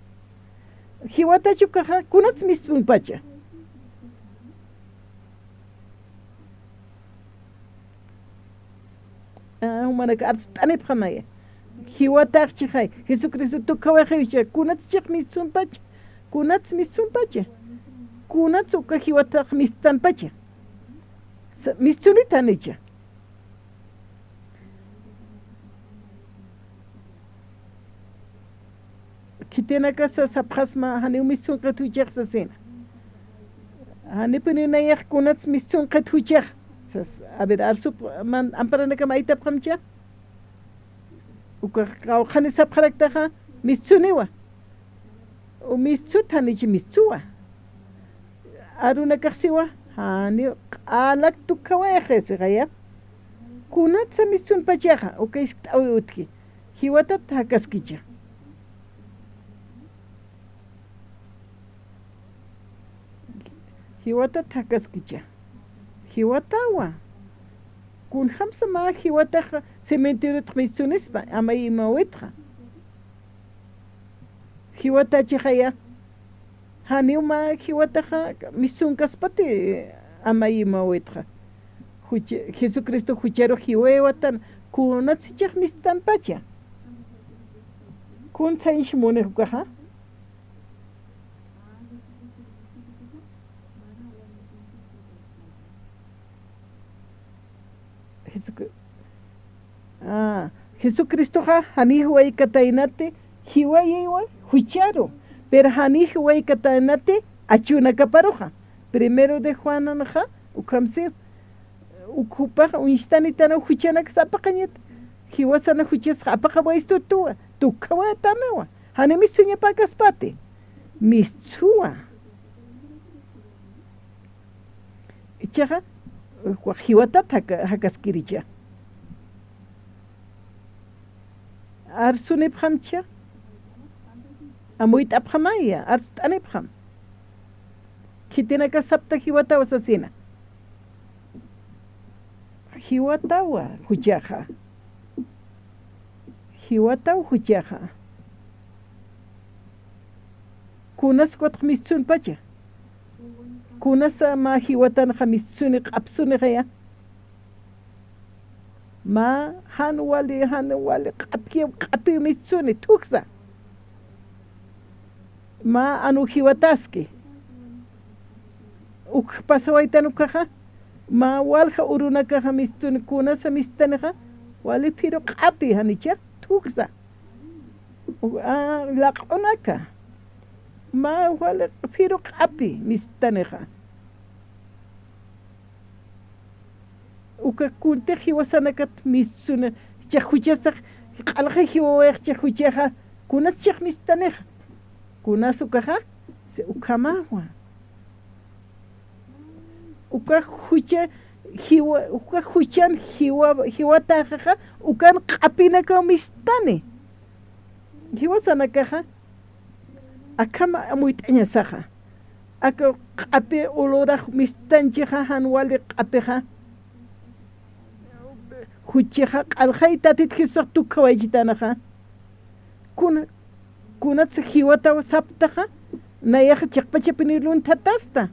kaha kunats mitsun pacha humana ka arstane phamaya hiwatak chikhay Jesucristo tukawa khaysha kunats chik mitsun pacha kunats mitsun pacha kunats uka hiwatak mistan pacha mistulita nicha kitena kasa sapkhasma hani misun qatuchaq sasena hani punina yaq kunats misun qatuchaq sas a ver arsup man amparana kama itap khamcha uka qaw khani sapkharaktaha misuniwa o misutha nichi misua aruna kaxiwa hani alak tukawa khese gaya kunat samisun pachaha okay awi utki hiwata hakaskicha hiwata hakaskicha hiwatawa kun khamsa ma hiwata cementerio tmisunispa amay mawitra hiwata chihaya hani uma hiwata misun kaspati amay mawitra Jesucristo huchero hiwewatan kunat sichak mistan pacha kun sainsh mone hukaha Jesucristo ha hani huay katainate hiwayewa hucharo pero hani huay katainate achuna kaparoja primero de Juan anja ukhamse ukupa unstanitana huchana sapaqanyet hiwasana huchas apaqawaisto tukawa tanawa hani misunya pakaspate misua ichaha hiwata hakaskiricha arsunep khamcha amuit aphamaya arstanep kham kitena ka sapta hiwata wasasina hiwatawa huchaha hiwataw huchaha kunas kot misun pacha kunas ma hiwatan khamisun qapsun khaya ma hanwali qapi misun tuksa ma anu hiwataski uk pasawaitanu kaha ma walha uruna kaha mistun kunas mistanha wali piro qapi hanicha tuksa laqonaka ma wali piro qapi mistanha uka kunte hiwasanakat misuna chahuchasa qalqa hiwa chahuchaha kunas chak mistaneha kunas ukaha se ukamawa uka hucha hiwa uka huchan hiwa taha ukan qapinaka mistane hiwa sanakaha akama amuitaña saha aka qapi olora mistanchiha hanwali qapiha huchiha qalqayta tithisaq tukawaychitanaha kunat hiwata saptaha nayaha chiqpachapinilun tatasta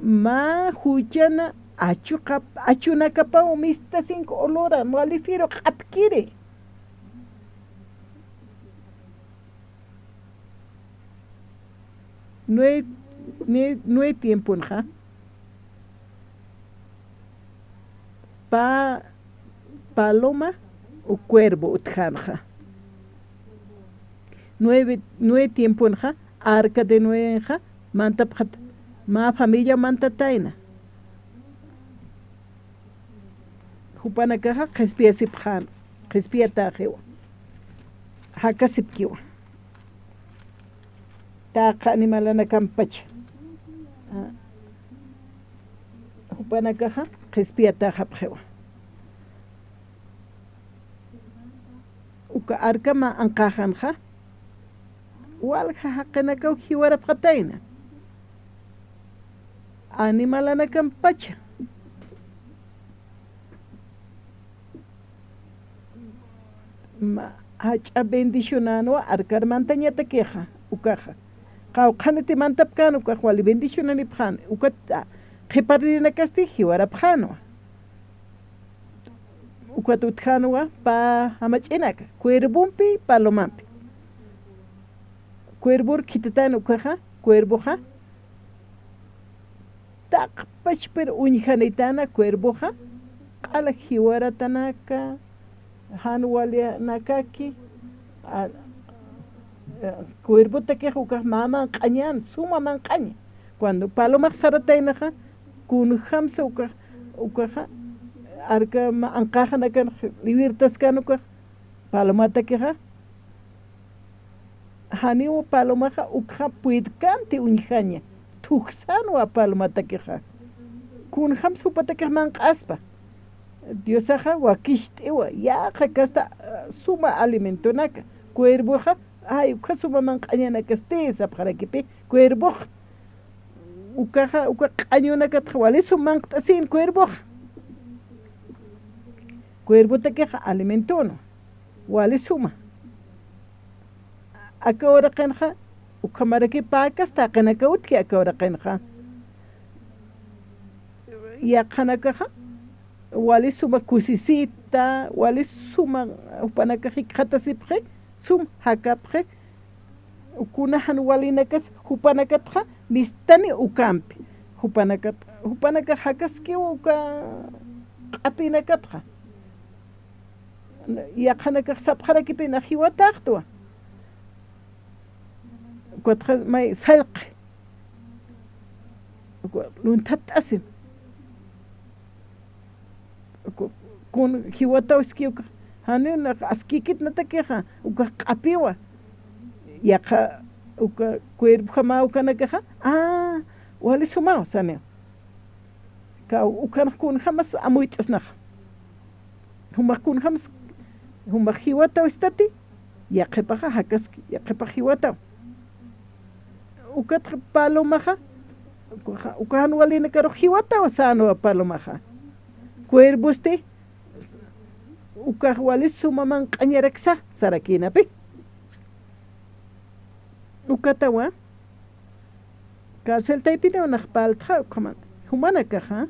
ma huchana achuna kapa umista 5 olora malifiro qapkire no hay tiempo nja paloma o cuervo utjanja. 9 tiempo enja, arca de 9 enja, manta pjat, ma familia manta taina. Jupana caja, respia sipjan, respia tajewa. Haka sipkiwa. Taqa animalana campacha. Jupana caja, respia tajapjewa. Uka arca ma ancajanja. Walja haqinaka hiwara pqataina. Animalana campacha. Ma hacha bendicionano arcar mantañata queja ucaja. Qawqaniti mantapkano ucajwali bendicionani pjan ucata qhiparrina casti hiwara pjano. Ucatutjanoa pa amachinaka cuerbumpi palomampi. Cuerbur kitatano ucaja cuerboja. Taqpach pero uñjanitana cuerboja. Qala hiwara tanaka. Hanwalia nakaki cuervo te que juca mama cañan suma man caña cuando paloma saratainaja kun hamsa uka arca ancaja nakan libertas kanuka paloma te queja hani o paloma uka puid cante unjaña tuxano a paloma te queja kun hamsa upata que man aspa Dios aja wakishtewa ya hasta suma alimento naka cuervo ja ay uka suma man cañana casteza para que pe cuervo uka cañona que wale suma sin cuervo te queja alimento no wale suma acá ahora canja uka mara que paca hasta cana caut que acá ahora canja ya cana caja wali suma kusisita wali suma upanaka hikata sipre sum hakapre ukuna han wali nakas upanaka tra mistani ukampi upanaka hakaski uka apinaka tra ya khanaka sapkhara kipina hiwataqtwa kotra mai salq luntat asim kun hiwata uskiuka hanin askikit na takeja uka qapiwa yaqa uka cuerpo jama uka nakaja wali sumao sane ka uka kun jamas amuitasnaj huma kun jamas huma hiwata ustati yaqipaja hakaski yaqipa hiwata uka palomaja uka han wali nakaro hiwata osano palomaja cuervoste ukahwali sumaman qañaraksa sarakinapi ukatawa cárcel taipina unaqpaltja ukaman humanakaja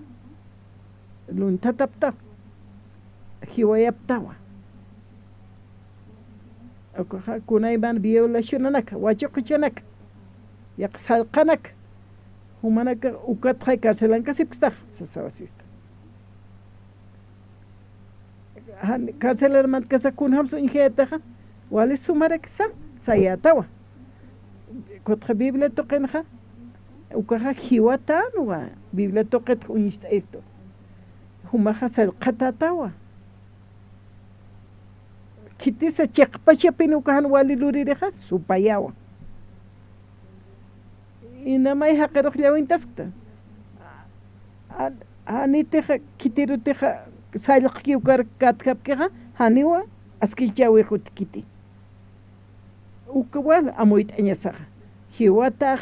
luntatapta hiwayaptawa ukaja kunayban violacionanaka wachuqichanaka yaqsalqanaka humanaka ukatja cárcelanka sipstaj sasawasista Cancelar man casa kun hamso injetaja wali sumareksa sayatawa kotra biblia toqenja ukaja hiwatanwa biblia toqet unista esto humaja salqatatawa kitisa cheqpachapin ukajan wali lurireja supayawa inamay haqeroq llawintaskta aniteja kitiruteja salqki ukar katkapkeja haniwa askichawi hutkiti ukawal amoit añasaja hiwata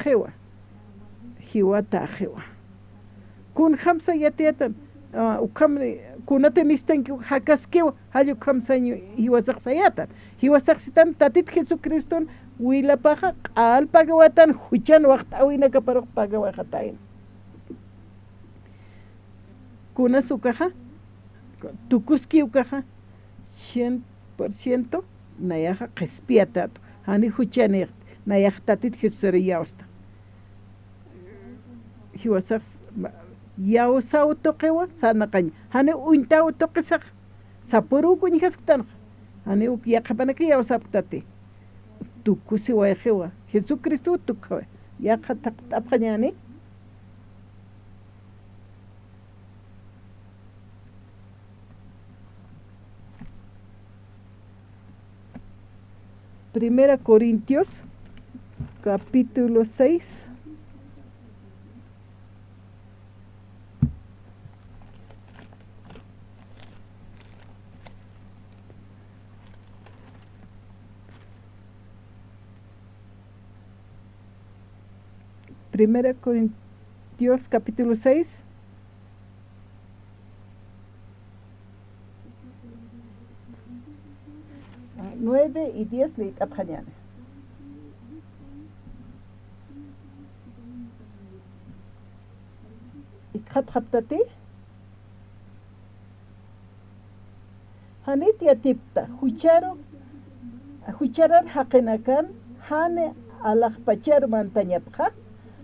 kun khamsa yatiatan ukam kunate mistanki hakaskewa hayu khamsaño hiwasaqsayatan hiwasaqsitan tatit Jesucriston wilapaja qal pagawatan huchan waqtawinaka paroq pagawajatayn kuna sukaja tukuski ukaja 100% nayaja qespiatato hani huchaneq nayaja tatit Jesucristo hiwasaq Yausau toqewa sanaqañ hani uintau toqisaq sapuru kuñijasqtana hani uk yaqapanaki yausaptati tukusi wayqiwa Jesucristo tukhawa yaqa taqt'apqañani Primera Corintios capítulo 6 Primera Corintios capítulo 6 9 y 10 le tapjañane. Ikhat haptati Hanit yatipta hucharar haqinakan hane alaqpachar mantañapqa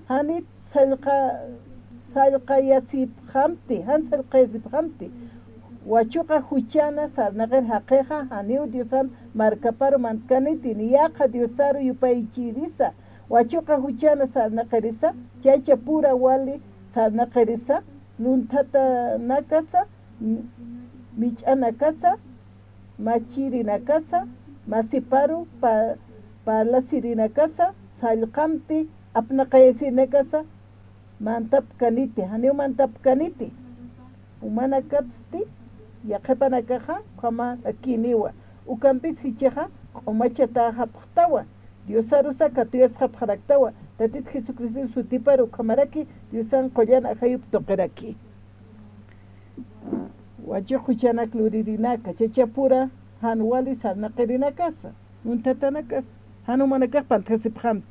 hanit salqa yasiphamti han salqa yasiphamti wachuqa huchana sarnaqer haqeqa haniu diosan markaparo mankaniti niyaqa diosaro yupaychirisa wachuqa huchana sarnaqerisa chaycha pura wali sarnaqerisa luntata nakasa mich'ana kasa machirina kasa masiparu palasirina kasa sallqamti apnaqayasina kasa mantapkaniti haniu mantapkaniti umana kapsti yaqepanakaqa qama akiniwa ukampis hichiqa q'umachata hapqtawa Diosarusa katuyasqa paqraqtawa tatit Jesucristo sutiparu qamaraki Diosan qollan ajayup toqeraki wachuqhuchanak luririnaka chachapura hanwali sarnaqerinakasa muntatanakas hanumanakaq panthasipqam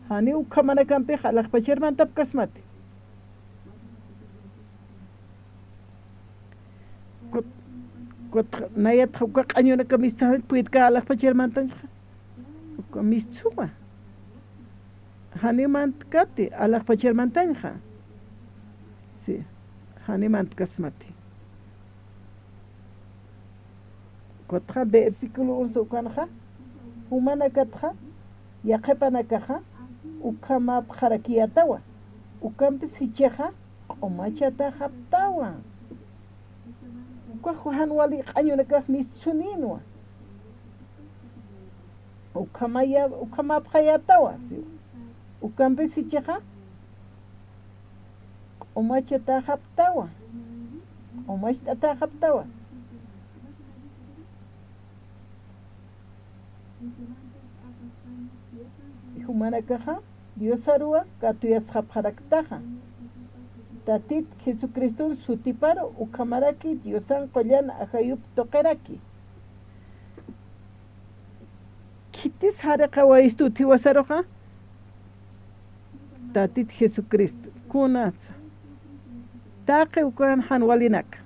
hani ukhamanakampiqa alaqpacharmantapkasmati nayat uka q'añunaka mistahal puitqa alaqpacharmantanqa uka mistsuwa hanimantqati alaqpacharmantanqa sí hanimantqasmati kotqa versículo 11 ukanqa humanakatqa yaqepanakaqa ukama pqarakiyatawa ukampis hichiqa q'umachata haptawa ukaq wali q'añunakaq mistuninwa ukama pqayatawa ukampis hichiqa q'umachata haptawa q'umashtata haptawa humanakaqa Diosarua katuyasqa pqaraqtaqa tatit Jesucristo sutiparo ukamaraki Diosan qollan ajayup toqeraki kitis haraqa waistu tiwasaroqa tatit Jesucristo kunasa taqi ukan hanwalinaka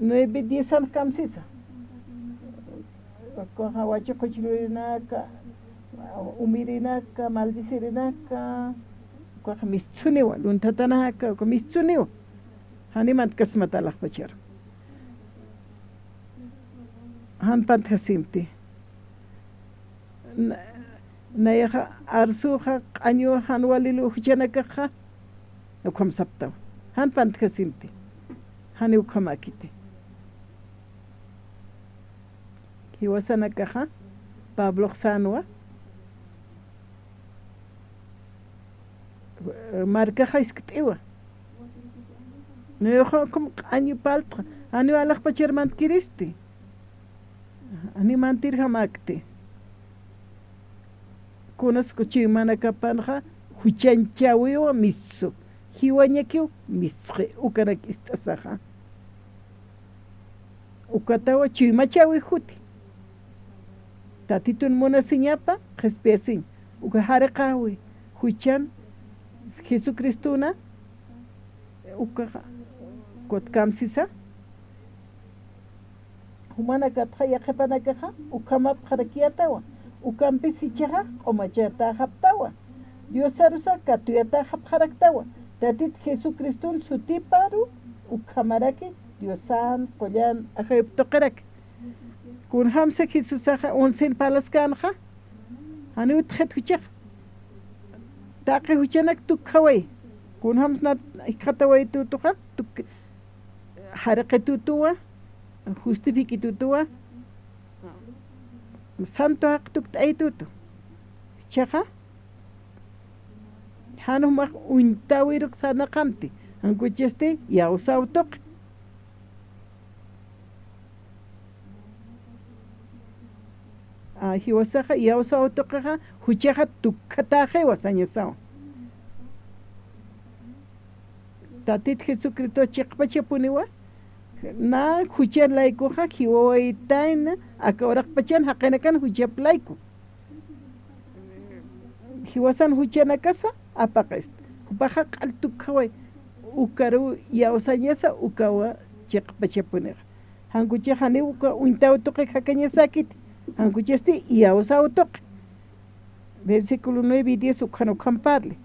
9-10 kamsisa koha wachuqchurinaka umirinaka maldicirinaka koha mischuniwa luntatanaka ko mischuniwa hanimant kasmatalaq pachar hanpant hasimti nayaqa arsuqa q'añu hanwalilu huchanakaqa ukham saptaw hanpant hasimti hani ukhamakiti hiwasanakaqa Pablo Xanua markaqa iskat'iwa nuqa como q'añu paltqa ani alaqpacharmantkiristi ani mantirhamakti kunasqa chaymanakapanqa huchanchawiwa missu hiwañakiw misqi ukanak istasaqa ukatawa chuymachawi huti tatitun munasiñapa qespiasin uka hariqawi huchan Jesucristuna uka kotkamsisa humanakatqa yaqepanakaqa ukamap qarakiyatawa ukampis hichaqa q'umachata haptawa Dios sarusa katuyata hapharaktawa. Tatit Jesucristo sutiparu ukamaraki Dios san koyan ajayptoqarak. Kun hamsa Jesusaja onsen palaskanja. Anu tjet huchak. Taqe huchanak tukhaway. Kun hamsna ikhataway tutuja tuk haraqe tutua justifiqi tutua. Santo haqtuk tutu. Chaja hanumak untawiruk sana qamti ankucheste yausautoq hiwasaqa yausautoqqa huchaqa tukkataje wasañasaw tatit Jesucristo chiqpachapuniwa na huchanlaykuqa hiwawaytayna akawraqpachan haqinakan huchaplayku hiwasan huchanakasa apaqest upaqa q'altukaway ukaru yawsañasa ukawa chiqpachapuniq hankuchi hani uka untawtuqi hakañasakit hankuchesti yawsawtuqi versículo 9 y 10 ukhanu khamparle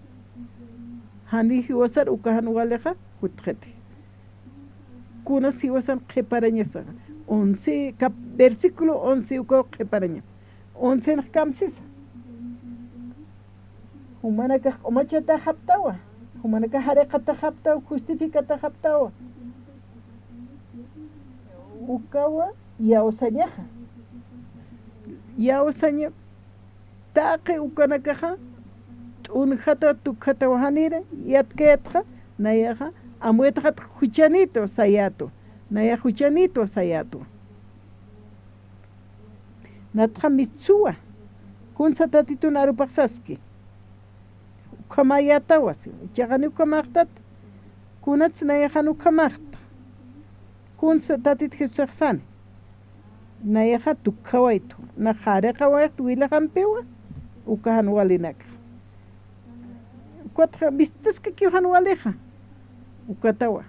hani hiwasar ukahan waleqa hutqeti kunas hiwasan qhiparañasa 11 versículo 11 uka qhiparaña 11 kamsisa humanaka omachata haptawa humanaka hareqata haptawa justificata haptawa ukawa yawsañaja yawsaña taqe ukanakaja t'unjata tukhata wahanira yatketja nayaja amuetja huchanito sayato naya huchanito sayato natja mitsuwa kunsatatitu narupaqsaski kamayatawas chaqani kamaqtat kunats nayahanu kamaqta kunsa tatit Jesusan nayaha tukhawaitu na khareqa waqt wilahampewa ukahan walinak kwatra bistas ka kihan waleja ukatawa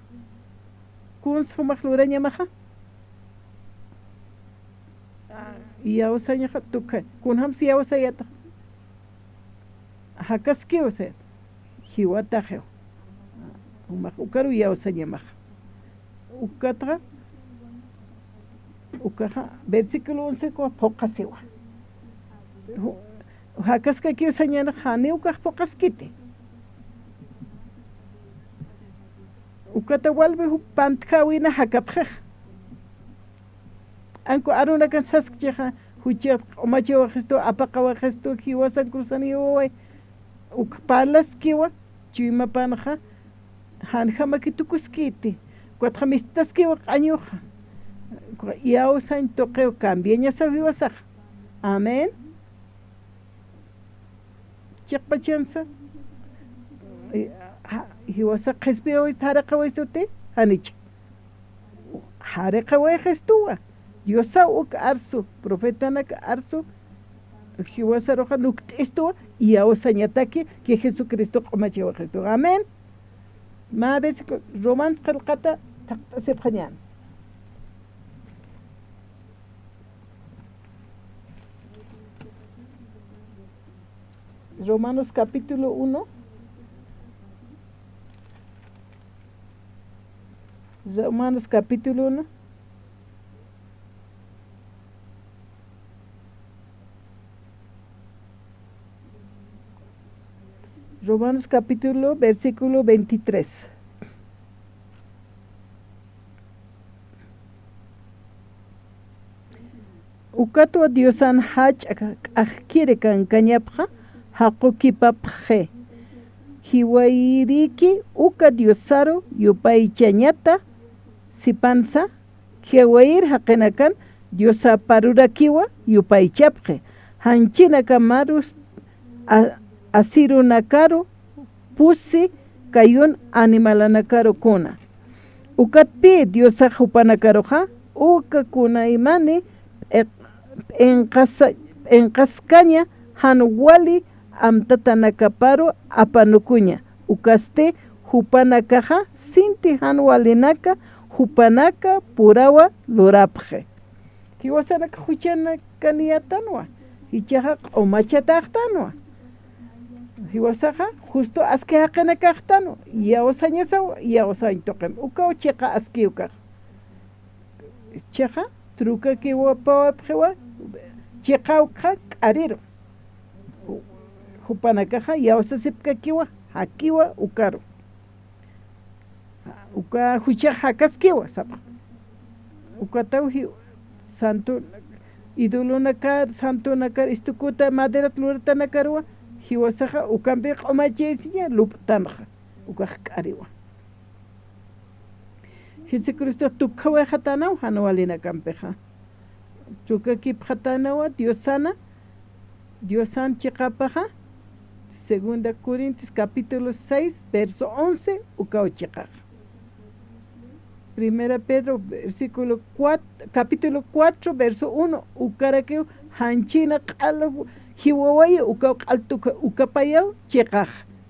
kunsa makhluraña maha yawsaña tukha kunham siyawsayata hakaski ose hiwataje ukaru yawsañamaj ukatra ukaja versículo 11 ko pokasiwa hakaska ki usañana hani ukaj pokaskite ukata walbe hu pantkawina hakapjej anko aruna kan saskjeja huche omachewa gesto apaqawa gesto hiwasan kusaniyo ukpalas kiwa chima panja hanjama kitukuskiti cuatjamistas kiwa qañuja yausan toqeo cambieña sabiwasaj amén chiqpachansa hiwasa qespeo istaraqa hanich hareqa gestuwa Diosa uk arsu profetanak arsu hiwasa roja nuktesto y ausañataki que Jesucristo qomachewa Cristo amén ma ves romans qalqata taqtasib khañan Romanos capítulo 1 Romanos capítulo 1 Romanos capítulo versículo 23 ukato diosan hach akire kan kanyapja haqukipapje hiwairiki uka diosaro yupaichañata sipansa hiwair haqenakan diosa parurakiwa yupaichapje hanchina kamarus asirunakaru pusi kayun animalanakaru kuna ukatpi diosa hupanakaruja uka kuna imani enqascaña hanwali amtatanakaparu apanukuña ukaste hupanakaja sinti hanwalinaka hupanaka purawa lurapje kiwasanaka huchanakaniyatanwa hichaja q'umachataqtanwa hiwasaja justo aski haqena kaqtanu yawasañasawa yawasañ toqem uka cheqa aski uka cheqa truca kiwa pawapjewa cheqa uka k'ariro hupanakaja yawasasipka kiwa hakiwa ukaro uka hucha hakaskiwa sapa ukataw santo ídolo nakar santo nakar istukuta madera tlurta nakarwa hiwasaja ukambe q'umachaysiña luptanaja ukaj k'ariwa Jesucristo tukhawa hatanaw hanawalina kampeja tuka kiphatanawa Dios sana Dios san chiqapaja Segunda Corintios capítulo 6 verso 11 ukaw chiqaj Primera Pedro versículo 4 capítulo 4 verso 1 ukarakeu hanchina q'ala hiwawaya ukaw q'altuka ukapayaw chiqaj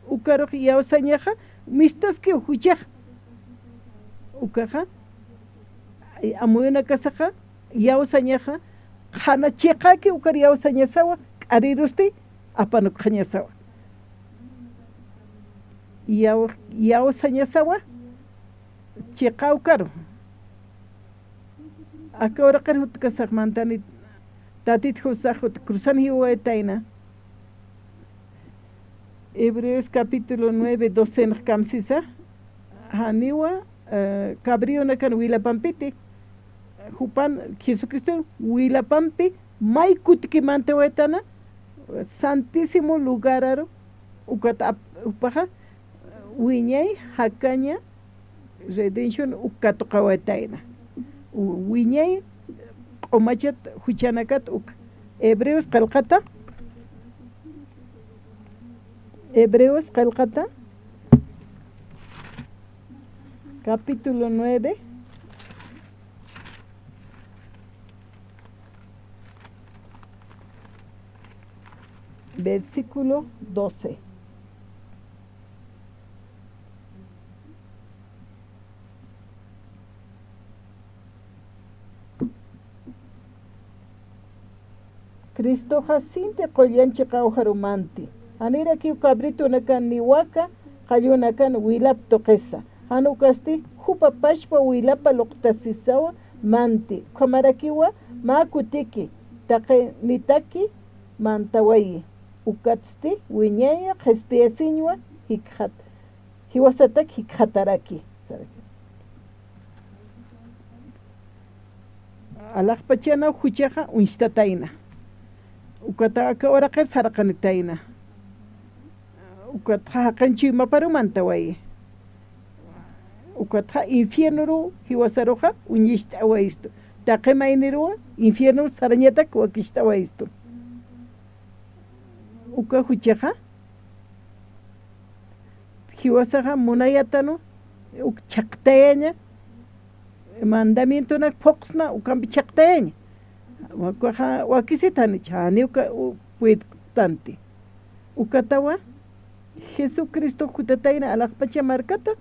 ukaruj yawsañaja mistaski huchaj ukaja amuyuna kasaja yawsañaja hana chiqaki ukar yawsañasawa q'arirusti apanuqañasawa yawsañasawa chiqa ukaru akawra qar hutkasaq mantani tatit husaq cruzan hiwaytayna Hebreos capítulo 9 12 kamsisa haniwa cabrio nakan wilapampiti hupan Jesucristo wilapampi may kutiki mantewaytana santísimo lugararo ukata upaja wiñay hakaña redemption ukatuqawaytayna wiñay q'umachat huchanakat uk Hebreos qalqata capítulo 9 versículo 12 Cristo jacinte qollanchi qawharumanti anira kiu cabrito nakan niwaka qayunakan wilap toqesa hanukasti hupa pashpa wilapa luqtasisawa manti qamarakiwa makutiki taqe nitaki mantawayi ukatsti wiñaya qespiasiñwa hikhat hiwasatak hikhataraki alaqpachana huchaqa unchtatayna ukata aka oraqe sarqanitayna ukata haqanchi maparumantaway ukata infierno hiwasaroja uñishtawaisto taqemayniruwa infierno sarañatak wakishtawaisto uka huchaqa hiwasaqa munayatano uk chaqtayaña mandamiento nak foxna ukampi chaqtayaña wakisitani chani uka puedtanti ukatawa Jesucristo hutatayna alaqpacha markata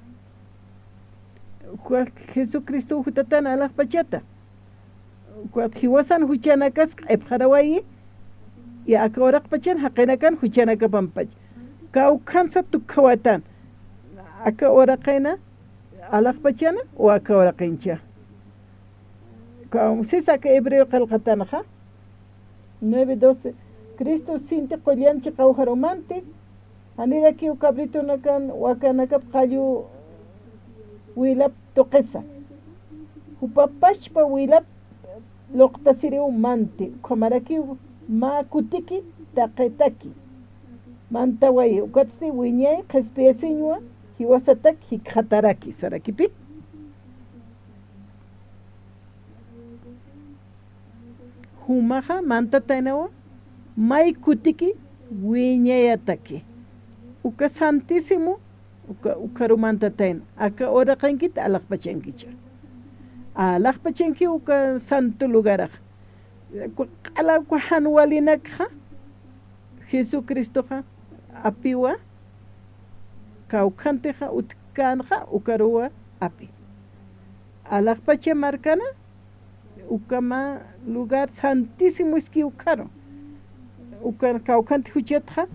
Jesucristo hutatana alaqpachata hiwasan huchanakas q'ipqarawayi ya aka oraqpachan haqinakan huchanaka pampach kawkhansa tukhawatan aka oraqayna alaqpachana o aka oraqincha sisa que hebreo qalqatanaja 9:12 Cristo sinti qollanchi qawharumante anira kiu cabrito nakan wakanakap qayu wilap toqesa hupapashpa wilap luqtasiriu manti qamarakiu ma kutiki taqetaki mantawayi ukatsi wiñay qespiasiñwa hiwasatak hikhataraki sarakipi humaja mantataynawa may kutiki wiñayataki uka santísimo ukarumantatayna aka oraqankita alaqpachankicha alaqpachanki uka santo lugaraj q'ala hanwalinakja Jesucristoja apiwa kawkhanteja utkanja ukaruwa api alaqpacha markana ukama lugar santísimo iski ukaro ukan kawkhanti huchatja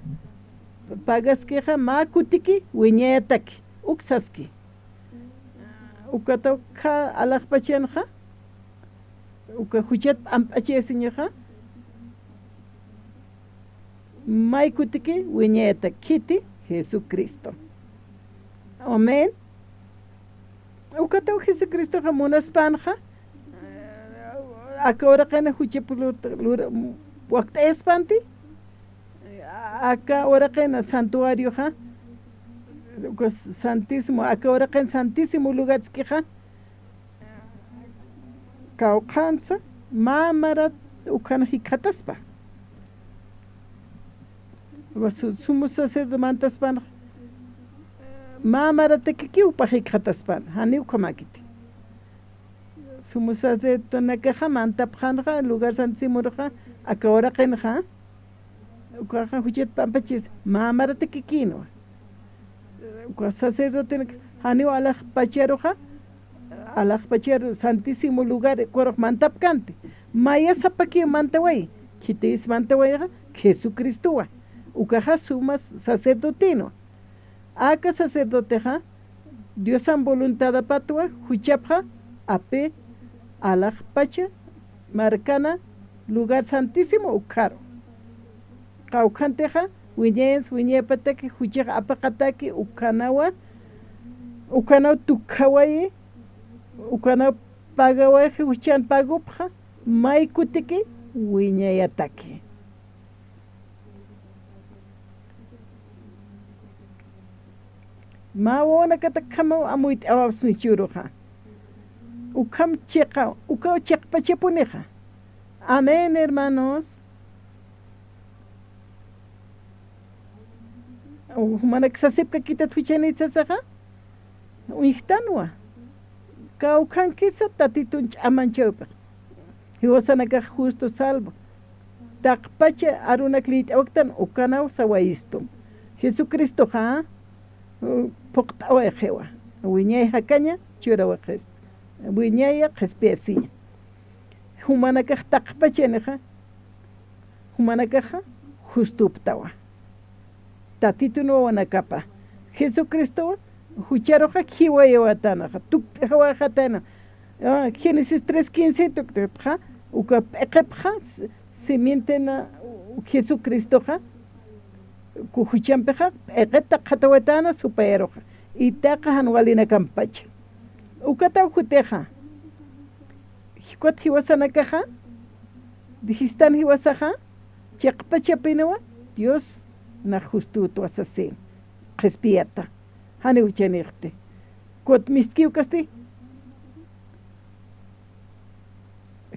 pagasqueja ma kutiki wiñayataki uksaski ukata ka alaqpachenja uka huchat ampachesiñaja may kutiki wiñayataki kiti Jesucristo amén ukata Jesucristo ja munaspanja akora kana huchepulur wakta espanti acá ahora que en el santuario ja santísimo acá ahora que en santísimo lugar que ja kaukansa mamara ukana hikataspa sumo sacerdote mantaspan mamara te que upa hikataspan hani ukamakiti sumo sacerdote na que ja mantapjanja lugar santísimo ja acá ahora que en ja ukaja huchet pampachis mamarate kikino sacerdote hani alaj pacheroja alaj pachero santísimo lugar korok mantapkante maya sapaki mantawai kitis mantawai Jesucristo ukaja sumas sacerdotino aka sacerdote ja Dios san voluntad patua huchapja ape alaj pacha marcana lugar santísimo ukaro kaukanteja wiñepataki huchej apakataki ukanawa tukawaye ukanaw pagawaje huchan pagupja may kutiki wiñayataki ma wona katakama amuit awasnichuruja ukam cheqa ukaw cheqpachepuneja amén hermanos. Humanak sasipka kita tuchanitsa saja uihtanwa kaukan kisa tatitun amanchopa hiwasanaka justo salvo takpache arunak lit oktan ukanaw sawaisto Jesucristo ja poktawa jewa wiñay hakaña churawa gest wiñaya gespesiña humanaka takpache neja humanaka justo uptawa tatito no wanakapa Jesucristo hucharoja kiwayawatana tukjawajatana Génesis 3:15 tukja ukapekepja simientena Jesucristo ja kuhuchampeja eketa katawatana superoja itaqa hanwalina kampacha ukata huteja hikwat hiwasanakaja dijistan hiwasaja chaqpachapinawa Dios na justuto asasín respieta hani uchenirte kot miskiu kasti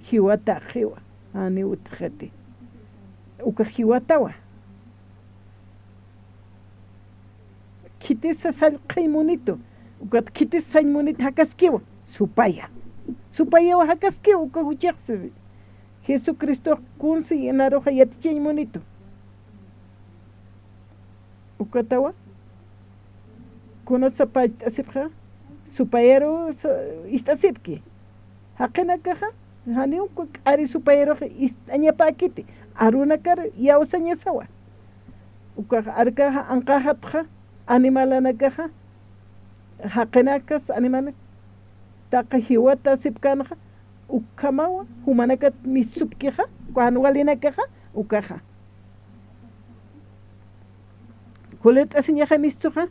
hiwata hiwa hani utjeti uka hiwatawa kitisa sal qaimunito ukat kitisa saimunit hakaskiwa supaya wa hakaskiwa uka huchexsi Jesucristo kunsi enaroja yatichaimunito ukatawa kuna sapait asipja supayero istasipki hakena kaja hani un ari supayero añapakiti arunakar yausaña sawa uka arkaja anqajatja animalanakaja hakenakas animal taqhiwata sipkanja ukamawa humanakat misupkija kuanwalinakaja ukaja Colet asiñaja mistuja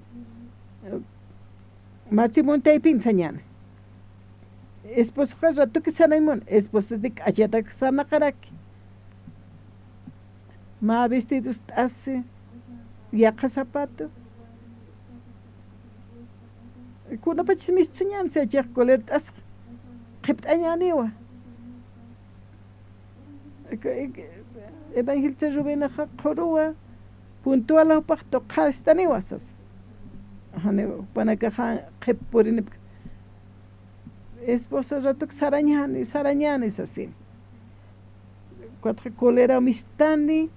machimonte pinsañana esposo rato que sanaimon esposo de ayata que sana karaki ma vestidos hace yaja zapato kuna pachis mistuñan se ajak colet as kept añaniwa evangelista rubena jorua puntual ho pacto khastani wasas hane panaka khep porin esposa rato sarañani es así cuatro colera mistani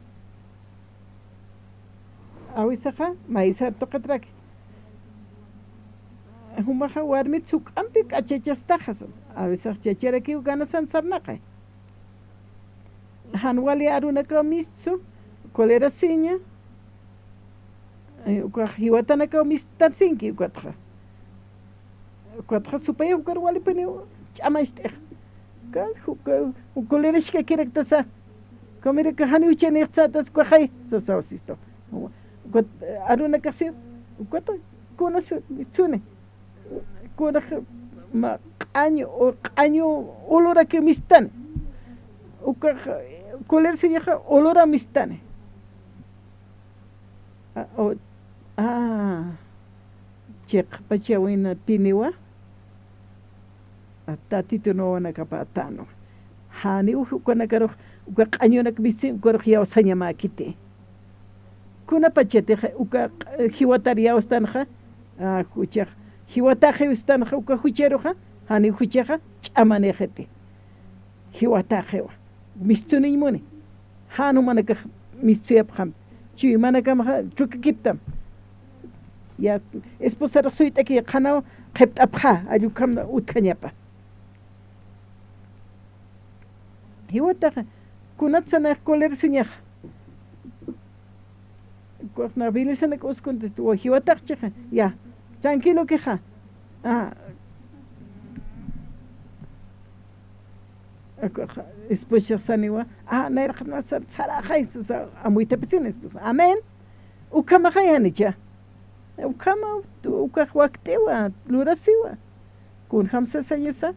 awisaja maisa tokatraki humaja warmit sukampi kachechas tajas awisaj chechera ki gana sansarnaqa hanwali aruna kamitsu colera siña uka hiwatanaka mistansinki ukatqa supaya ukar walipani ch'amashtiq ukulirishka kirektasa kamirika hani uchaniqsatas ukaqay sasawsisto aruna kasi ukata kunas sune kuna ma q'año olora que mistan uka kulirsiñaqa olora mistane chiqpa chawina tiniwa tatito no wanakapa atano hani ukanakaro uka q'añonak misi ukaro yawsañamakite kuna pacheteja uka hiwataria ustanja huchej hiwataje ustanja uka hucheroja hani hucheja ch'amanejete hiwatajewa mistuniñmuni hanu manaka mistuyapjam chi manaka chukikiptam ya esposara suitaki qanaw qept'apja allukam utkañapa hiwataja kunatsana kolersiñaj na vilisana uskuntis o hiwatajchiqa ya tranquilo queja esposa saniwa nairqna sarajay amuita pisines pues amén ukama hayanicha ukama ukaq waqtiwa lurasiwa kun hamsa sayesa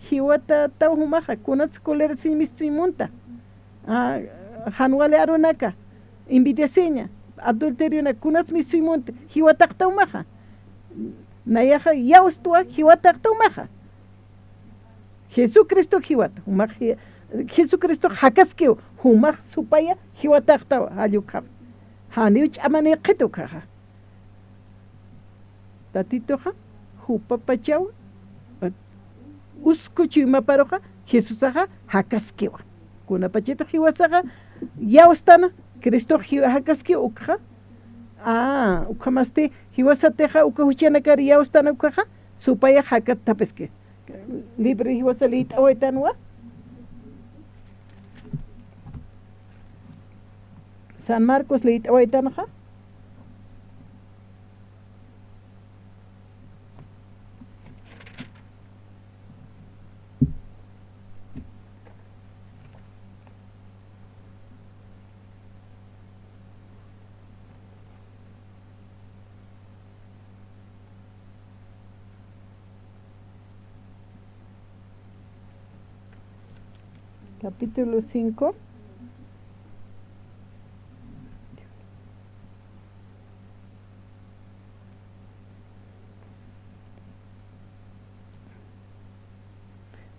hiwata tawhumaja kunats kolersin mistuymunta hanwale arunaka invitaseña adulterio na kunats mistuymunta hiwataqtawmaja nayaja yawstuwa hiwataqtawmaja Jesucristo hiwat humaq Jesucristo hakaskiw humaq supaya hiwataqtawa allukam hani ch'amani qitukaja tatitoja hupapachaw uskuchuymaparoja Jesusaja hakaskiwa kunapachita hiwasaja yawstana Cristo hakaskiw ukja ukamaste hiwasateja ukahuchanakari yawstana ukaja supaya hakat tapeske libre hiwasalit awaitanwa San Marcos lit awaitanaja capítulo 5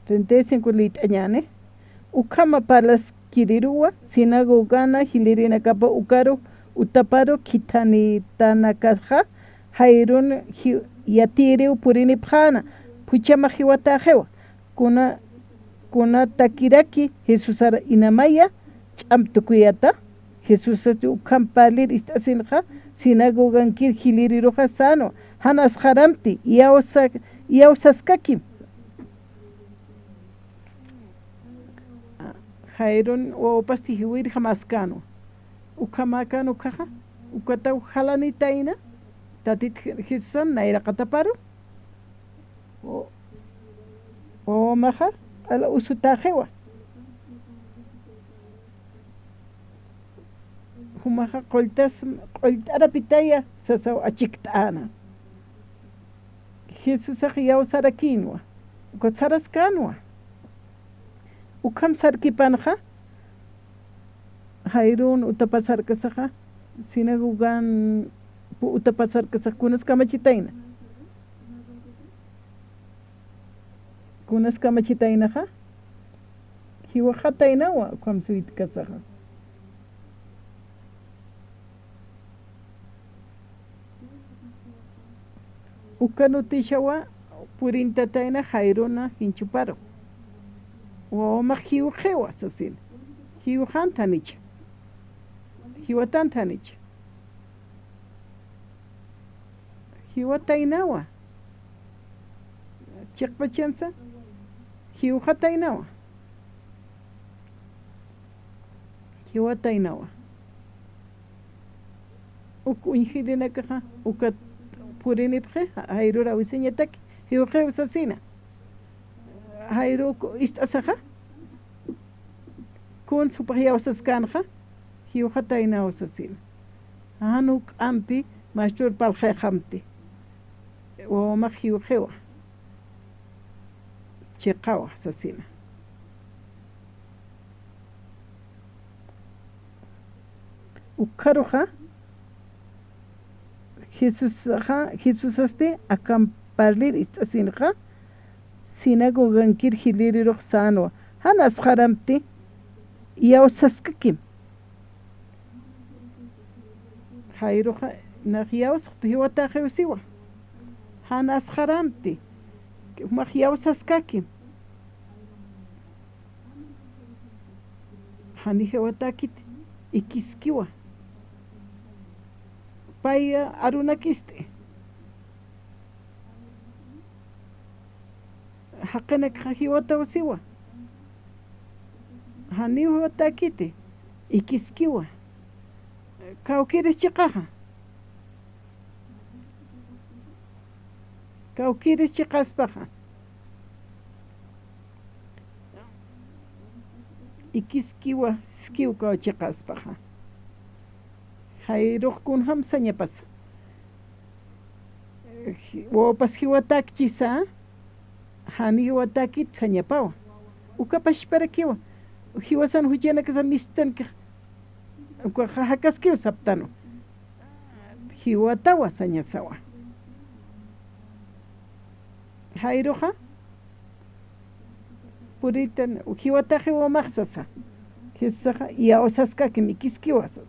35 litañane ukama palas kiriruwa sinagogana hilirina kapa ukaro utaparo kitani tanakaja hairun yatiri purini phana puchama hiwatajewa kuna takiraki Jesusara inamaya ch'amtukuyata Jesús ukampalir istasinja sinagogan kir hiliriroja sano hanas haramti yawsaskakim Jairun o pastihiwir jamaskano ukamakano kaja ukata jalani taina tatit Jesús naira kataparo o maja ala usutajewa humaja qoltara pitaya sasaw achiktana Jesús yaw sarakinwa ukatsaraskanwa ukam sarkipanja Jairun utapasarkasaja sinagogan utapasarkasaja kunas kamachitaina kunas kamachitainaja hiwajatainawa ukam suitkasaja ukanutishawa purintataina Jairuna hinchuparo Woma hiujewa sasin hiujan tanich hiwatan tanich hiwatainawa chiqpachansa hiujatainawa hiwatainawa unhilinakaqa uka purinipqi hayrura wiseñataki hiuqi usasina hayru ist'asaqa kun supaq yawsaskanqa hiuqatayna usasina hanu q'ampi mashtur palqayqamti wawamaq hiuqiwa chiqawa sasina uqaruqa Jesus asti akamparlir ist'asinqa sinagogankir hiliriruq sanwa hanas qaramti yawsaskakim hayruqa naq yawsaqta hiwataqa usiwa hanas qaramti maq yawsaskakim hani hiwatakit ikiskiwa pay arunakiste haqanak hiwata usiwa hani hiwatakite ikiskiwa kawkiris chiqaqa kawkiris chiqaspaqa ikiskiwa skiwka chiqaspaqa hayruqkun ham sañapas wapas hiwatakchisa hani hiwatakit sañapawa ukapashparakiwa hiwasan huchanakasa mistanka hakaskiwa saptano hiwatawa sañasawa hayruqa puritan hiwataqa wamaqsasa Jesusaqa yawsaskaki ikiskiwasas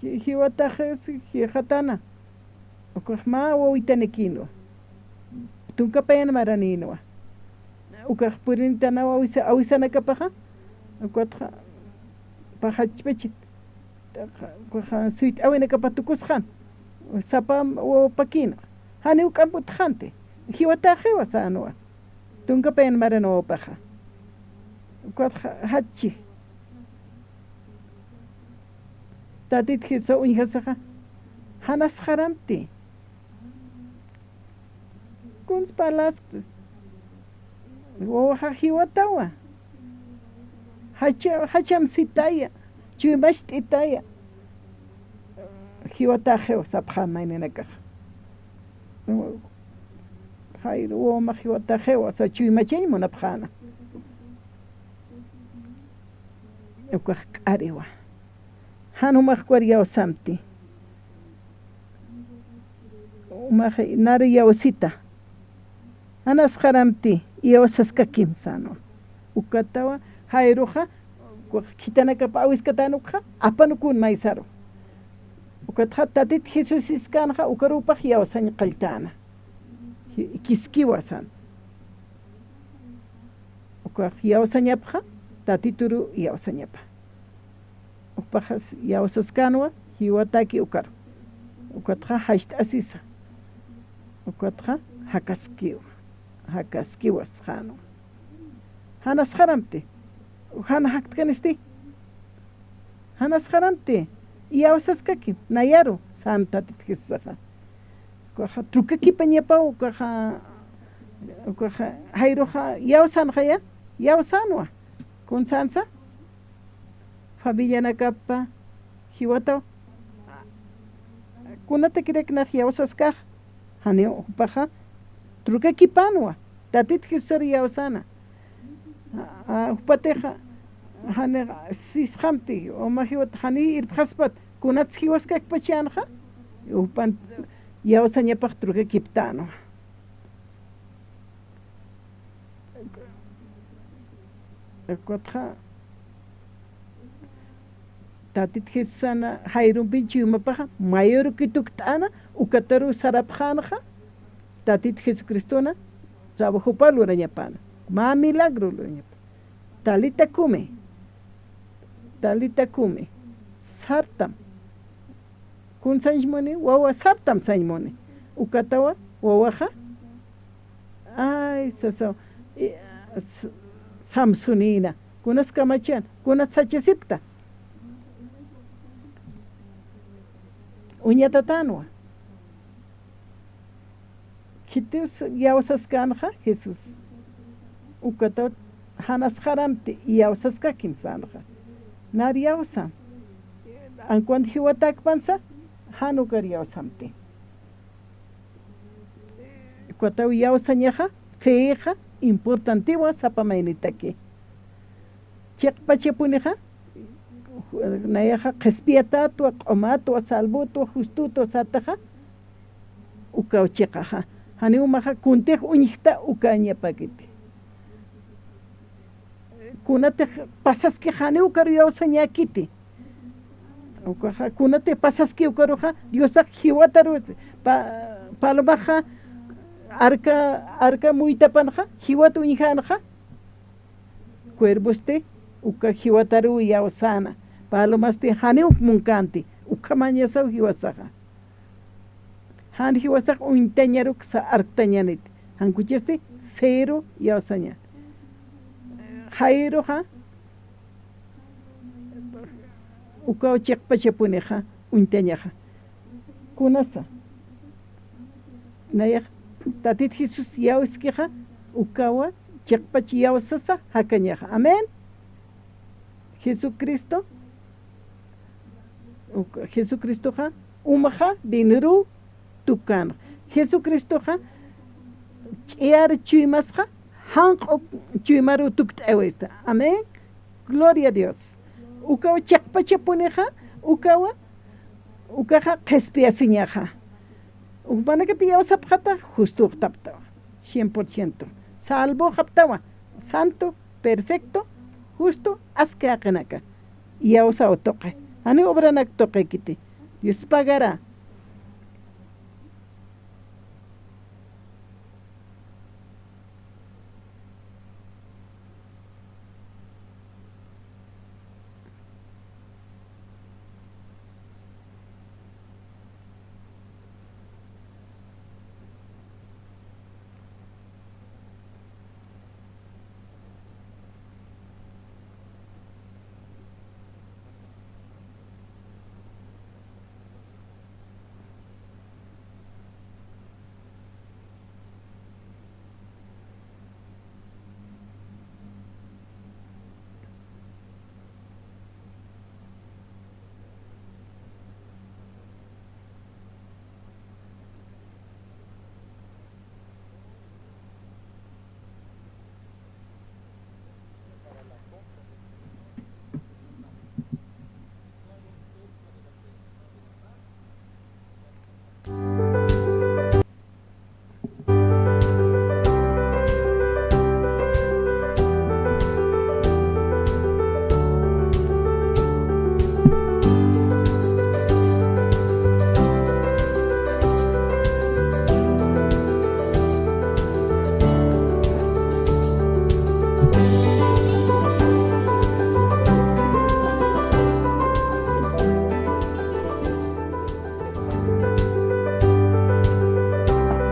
hiwataqa hiqatana ukaqma wawitanekinwa tunkapayana maraninawa ukaq purinitana awisanakapaqa ukatqa paqachpachit suyt awinakapa tukusqan sapam wawapakina hani uk'amputaqante hiwataqiwa sanuwa tunkapayana maranawapaqa ukatqa hachi tatit Jesús unhasaqa hanas qaramti kuns palasktu wawaqa hiwatawa hacham sitaya chuymasht'itaya hiwataqiwa sapqamaynanakaq hayru wawamaq hiwataqiwa sa chuymachay munapqana ukaq k'ariwa hanumaq yawsamti umaq nari yawsita hanas qaramti yawsaskakim sano ukatawa hayruqa kitanakapa awiskatanuqa apanukun maysaru ukatqa tatit Jesus iskanqa ukarupaq yawsañqalltana kiskiwa san ukaq yawsañapqa tatituru yawsañapa upajas yawsaskanwa hiwataki ukaru ukatqa hasht'asisa ukatqa hakaskiwas qanu hanas qaramti hana haktqanisti hanas qaramti yawsaskaki nayaru santatit Jesusaqa ukaqa trukakipa ñapa ukaqa hayruqa yawsanqaya yawsanwa kunsansa Fabianakapa hiwataw kunata kireknaq yawsaskaq hani upaqa trukakipanwa tatit Jesús yawsana upatiqa hani sisqamti umahiwata hani irpqaspat kunata hiwaskakpachanqa upan yawsañapaq trukakiptanwa ukatqa tatit Jesusana hayrumpi chiumapaqa mayor kituktana ukataru sarapqanaqa tatit Jesucristona trabajupa lurañapana ma milagro lurañapa talita kume sartam kun sañmuni wawa sartam sañmuni ukatawa wawaqa ay sasa samsunina kunas kamachan, kunas sachasipta. Uñatatanwa. Kitus yausas kanja Jesús. Ukatot hanas haramte yausas kakim sanja. Nar yausam. Ancuan hiwatak pansa hanukar yausamte. Cuatau yausañaja, feja, importantiwa sapamainitake. Chekpachepuneja, nayaja kespiatatua, omatua, salvotua, justutua, sataja, ukauchekaja. Hani umaja kuntej uñita ukaña paquete. Kunate pasas que hani ukar yausañakiti. Ukaja kunate pasas que ukaroja, diosak hiwataru, palomaja, arca muy tapanja, hiwatu injanja, cuervoste, uka hiwataru y osana, palomaste haneuk muncanti, uka mañasa hiwasaja. Han hiwasak uintañaruk sa arctañanit, han cucheste, fero y osaña. Jairo ha, uka ochekpachapuneja, uintañaja. Kunasa. Nayak. Tatit Jesús yauskeja ukawa chekpach yausasa hakañaja. Amén. Jesucristo ja umaja binru tukan. Jesucristo ja chiar chuimasja hanq chuimaru tukt ewesta. Amén. Gloria a Dios. Ukawa chekpachapuneja ukaja kespiasiñaja. Upana que te llevas a pata, justo taptawa, 100%. Salvo japtawa, santo, perfecto, justo, asque akenaka. Y a osa o toque. Ani obra nak toque kiti. Dios pagará.